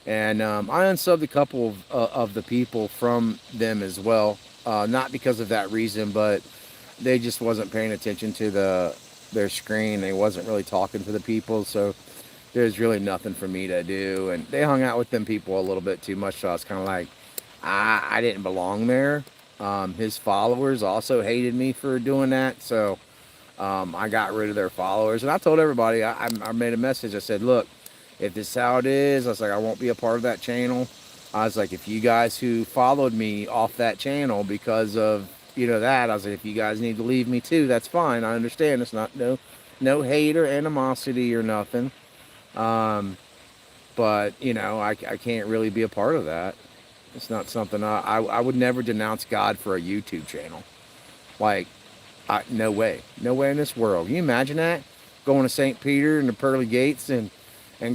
And I unsubbed a couple of the people from them as well. Not because of that reason, but they just wasn't paying attention to their screen. They wasn't really talking to the people, so there's really nothing for me to do. And they hung out with them people a little bit too much, so I was kind of like, I didn't belong there. His followers also hated me for doing that, so I got rid of their followers. And I told everybody, I made a message. I said, look, if this is how it is, I was like, I won't be a part of that channel. I was like, if you guys who followed me off that channel because of, that, I was like, if you guys need to leave me too, that's fine. I understand. It's not no hate or animosity or nothing. But, I can't really be a part of that. It's not something I would never denounce God for a YouTube channel. Like, no way. No way in this world. Can you imagine that? Going to St. Peter and the pearly gates and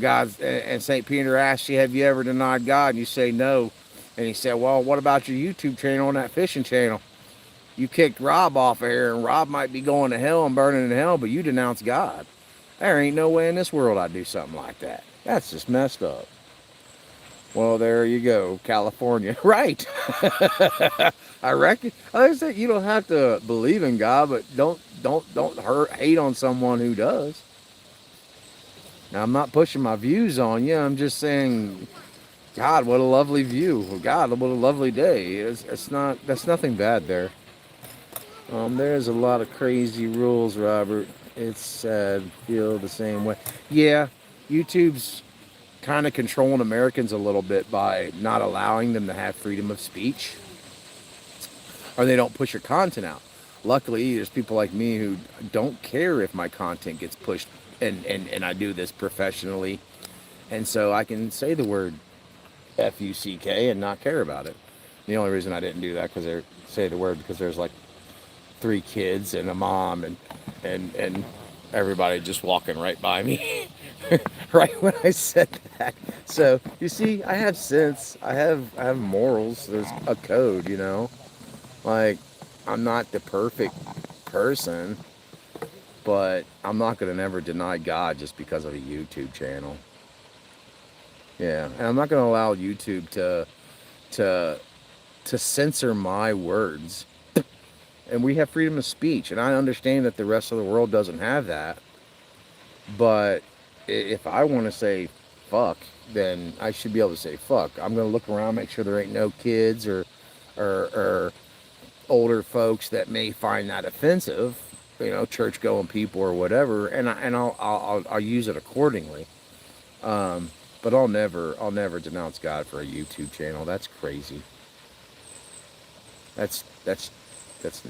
God's and St. Peter asks you, have you ever denied God? And you say no. And he said, well, what about your YouTube channel and that fishing channel? You kicked Rob off of here, and Rob might be going to hell and burning in hell, but you denounce God. There ain't no way in this world I'd do something like that. That's just messed up. Well, there you go, California. Right. I reckon. I said you don't have to believe in God, but don't hate on someone who does. Now, I'm not pushing my views on you. I'm just saying, God, what a lovely view. God, what a lovely day. It's not. That's nothing bad there. There's a lot of crazy rules, Robert. It's sad. Feel the same way. Yeah, YouTube's kind of controlling Americans a little bit by not allowing them to have freedom of speech, or they don't push your content out. Luckily, there's people like me who don't care if my content gets pushed, and I do this professionally, and so I can say the word F-U-C-K and not care about it. The only reason I didn't do that because they say the word because there's like 3 kids and a mom and everybody just walking right by me right when I said that. So you see, I have sense. I have morals. There's a code, Like, I'm not the perfect person, but I'm not gonna never deny God just because of a YouTube channel. Yeah, and I'm not gonna allow YouTube to to censor my words. And we have freedom of speech, and I understand that the rest of the world doesn't have that. But if I want to say fuck, then I should be able to say fuck. I'm gonna look around, make sure there ain't no kids or older folks that may find that offensive, church going people or whatever, and I'll use it accordingly. But I'll never denounce God for a YouTube channel. That's crazy. That's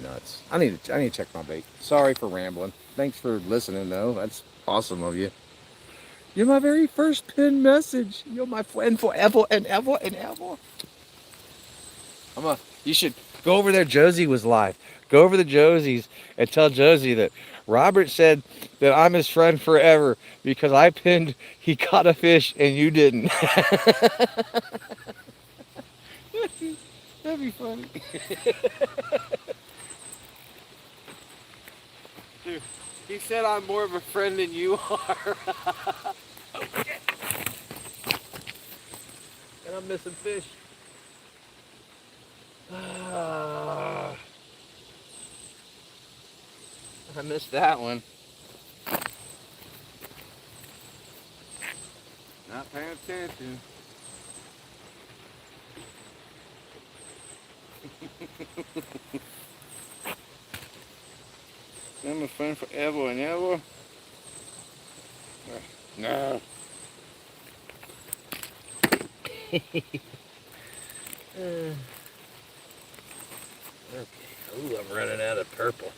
nuts. I need to check my bait. Sorry for rambling. Thanks for listening though. That's awesome of you. You're my very first pinned message. You're my friend forever and ever and ever. You should go over there. Josie was live. Go over to Josie's and tell Josie that Robert said that I'm his friend forever because I pinned he caught a fish and you didn't. That'd be funny. Dude, he said I'm more of a friend than you are. And I'm missing fish. I missed that one. Not paying attention. I'm a friend forever and ever. No. Okay. Ooh, I'm running out of purple.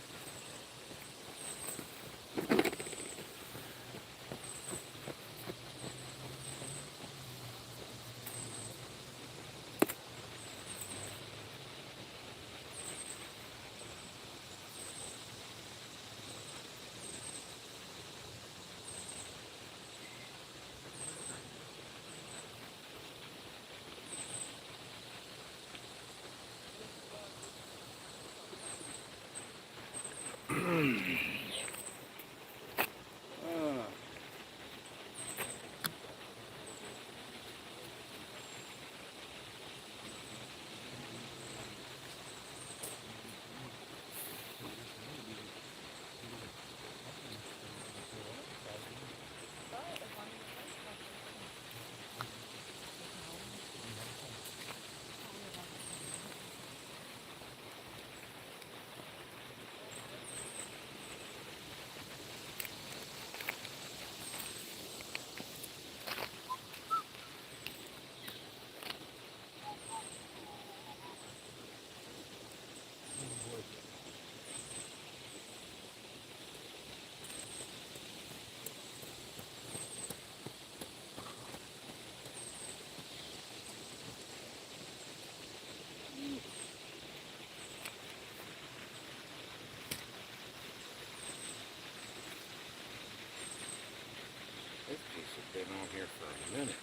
This piece has been on here for a minute.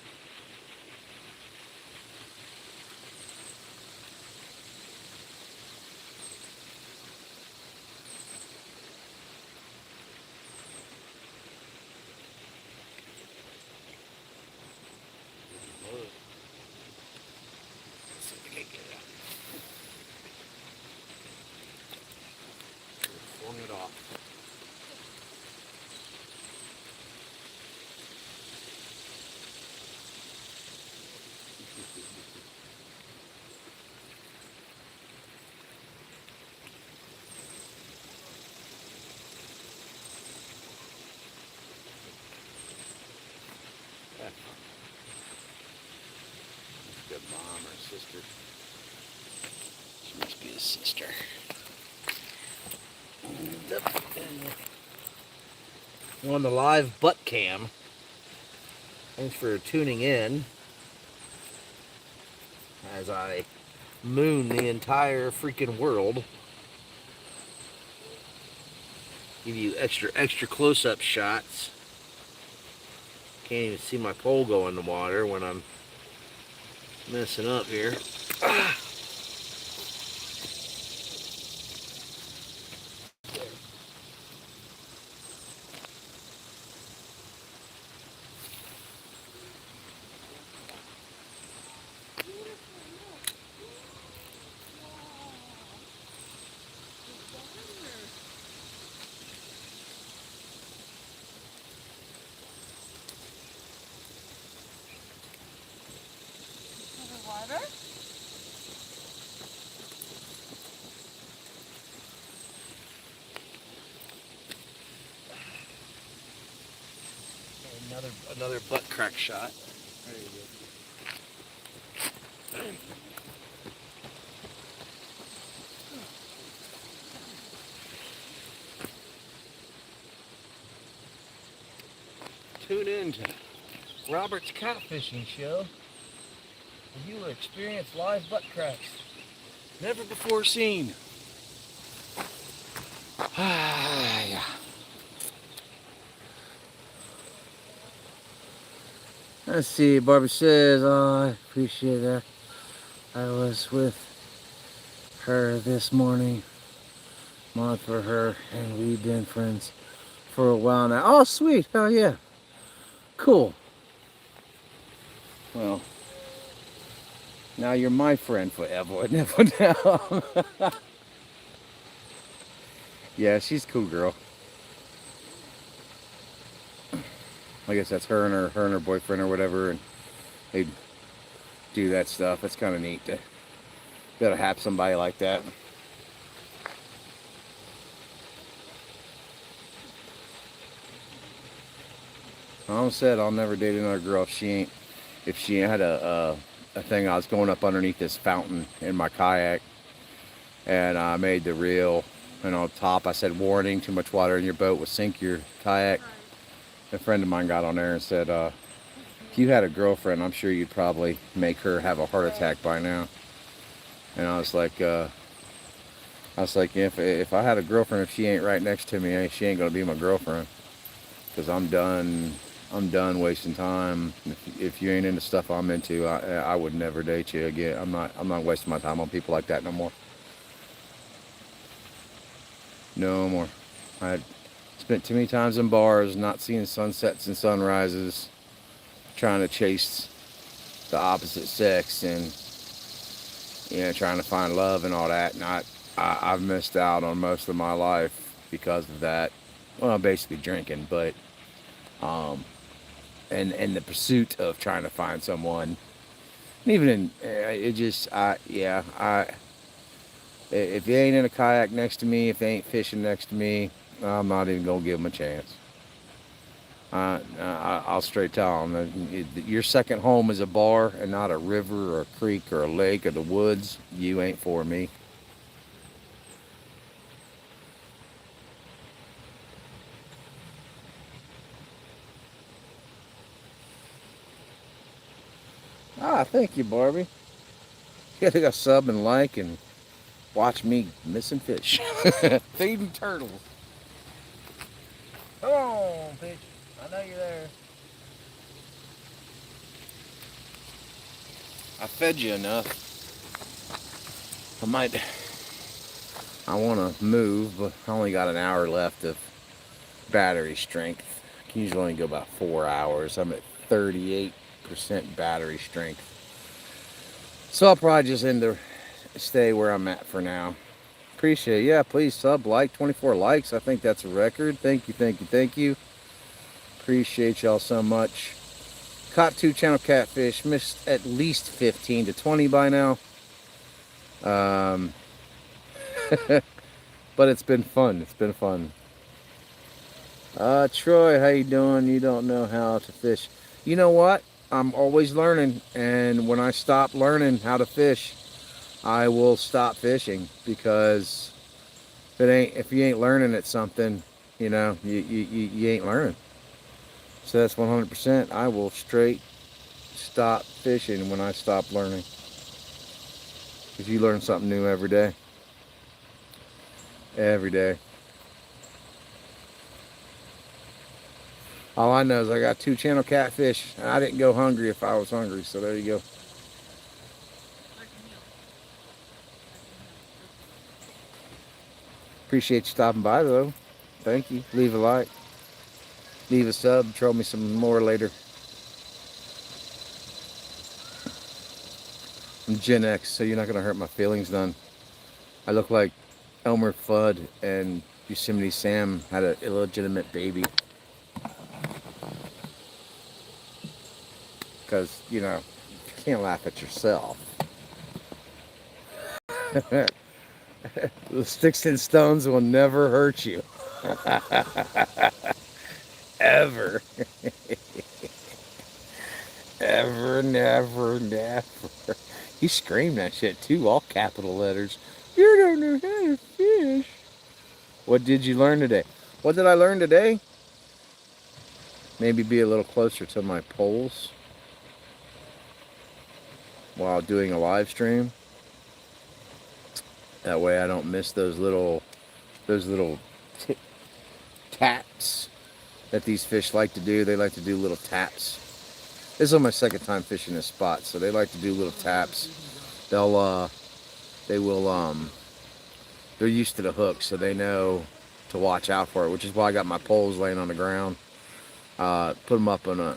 Let's see if we can get it out. Flung it off. Good mom or sister. She must be his sister. On the live butt cam. Thanks for tuning in as I moon the entire freaking world. Give you extra close-up shots. Can't even see my pole go in the water when I'm messing up here. Water? Another butt crack shot. There you go. Tune in to Robert's Catfishing Show. You will experience live butt cracks never before seen. Yeah. Let's see, Barbie says, oh, I appreciate that. I was with her this morning, month for her, and we've been friends for a while now. Oh, sweet. Oh, yeah. Cool. Well, now you're my friend forever. Never now. Yeah, she's a cool girl. I guess that's her and her boyfriend or whatever, and they do that stuff. It's kind of neat to be able to have somebody like that. I almost said I'll never date another girl if she had a thing. I was going up underneath this fountain in my kayak, and I made the reel, and on top I said, warning, too much water in your boat will sink your kayak. A friend of mine got on there and said, if you had a girlfriend, I'm sure you'd probably make her have a heart attack by now. And I was like, if I had a girlfriend, if she ain't right next to me, she ain't gonna be my girlfriend, because I'm done wasting time. If you ain't into stuff I'm into, I would never date you again. I'm not wasting my time on people like that no more. No more. I spent too many times in bars, not seeing sunsets and sunrises, trying to chase the opposite sex, and trying to find love and all that. And I've missed out on most of my life because of that. Well, basically drinking, but and the pursuit of trying to find someone. And even in it just if you ain't in a kayak next to me, if they ain't fishing next to me, I'm not even gonna give them a chance. I'll straight tell them, your second home is a bar and not a river or a creek or a lake or the woods. You ain't for me. Thank you, Barbie. You gotta go sub and like and watch me missing fish. Feeding turtles. Come on, fish. I know you're there. I fed you enough. I want to move, but I only got an hour left of battery strength. I can usually only go about 4 hours. I'm at 38% battery strength. So I'll probably just stay where I'm at for now. Appreciate it. Yeah, please sub, like, 24 likes. I think that's a record. Thank you, thank you, thank you. Appreciate y'all so much. Caught 2 channel catfish. Missed at least 15 to 20 by now. But it's been fun. It's been fun. Troy, how you doing? You don't know how to fish. You know what? I'm always learning, and when I stop learning how to fish, I will stop fishing, because if you ain't learning at something, you know, you ain't learning. So that's 100%. I will straight stop fishing when I stop learning, because you learn something new every day. Every day. All I know is I got 2 channel catfish. I didn't go hungry if I was hungry, so there you go. Appreciate you stopping by, though. Thank you. Leave a like. Leave a sub. Throw me some more later. I'm Gen X, so you're not going to hurt my feelings none. I look like Elmer Fudd and Yosemite Sam had an illegitimate baby. Because, you know, you can't laugh at yourself. The sticks and stones will never hurt you. Ever. Ever, never, never. He screamed that shit too, all capital letters. You don't know how to fish. What did you learn today? What did I learn today? Maybe be a little closer to my poles while doing a live stream. That way I don't miss those little taps that these fish like to do. They like to do little taps. This is my second time fishing this spot, so they like to do little taps. They're used to the hook, so they know to watch out for it, which is why I got my poles laying on the ground. Put them up on my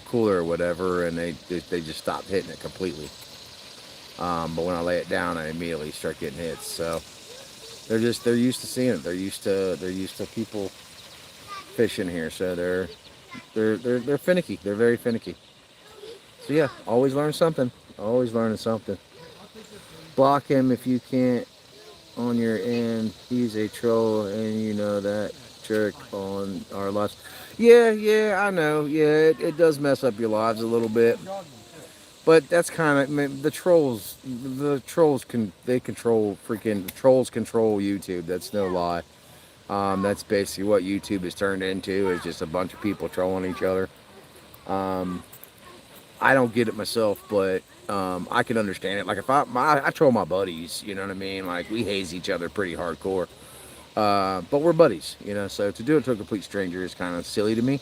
cooler or whatever, and they just stop hitting it completely. But when I lay it down, I immediately start getting hits. So they're used to seeing it. They're used to people fishing here. So they're finicky. They're very finicky. So yeah, always learn something. Always learning something. Block him if you can't on your end. He's a troll, and you know that. Jerk on our lives. Yeah, I know. Yeah, it does mess up your lives a little bit. But that's kind of the trolls. The trolls control YouTube. That's no lie. That's basically what YouTube has turned into, is just a bunch of people trolling each other. I don't get it myself, but I can understand it. Like if I troll my buddies, you know what I mean? Like we haze each other pretty hardcore. But we're buddies, you know. So to do it to a complete stranger is kind of silly to me.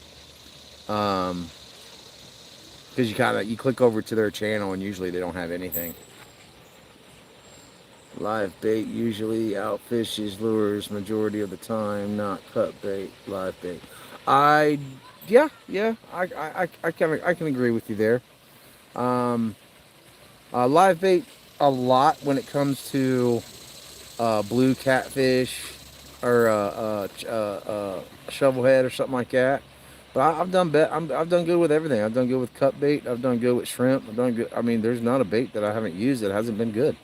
Because you click over to their channel and usually they don't have anything. Live bait usually outfishes lures majority of the time, not cut bait. Live bait. I can agree with you there. Live bait a lot when it comes to blue catfish or shovelhead or something like that. But I've done good with everything. I've done good with cut bait. I've done good with shrimp. I've done good. I mean, there's not a bait that I haven't used that hasn't been good.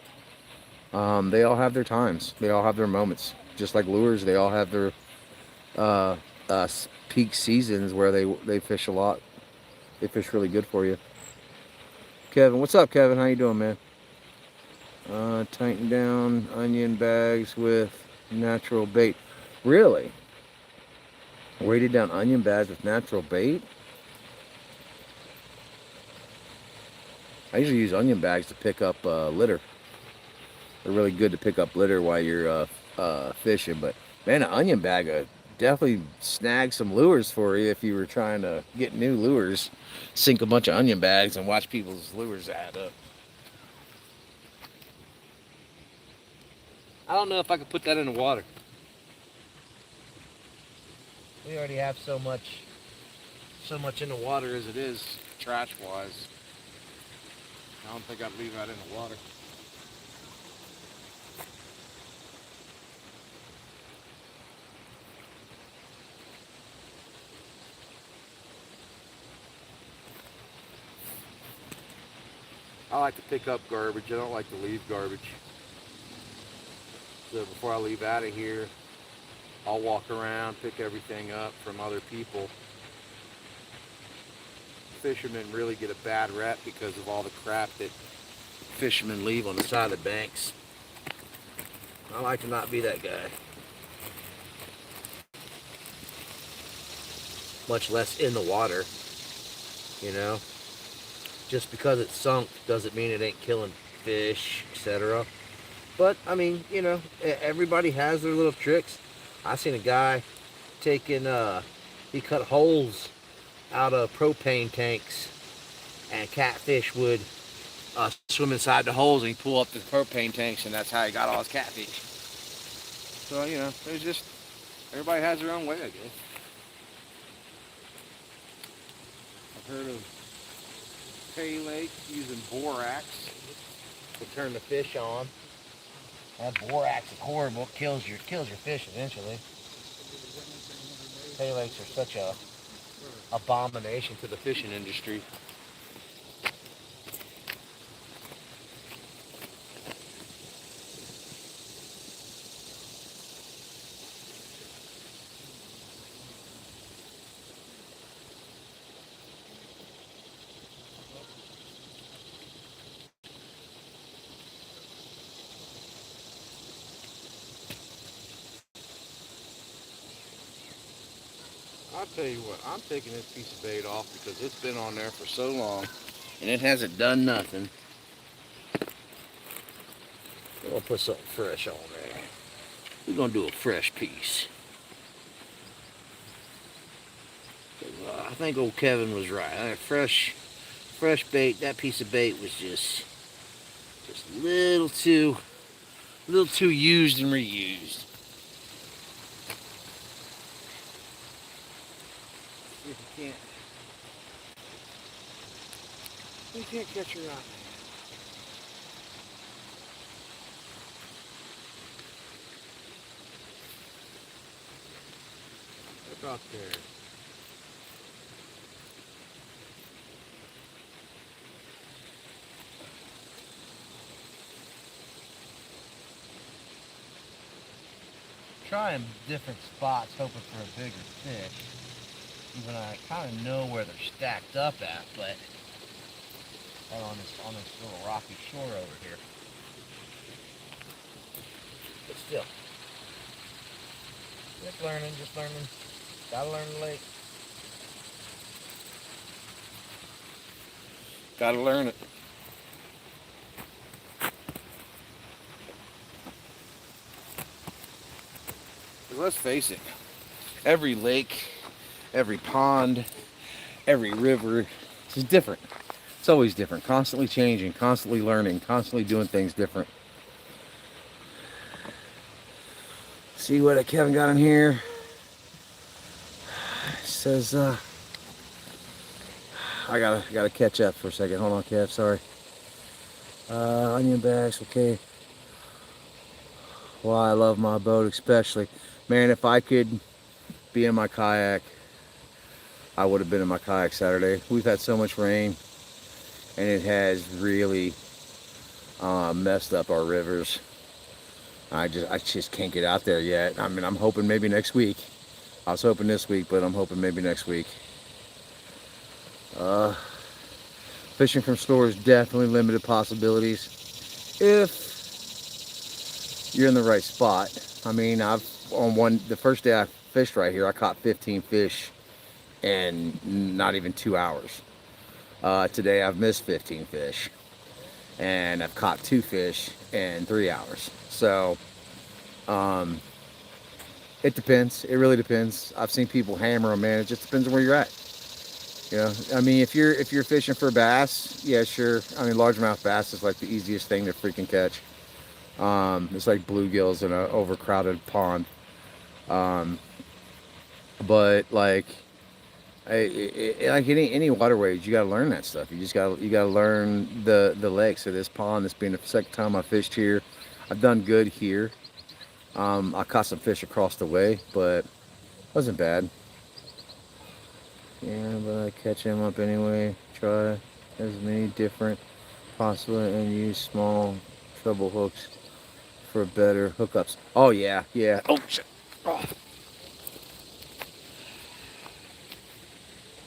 They all have their times. They all have their moments. Just like lures, they all have their peak seasons where they fish a lot. They fish really good for you. Kevin, what's up, Kevin? How you doing, man? Tighten down onion bags with natural bait. Really? Weighted down onion bags with natural bait? I usually use onion bags to pick up litter. They're really good to pick up litter while you're fishing. But man, an onion bag of definitely snag some lures for you if you were trying to get new lures. Sink a bunch of onion bags and watch people's lures add up. I don't know if I could put that in the water. We already have so much in the water as it is, trash wise. I don't think I'd leave that in the water. I like to pick up garbage. I don't like to leave garbage. So before I leave out of here, I'll walk around, pick everything up from other people. Fishermen really get a bad rep because of all the crap that fishermen leave on the side of the banks. I like to not be that guy. Much less in the water, you know. Just because it's sunk doesn't mean it ain't killing fish, etc. But I mean, you know, everybody has their little tricks. I seen a guy taking, he cut holes out of propane tanks, and catfish would swim inside the holes, and he'd pull up the propane tanks, and that's how he got all his catfish. So, you know, there's just, everybody has their own way, I guess. I've heard of pay lakes using borax to turn the fish on. That borax is horrible. It kills your fish eventually. Pay lakes are such a abomination to the fishing industry. I'll tell you what, I'm taking this piece of bait off because it's been on there for so long and it hasn't done nothing. We'll put something fresh on there. We're gonna do a fresh piece. I think old Kevin was right. Fresh bait. That piece of bait was just a little too used and reused. If you can't catch her out. Look out there. Trying different spots, hoping for a bigger fish. Even I kind of know where they're stacked up at, but on this little rocky shore over here. But still, just learning. Gotta learn the lake. Gotta learn it. Let's face it, every lake, every pond, every river is different. It's always different, constantly changing, constantly learning, constantly doing things different. See what Kevin got in here. It says, I gotta catch up for a second. Hold on, Kev, sorry. Onion bags, okay. Well, I love my boat especially. Man, if I could be in my kayak, I would have been in my kayak Saturday. We've had so much rain, and it has really messed up our rivers. I just can't get out there yet. I mean, I'm hoping maybe next week. I was hoping this week, but I'm hoping maybe next week. Fishing from stores, definitely limited possibilities if you're in the right spot. I mean, the first day I fished right here, I caught 15 fish in not even 2 hours. Today I've missed 15 fish, and I've caught 2 fish in 3 hours. So It depends. It really depends. I've seen people hammer them, man. It just depends on where you're at. You know, I mean, if you're fishing for bass, yeah, sure. I mean, largemouth bass is like the easiest thing to freaking catch. It's like bluegills in an overcrowded pond. Um, but like, like any waterways, you gotta learn that stuff. You gotta learn the lakes. So this pond, this being the second time I fished here, I've done good here. I caught some fish across the way, but wasn't bad. Yeah, but I catch him up anyway. Try as many different possible and use small treble hooks for better hookups. Oh yeah, yeah. Oh shit. Oh.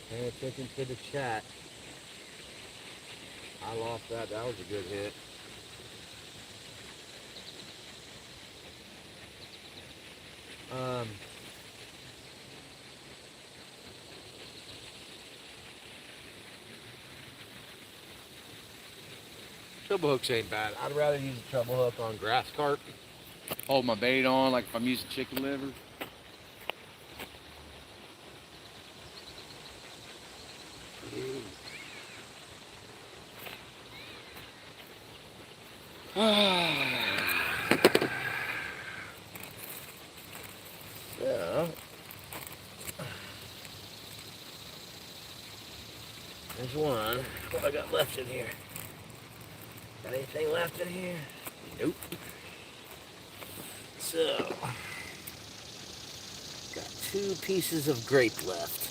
Pay attention to the chat. I lost that. That was a good hit. Um, Treble hooks ain't bad. I'd rather use a treble hook on grass carp. Hold my bait on like if I'm using chicken liver. So, there's one. What I got left in here? Got anything left in here? Nope. So, got 2 pieces of grape left.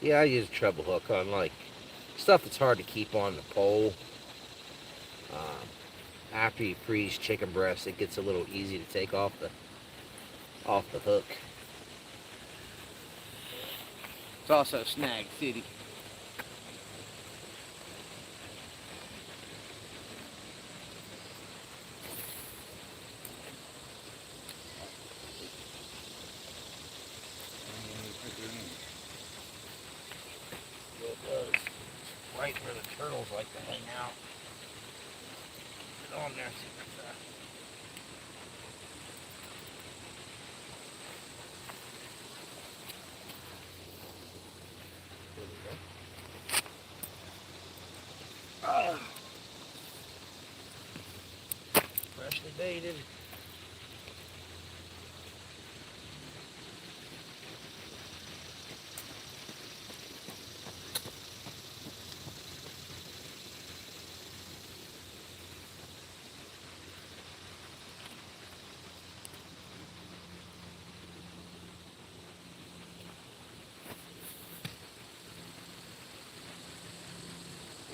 Yeah, I use a treble hook on like stuff that's hard to keep on the pole. After you freeze chicken breast, it gets a little easy to take off the hook. It's also Snag City. It does. Right where the turtles like to hang out. Get on there, see what's that. There we go. Freshly baited.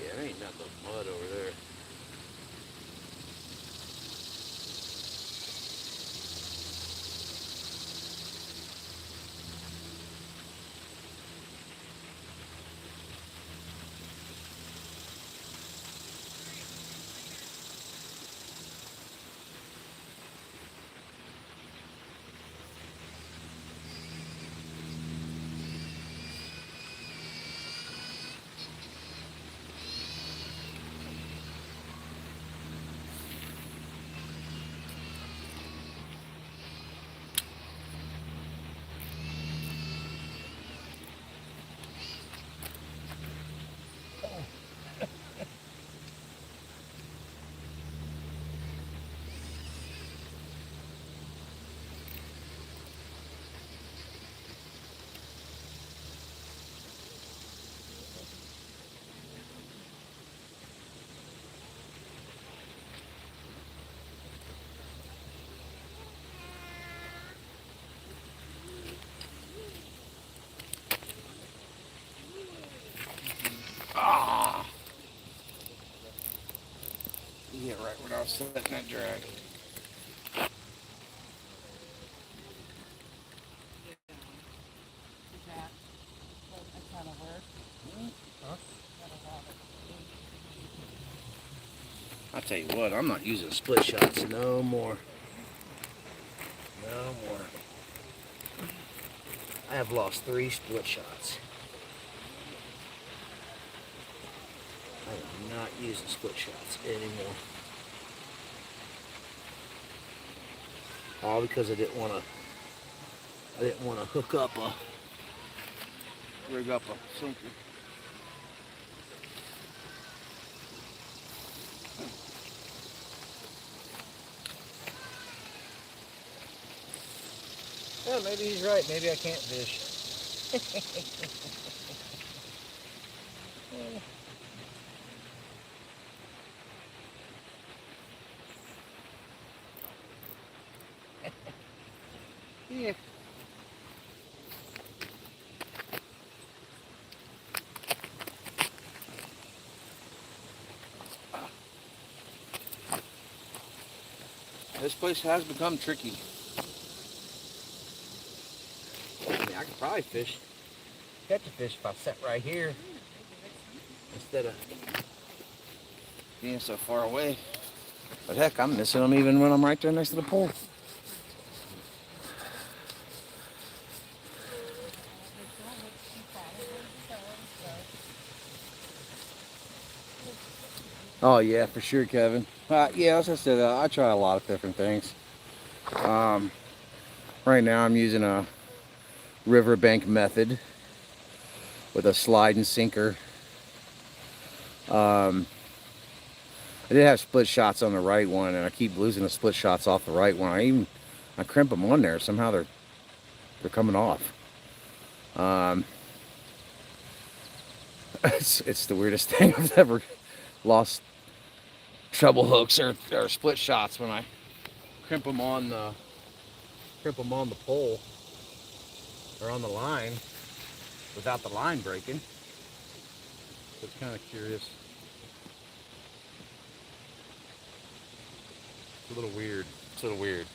Yeah, there ain't nothing but mud over there. Ah! Yeah, right when I was letting that drag. I'll tell you what, I'm not using split shots no more. No more. I have lost 3 split shots. I am not using split shots anymore. All because I didn't want to rig up a sinker. Yeah, maybe he's right. Maybe I can't fish. Yeah. This place has become tricky. I mean, I could probably catch a fish if I sat right here instead of Being so far away. But heck, I'm missing them even when I'm right there next to the pole. Oh yeah, for sure, Kevin. Yeah, as I said, I try a lot of different things. Right now I'm using a riverbank method with a slide and sinker. I did have split shots on the right one, and I keep losing the split shots off the right one. I crimp them on there. Somehow they're coming off. It's the weirdest thing I've ever lost treble hooks or split shots when I crimp them on the pole or on the line without the line breaking. So it's kind of curious. It's a little weird. It's a little weird.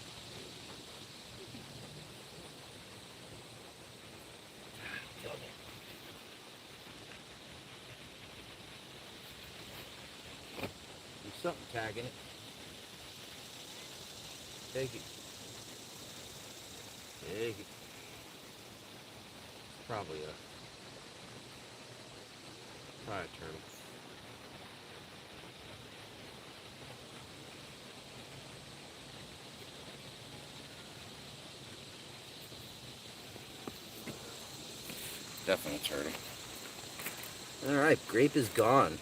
There's something tagging it. Take it. Take it. Probably a turtle. Definitely a turtle. All right, grape is gone.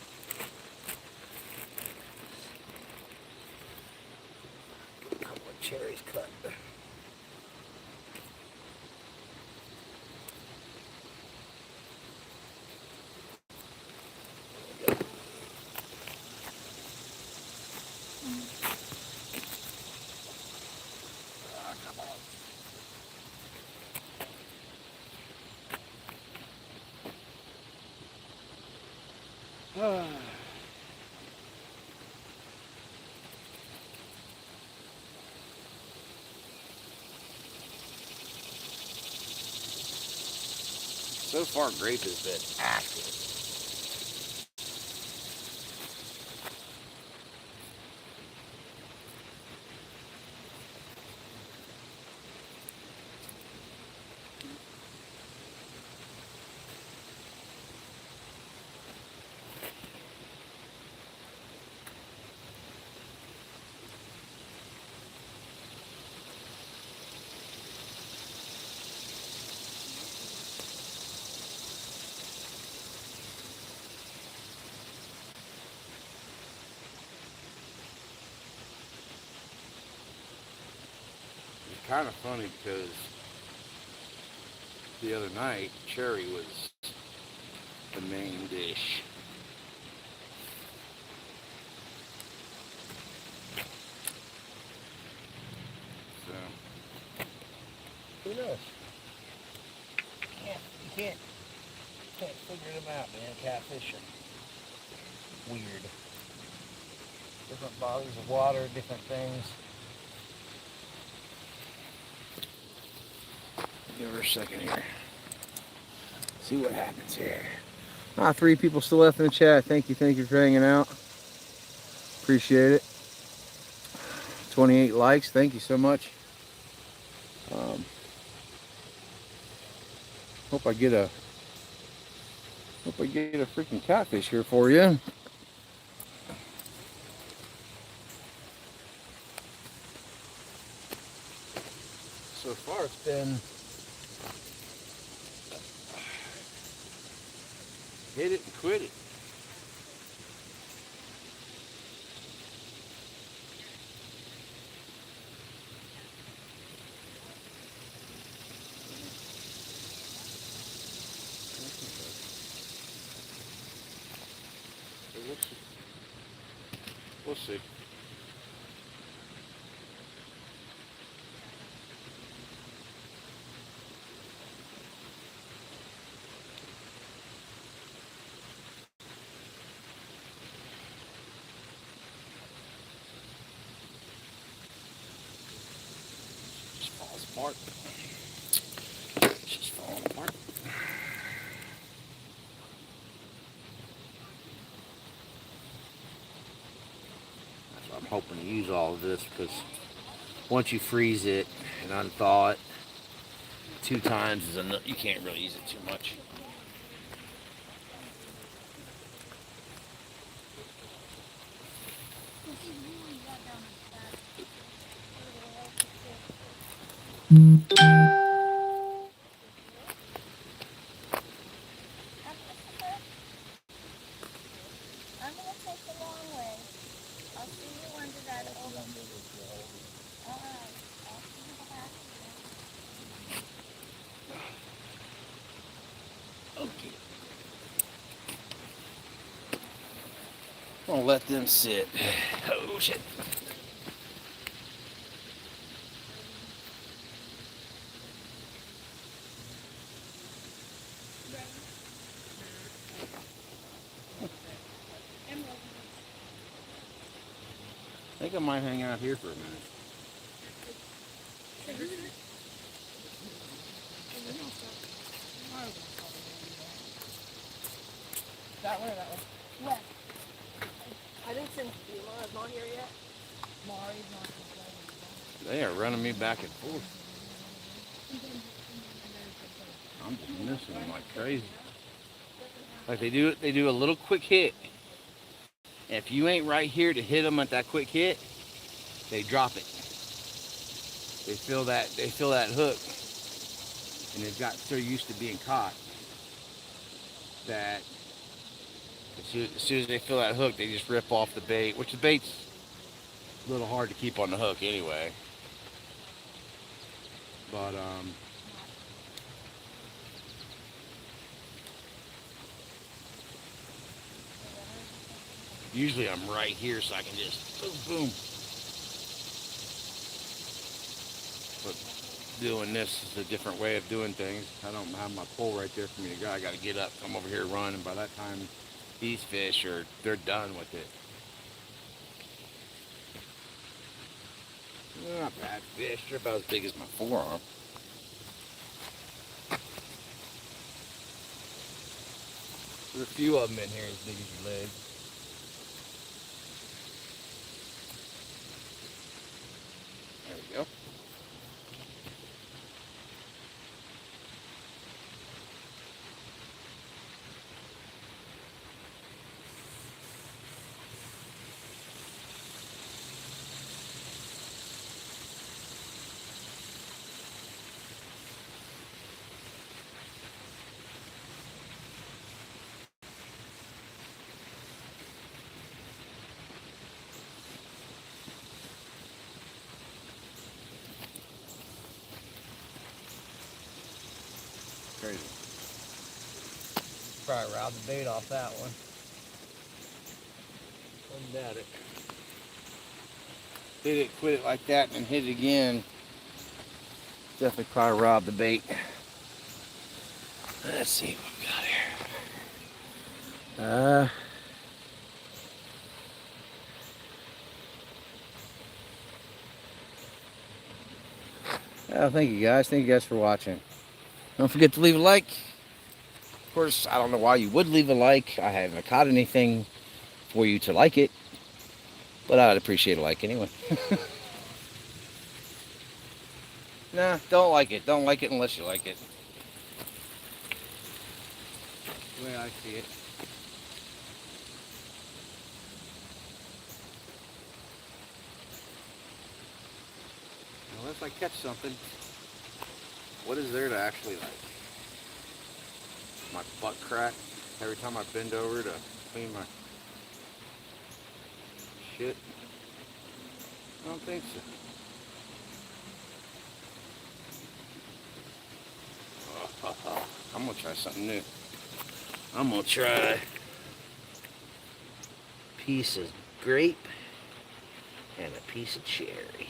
A couple of cherries cut. So far, grape has been active. It's kind of funny because the other night, cherry was the main dish. So, Who knows? You can't figure them out, man. Catfish are weird. Different bodies of water, different things. give her a second here. See what happens here. 3 people still left in the chat. Thank you for hanging out. Appreciate it. 28 likes. Thank you so much. Hope I get a freaking catfish here for you. So far, it's been hit it and quit it. We'll see. We'll see. Just falls apart. It's just falling apart. That's why I'm hoping to use all of this, because once you freeze it and unthaw it, 2 times is enough. You can't really use it too much. I'm gonna take the long way. I'll see you under that old. Alright, I'll see you back. Okay. I'll let them sit. Oh shit. I think I might hang out here for a minute. That one or that one? Yeah. I didn't send you. Mara's not here yet. Mari's not here. They are running me back and forth. I'm just missing them like crazy. Like they do a little quick hit. If you ain't right here to hit them at that quick hit, they drop it. They feel that hook, and they've got so used to being caught that as soon as they feel that hook, they just rip off the bait, which the bait's a little hard to keep on the hook anyway. But usually I'm right here, so I can just boom, boom. But doing this is a different way of doing things. I don't have my pole right there for me to go. I got to get up, come over here, run, and by that time, these fish they're done with it. They're not bad fish. They're about as big as my forearm. There's a few of them in here as big as your leg. There we go. Crazy. Probably robbed the bait off that one. Wouldn't doubt it. Hit it, quit it like that, and then hit it again. Definitely probably robbed the bait. Let's see what we got here. Well, thank you guys. Thank you guys for watching. Don't forget to leave a like. Of course, I don't know why you would leave a like. I haven't caught anything for you to like it, but I'd appreciate a like anyway. Nah, don't like it. Don't like it unless you like it. The way I see it. Unless I catch something. What is there to actually like? My butt crack every time I bend over to clean my shit? I don't think so. I'm gonna try something new. I'm gonna try a piece of grape and a piece of cherry.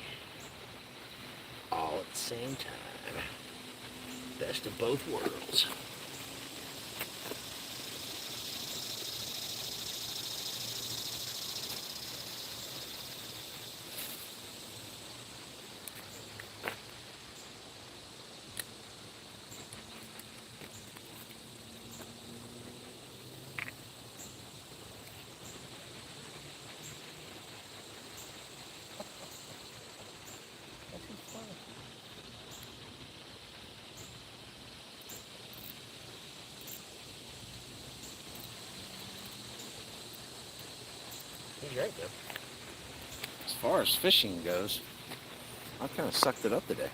All at the same time. Best of both worlds. He's right though. As far as fishing goes, I kind of sucked it up today.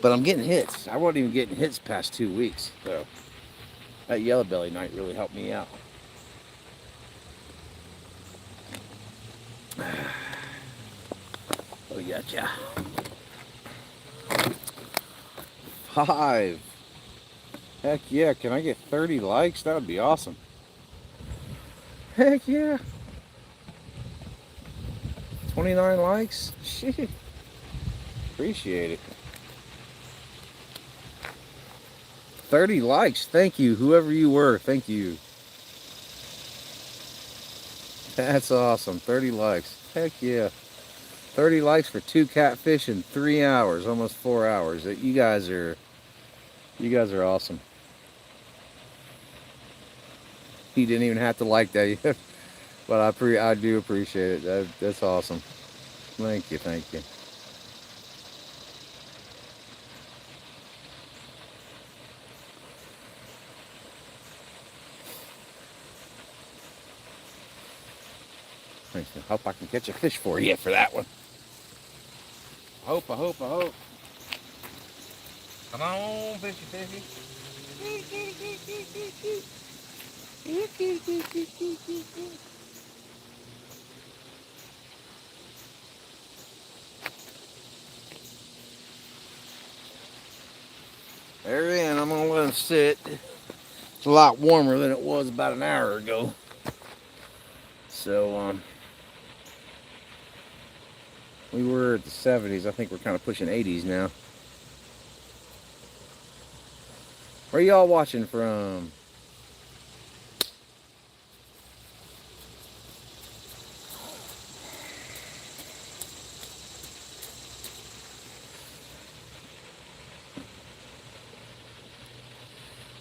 But I'm getting hits. I wasn't even getting hits past 2 weeks. So that yellow belly night really helped me out. Oh, gotcha. 5. Heck yeah. Can I get 30 likes? That would be awesome. Heck yeah. 29 likes? Shit. Appreciate it. 30 likes. Thank you. Whoever you were. Thank you. That's awesome. 30 likes. Heck yeah. 30 likes for 2 catfish in 3 hours. Almost 4 hours. You guys are awesome. You didn't even have to like that yet. But I do appreciate it. That's awesome. Thank you. Thank you. I hope I can catch a fish for you for that one. I hope. Come on, fishy, fishy. There he is. I'm gonna let him sit. It's a lot warmer than it was about an hour ago. So we were at the 70s. I think we're kind of pushing 80s now. Where y'all watching from?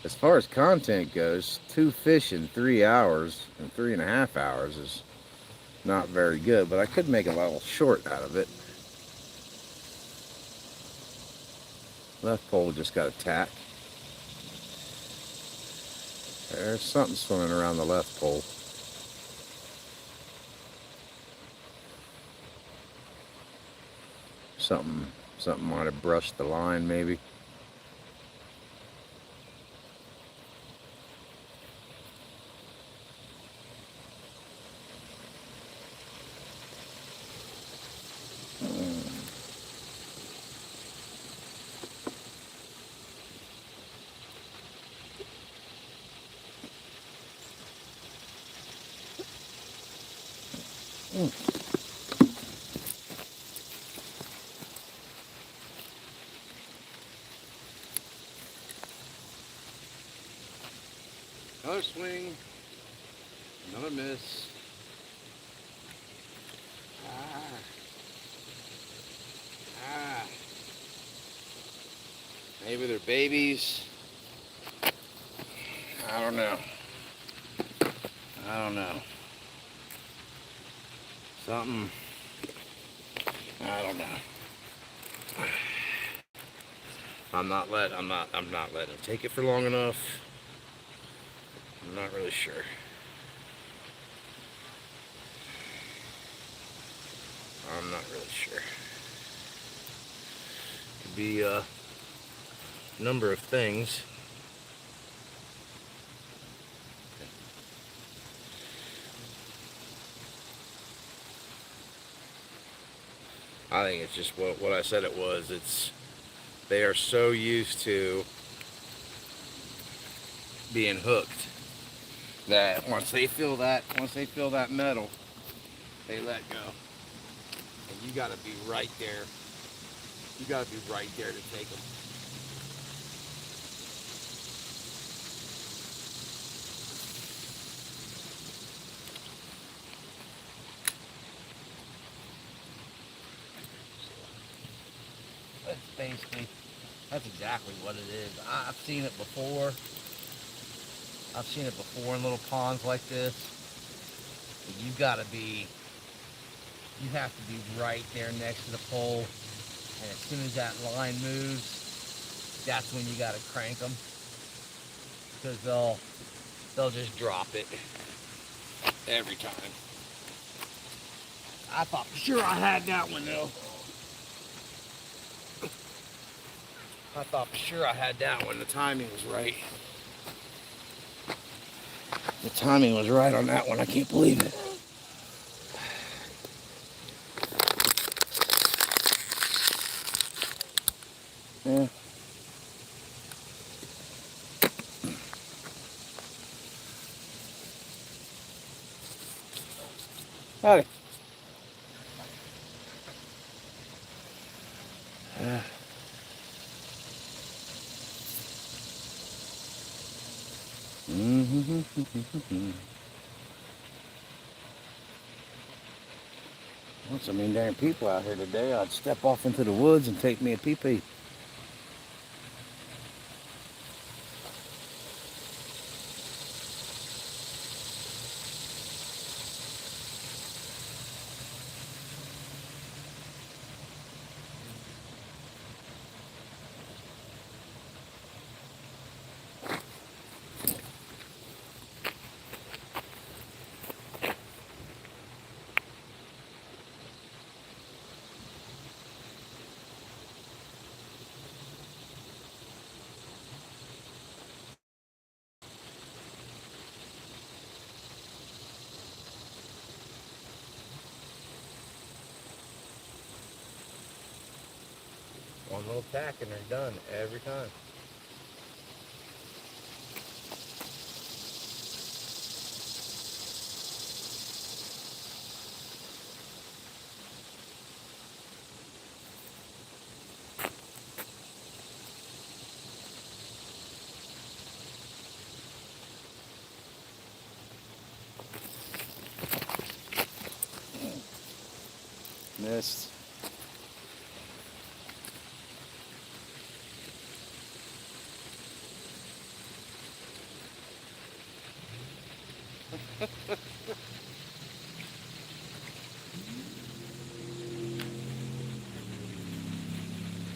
As far as content goes, 2 fish in 3 hours and 3.5 hours is not very good, but I could make a little short out of it. Left pole just got a tack. There's something swimming around the left pole. Something might have brushed the line maybe. Another swing, another miss. Maybe they're babies. I don't know. Something. I don't know. I'm not letting them take it for long enough. I'm not really sure. I'm not really sure. Could be number of things. I think it's just what I said it was. They are so used to being hooked that once they feel that metal, they let go. And you got to be right there. You got to be right there to take them. That's exactly what it is. I've seen it before. I've seen it before in little ponds like this. You have to be right there next to the pole. And as soon as that line moves, that's when you got to crank them. Because they'll just drop it every time. I thought for sure I had that one though. I thought for sure I had that one. The timing was right. The timing was right on that one. I can't believe it. Yeah. Howdy. Well, so many damn people out here today. I'd step off into the woods and take me a pee-pee. One little tack and they're done every time. Missed.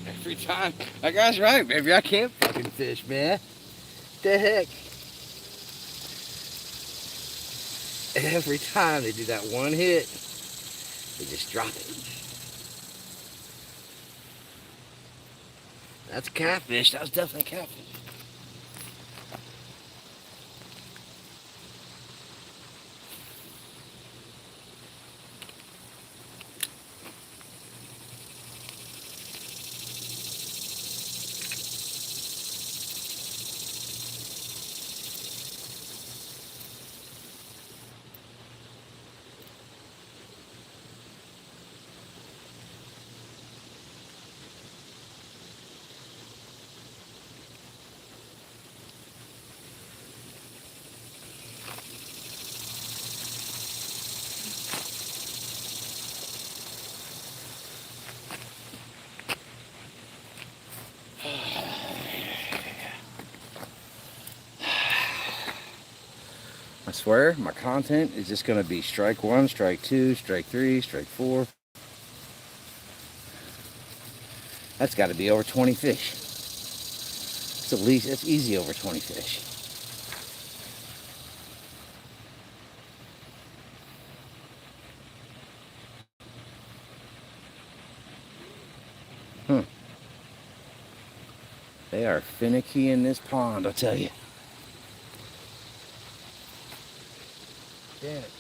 Every time. That guy's right, baby. I can't fucking fish, man. The heck? Every time they do that one hit, they just drop it. That's catfish. That was definitely catfish. I swear, my content is just going to be strike one, strike two, strike three, strike four. That's got to be over 20 fish. It's at least, it's easy over 20 fish. They are finicky in this pond, I tell you. Damn it.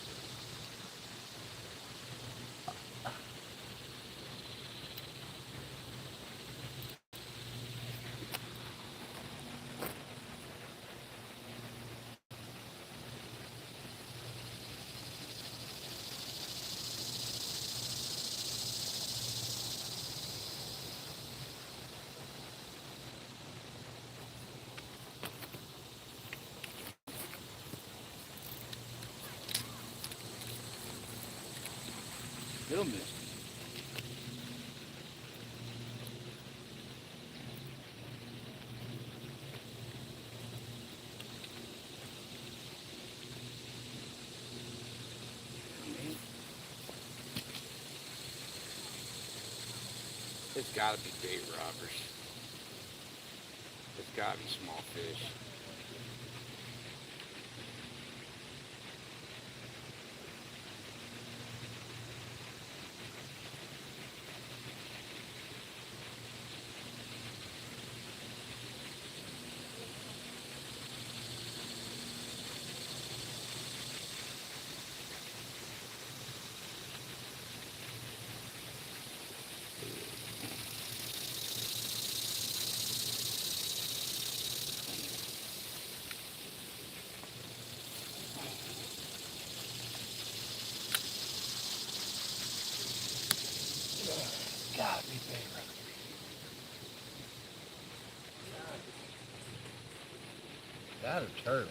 Still missed. It's gotta be bait robbers. It's gotta be small fish. Gotta be bait robbers. That are turtles.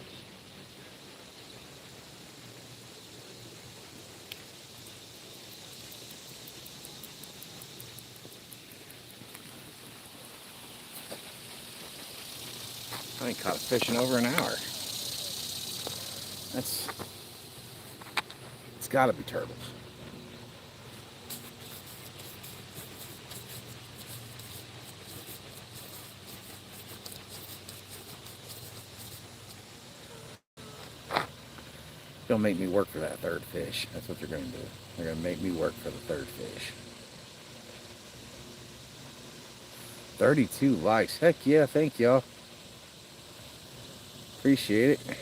I ain't caught a fish in over an hour. It's gotta be turtles. Gonna make me work for that third fish. That's what they're gonna do. They're gonna make me work for the third fish. 32 likes. Heck yeah, thank y'all. Appreciate it.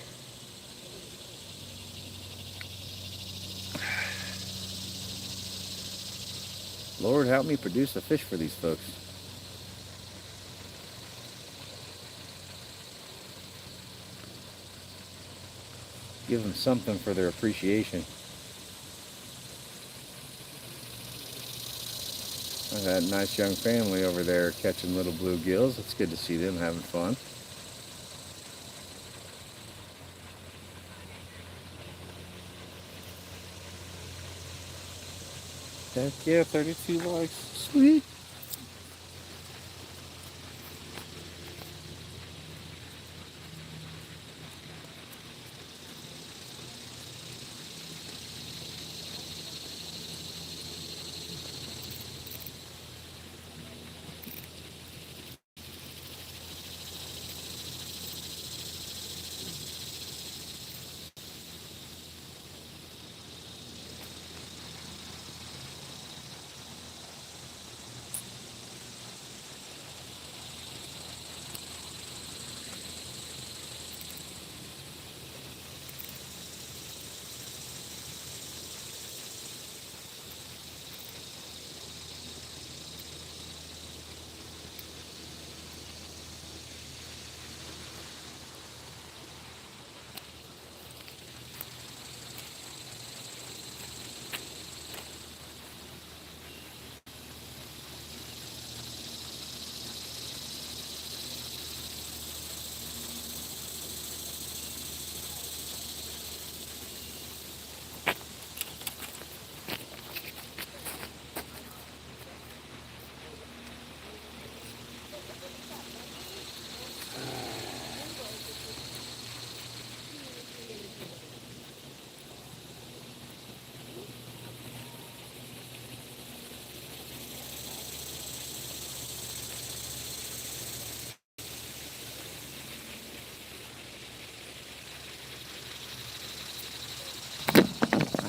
Lord, help me produce a fish for these folks. Give them something for their appreciation. I've had a nice young family over there catching little bluegills. It's good to see them having fun. Heck yeah, 32 likes. Sweet.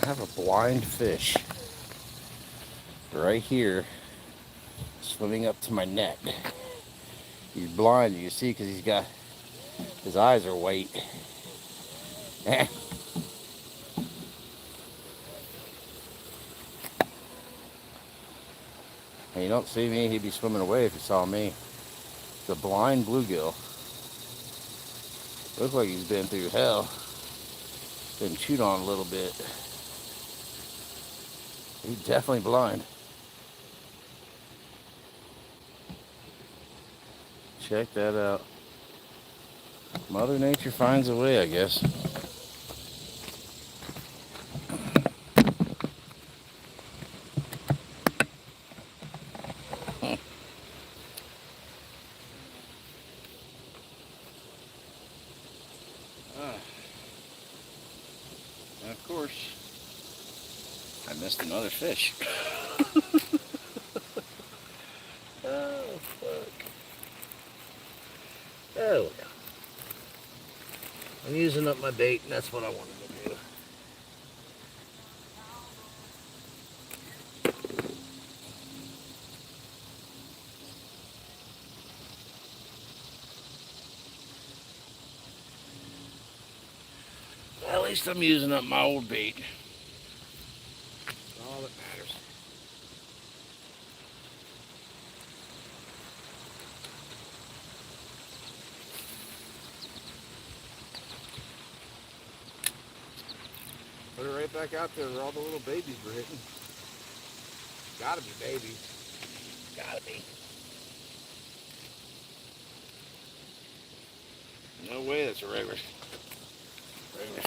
I have a blind fish right here swimming up to my net. He's blind, you see, because he's got his eyes are white. And you don't see me, he'd be swimming away if he saw me. The blind bluegill. Looks like he's been through hell. Been chewed on a little bit. He's definitely blind. Check that out. Mother Nature finds a way, I guess. And of course, I missed another fish. Oh, fuck. Oh, yeah. I'm using up my bait, and that's what I wanted to do. Well, at least I'm using up my old bait. That's all that matters. Put it right back out there where all the little babies were hitting. Gotta be babies. Gotta be. No way that's a regular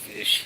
fish.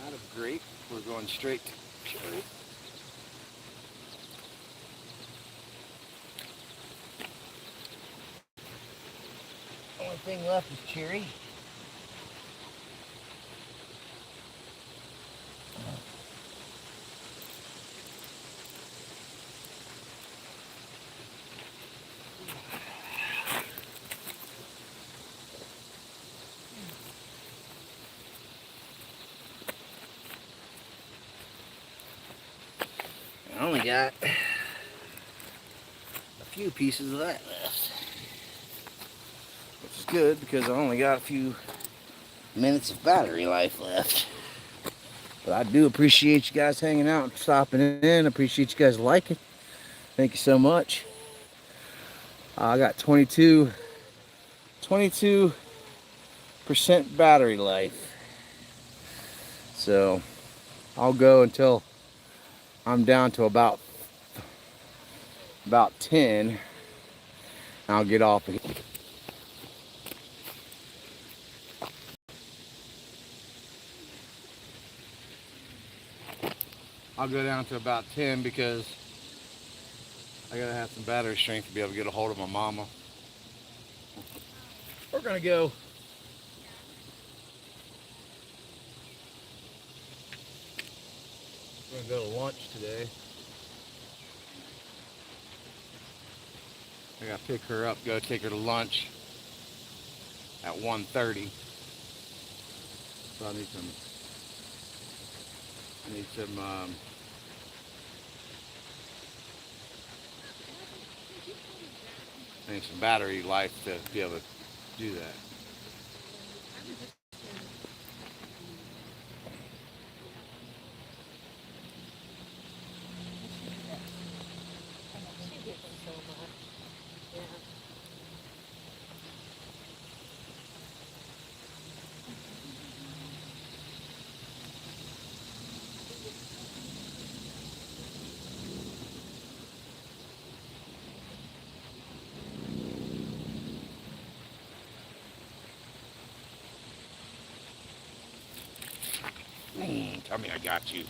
Not a grape. We're going straight to cherry. Only thing left is cherry. I only got a few pieces of that left, which is good because I only got a few minutes of battery life left. But I do appreciate you guys hanging out and stopping in. Appreciate you guys liking. Thank you so much. I got 22% battery life. So I'll go until I'm down to about 10. And I'll get off again. I'll go down to about 10 because I gotta have some battery strength to be able to get a hold of my mama. We're gonna go. We're gonna go to lunch today. I gotta pick her up, go take her to lunch at 1:30. So I need some battery life to be able to do that. Tell me I got you.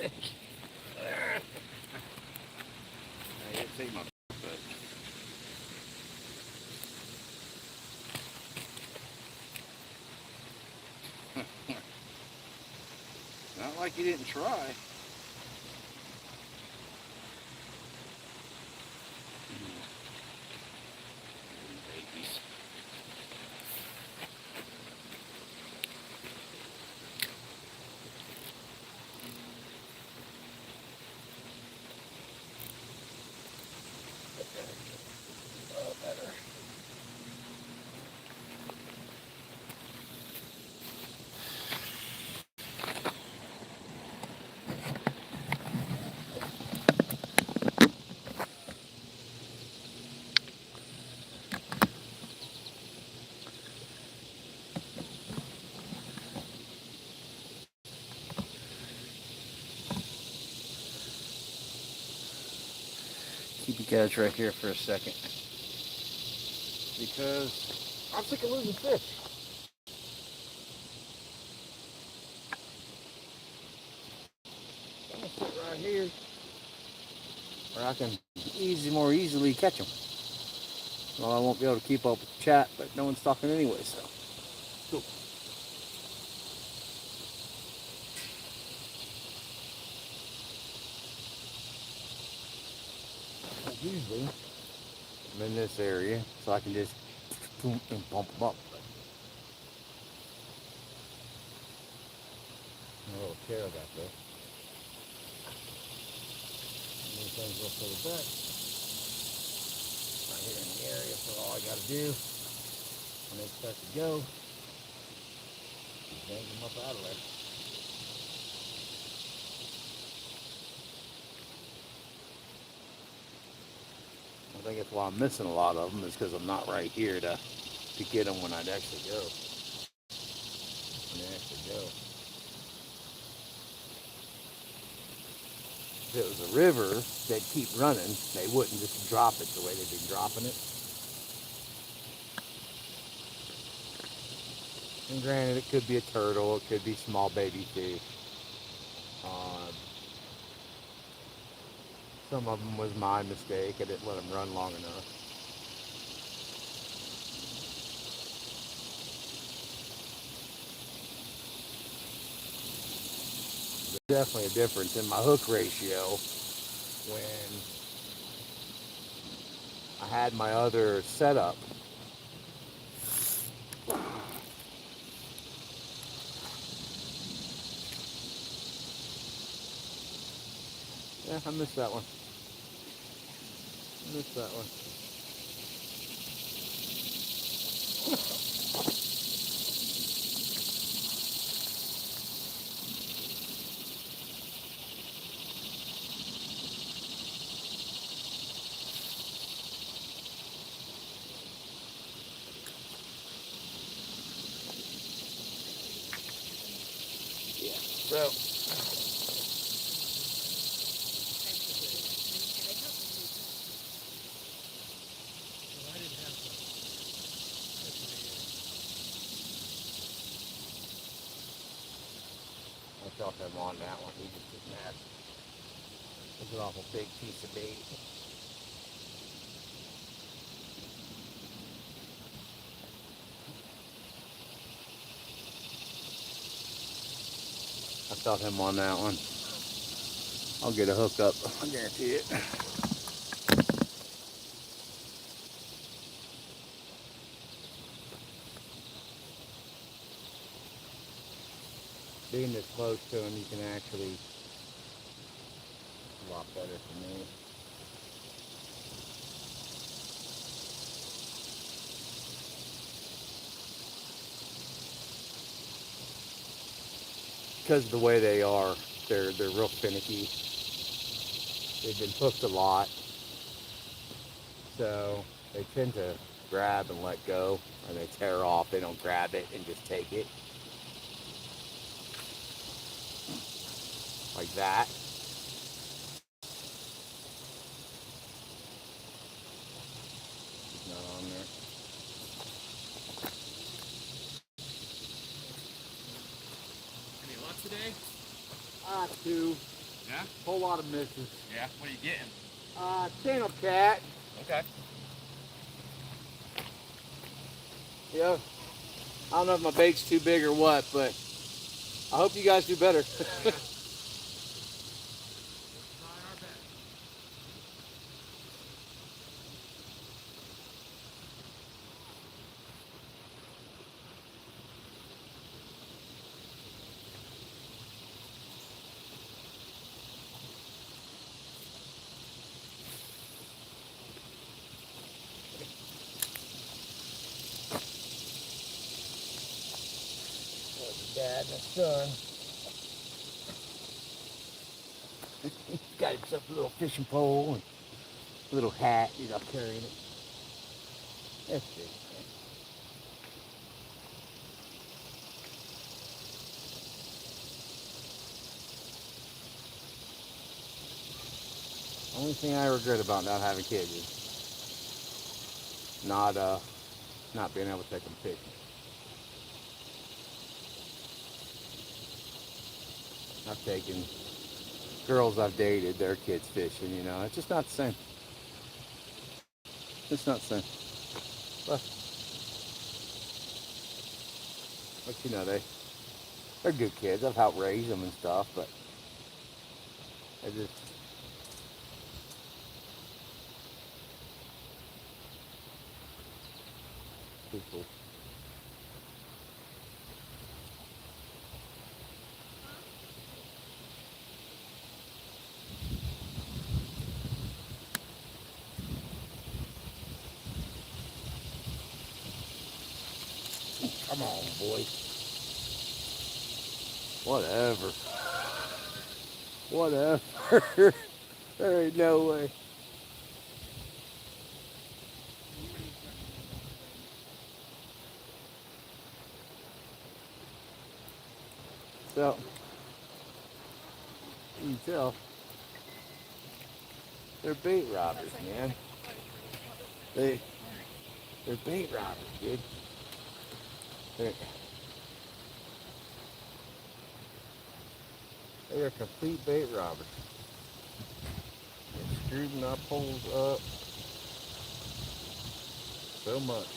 I didn't take my but not like you didn't try. Babies. Oh, better. Keep you guys right here for a second because I'm sick of losing fish. I'm gonna sit right here where I can more easily catch them. Well, I won't be able to keep up with the chat, but no one's talking anyway, so. Cool. Usually, I'm in this area, so I can just boom and bump them up. A little care about this. Move things up to the back. Right here in the area, so all I gotta do when they start to go is yank them up out of there. I think that's why I'm missing a lot of them is because I'm not right here to get them when I'd actually go. When they actually go. If it was a river, they'd keep running. They wouldn't just drop it the way they've been dropping it. And granted, it could be a turtle, it could be small baby fish. Some of them was my mistake. I didn't let them run long enough. There's definitely a difference in my hook ratio when I had my other setup. Yeah, I missed that one. I missed that one. Yeah, so I felt him on that one. He just didn't have. It's an awful big piece of bait. I felt him on that one. I'll get a hook up. I guarantee it. Being this close to him, you can actually. A lot better for me. Because of the way they are, they're real finicky. They've been hooked a lot, so they tend to grab and let go, and they tear off. They don't grab it and just take it like that. He's not on there. Any luck today? Two. Yeah? Whole lot of misses. Yeah? What are you getting? Channel cat. Okay. Yeah. I don't know if my bait's too big or what, but I hope you guys do better. Dad and his son. Got himself a little fishing pole and a little hat. He's not carrying it. That's big. Only thing I regret about not having kids is not being able to take them fishing. I've taken girls I've dated, their kids fishing, you know. It's just not the same. It's not the same. But you know, they're good kids. I've helped raise them and stuff, but they just people. Come on, boy. Whatever. Whatever. There ain't no way. So, you can tell they're bait robbers, man. They're bait robbers, dude. They are complete bait robbers. They're screwing our poles up so much.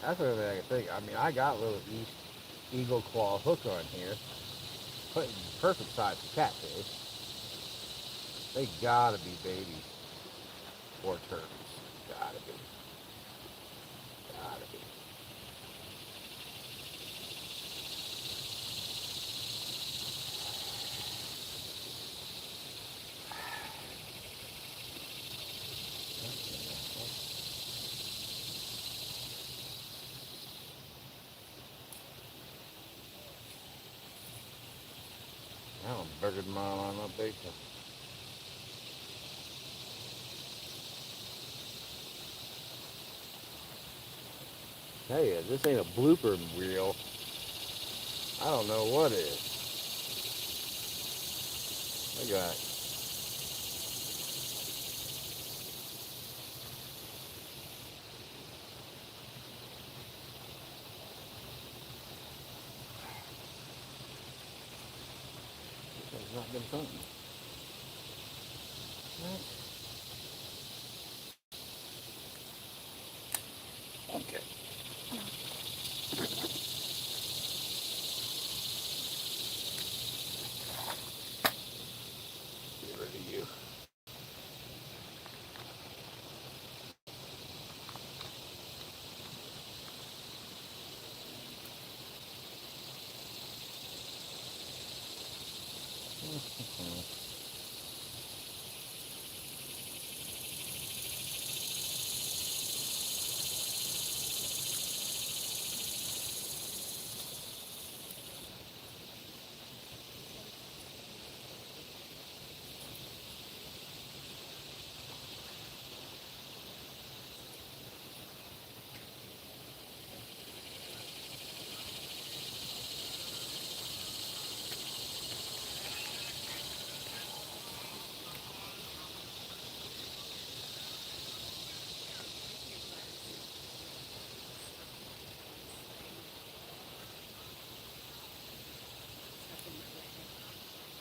That's what I can think. I mean, I got a little East Eagle Claw hook on here. Putting perfect size for catfish. They gotta be babies or turtles. Gotta be. Gotta be. I don't bigger than mine on my bait. Tell you, this ain't a blooper reel. I don't know what is. I got it's not been something. Okay. Get rid of you.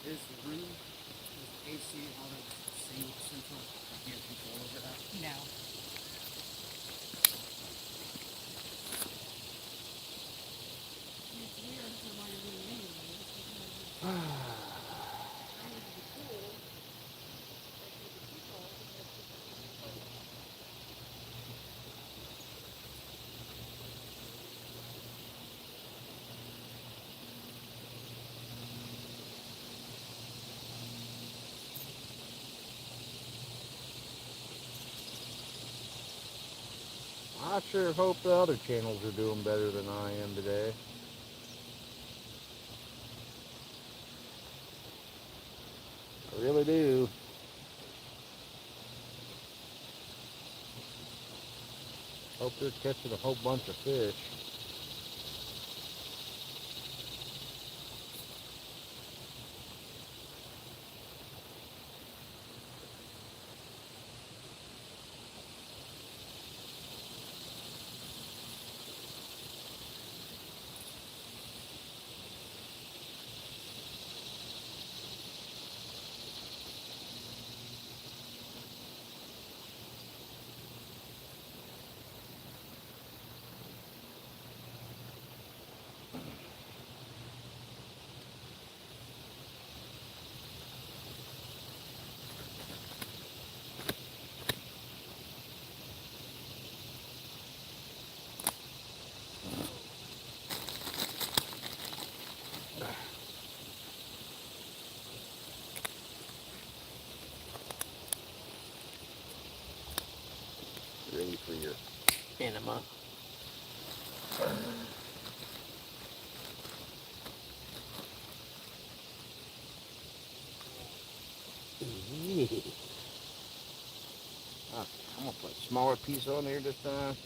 Is the room, is the AC, all that same central? You have control over that? No. It's weird for my room anyway, because I need to be cool. I need to be cool because it's cold. I sure hope the other channels are doing better than I am today. I really do. Hope they're catching a whole bunch of fish. Ready for your enema. Okay, I'm gonna put a smaller piece on here this time.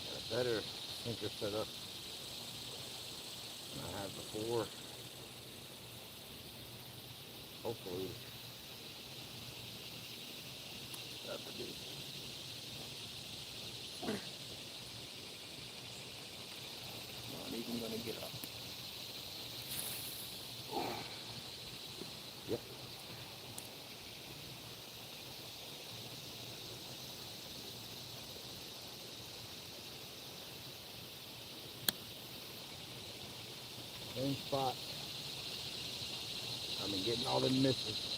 Got a better sinker set up than I had before. Hopefully that would be. Not even gonna get up. Yep. Same spot. I've been getting all them misses.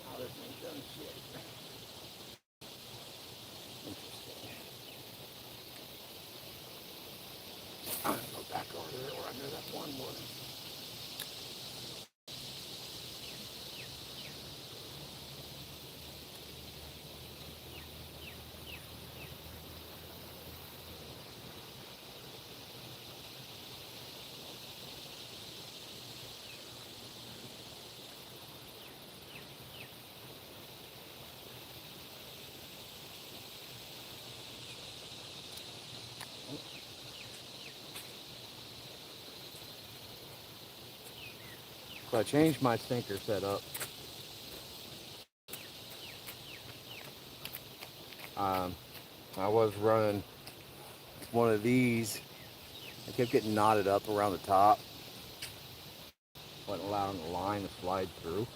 Now this ain't done shit. Interesting. I'm gonna go back over there where I knew that one was. So I changed my sinker setup. I was running one of these. I kept getting knotted up around the top. Wasn't allowing the line to slide through.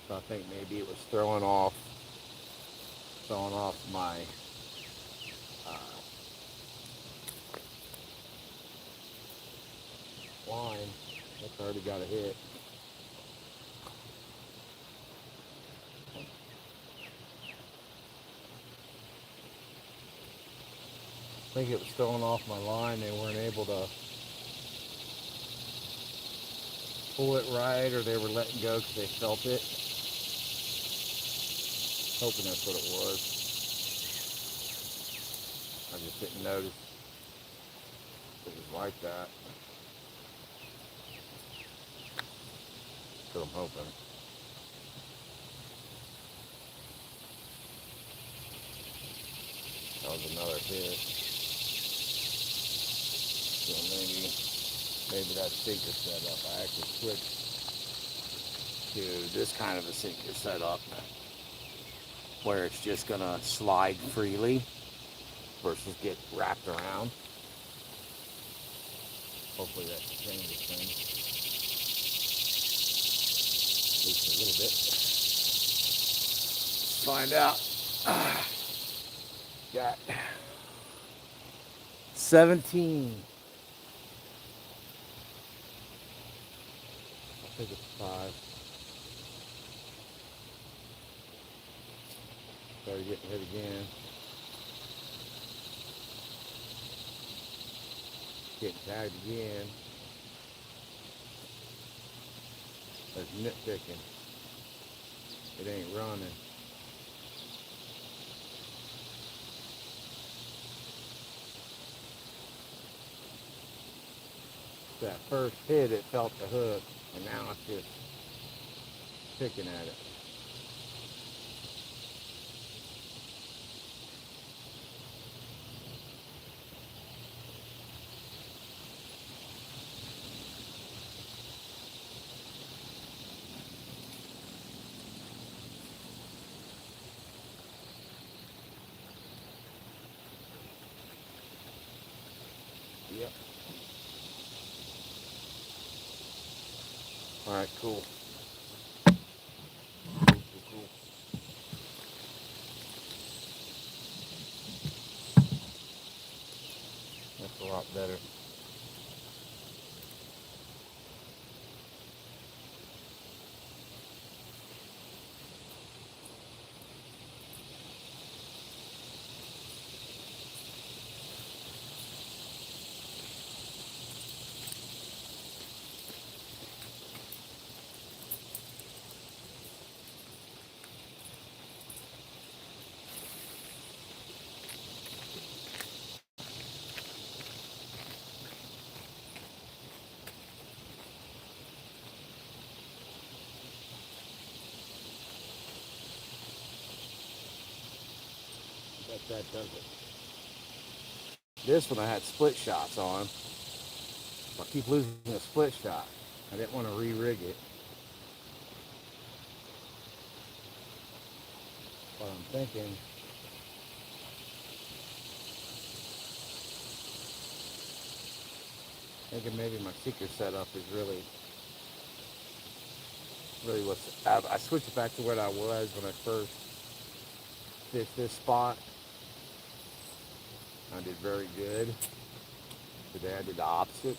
So I think maybe it was throwing off my line. That's already got a hit. I think it was throwing off my line. They weren't able to pull it right, or they were letting go because they felt it. Hoping that's what it was. I just didn't notice it was like that. So I'm hoping. was another hit. So maybe that sinker setup. I actually switched to this kind of a sinker setup where it's just gonna slide freely versus get wrapped around. Hopefully that changes things at least a little bit. Let's find out. Got 17. I think it's 5. Started getting hit again. Getting tagged again. That's nitpicking. It ain't running. That first hit, it felt the hook, and now it's just picking at it. Yep. All right, cool. Cool. That's a lot better. That does it. This one I had split shots on. I keep losing a split shot. I didn't want to re-rig it. But I'm thinking maybe my seeker setup is really what's. I switched it back to what I was when I first fished this spot. I did very good. Today I did the opposite.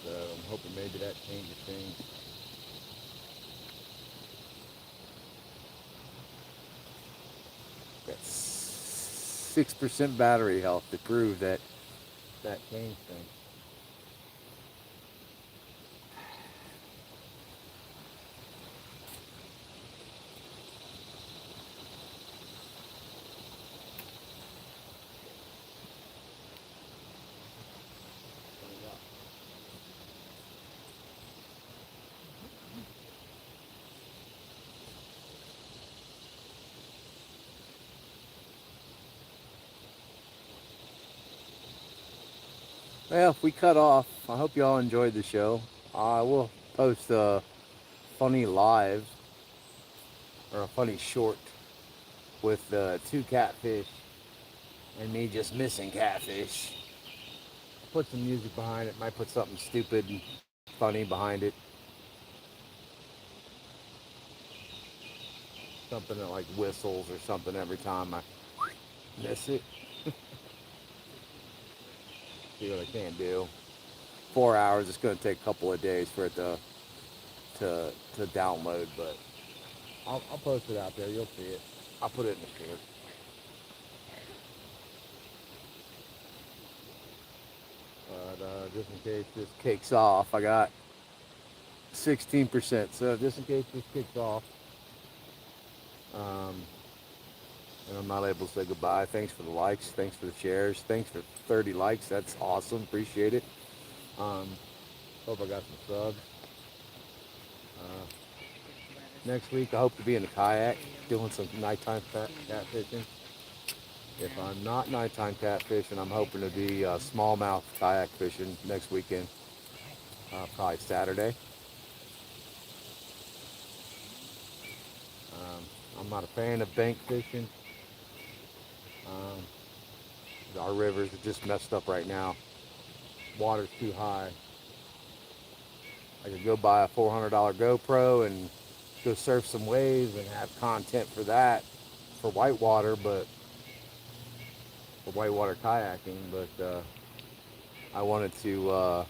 So I'm hoping maybe that changes things. Got 6% battery health to prove that changed things. Well, if we cut off, I hope you all enjoyed the show. I will post a funny live or a funny short with 2 catfish and me just missing catfish. Put some music behind it. Might put something stupid and funny behind it. Something that like whistles or something every time I miss it. See what I can do. 4 hours. It's going to take a couple of days for it to download, but I'll post it out there. You'll see it. I'll put it in the short. But just in case this kicks off, I got 16%. So just in case this kicks off, and I'm not able to say goodbye. Thanks for the likes. Thanks for the shares. Thanks for 30 likes. That's awesome. Appreciate it. Hope I got some subs. Next week, I hope to be in a kayak doing some nighttime catfishing. If I'm not nighttime catfishing, I'm hoping to be smallmouth kayak fishing next weekend, probably Saturday. I'm not a fan of bank fishing. Our rivers are just messed up right now. Water's too high. I could go buy a $400 GoPro and go surf some waves and have content for that, for whitewater, but for whitewater kayaking. But I wanted to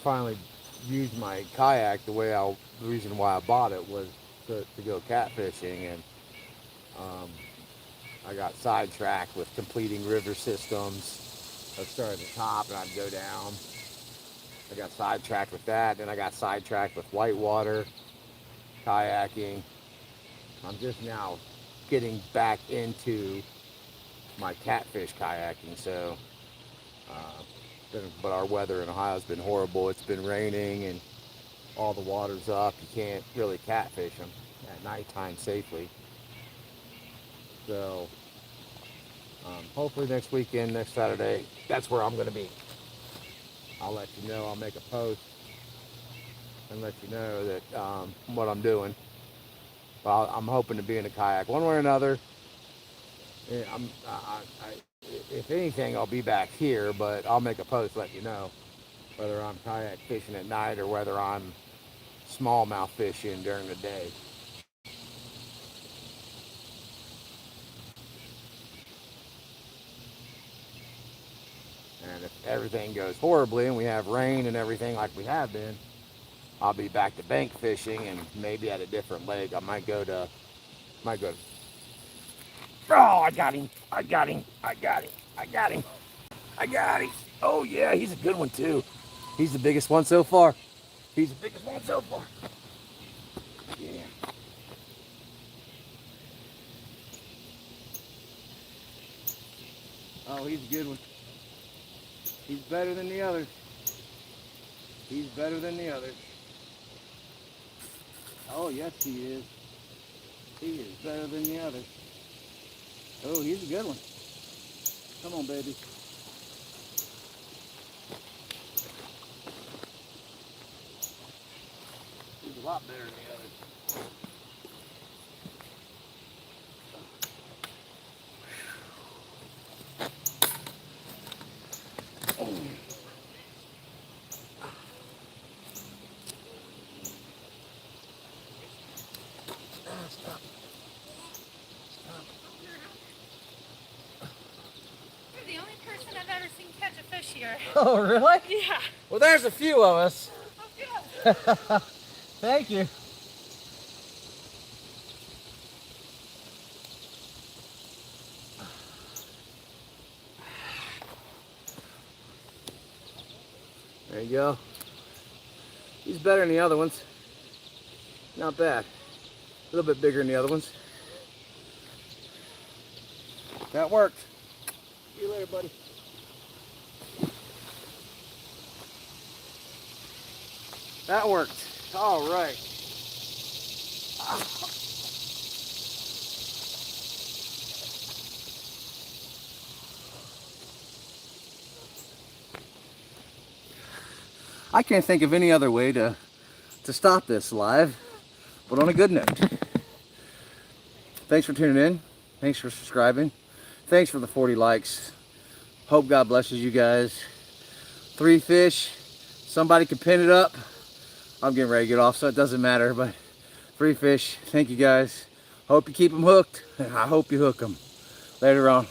finally use my kayak the reason why I bought it was to go catfishing, and I got sidetracked with completing river systems. I started at the top and I'd go down. I got sidetracked with that, and I got sidetracked with whitewater kayaking. I'm just now getting back into my catfish kayaking. So, but our weather in Ohio has been horrible. It's been raining and all the water's up. You can't really catfish them at nighttime safely. So, hopefully next weekend, next Saturday, that's where I'm going to be. I'll let you know. I'll make a post and let you know that what I'm doing. But I'm hoping to be in a kayak one way or another. If anything, I'll be back here, but I'll make a post, let you know whether I'm kayak fishing at night or whether I'm smallmouth fishing during the day. And if everything goes horribly and we have rain and everything like we have been, I'll be back to bank fishing, and maybe at a different lake. I might go to. Oh, I got him. Oh yeah, he's a good one too. He's the biggest one so far. Yeah. Oh, he's a good one. He's better than the others. Oh, yes, he is. He is better than the others. Oh, he's a good one. Come on, baby. He's a lot better than the others. You're the only person I've ever seen catch a fish here. Oh, really? Yeah. Well, there's a few of us. Oh, good. Thank you. There you go. He's better than the other ones. Not bad. A little bit bigger than the other ones. That worked. See you later, buddy. That worked. All right. I can't think of any other way to stop this live, but on a good note. Thanks for tuning in. Thanks for subscribing. Thanks for the 40 likes. Hope God blesses you guys. 3 fish. Somebody can pin it up. I'm getting ready to get off, so it doesn't matter, but 3 fish. Thank you guys. Hope you keep them hooked, and I hope you hook them. Later on.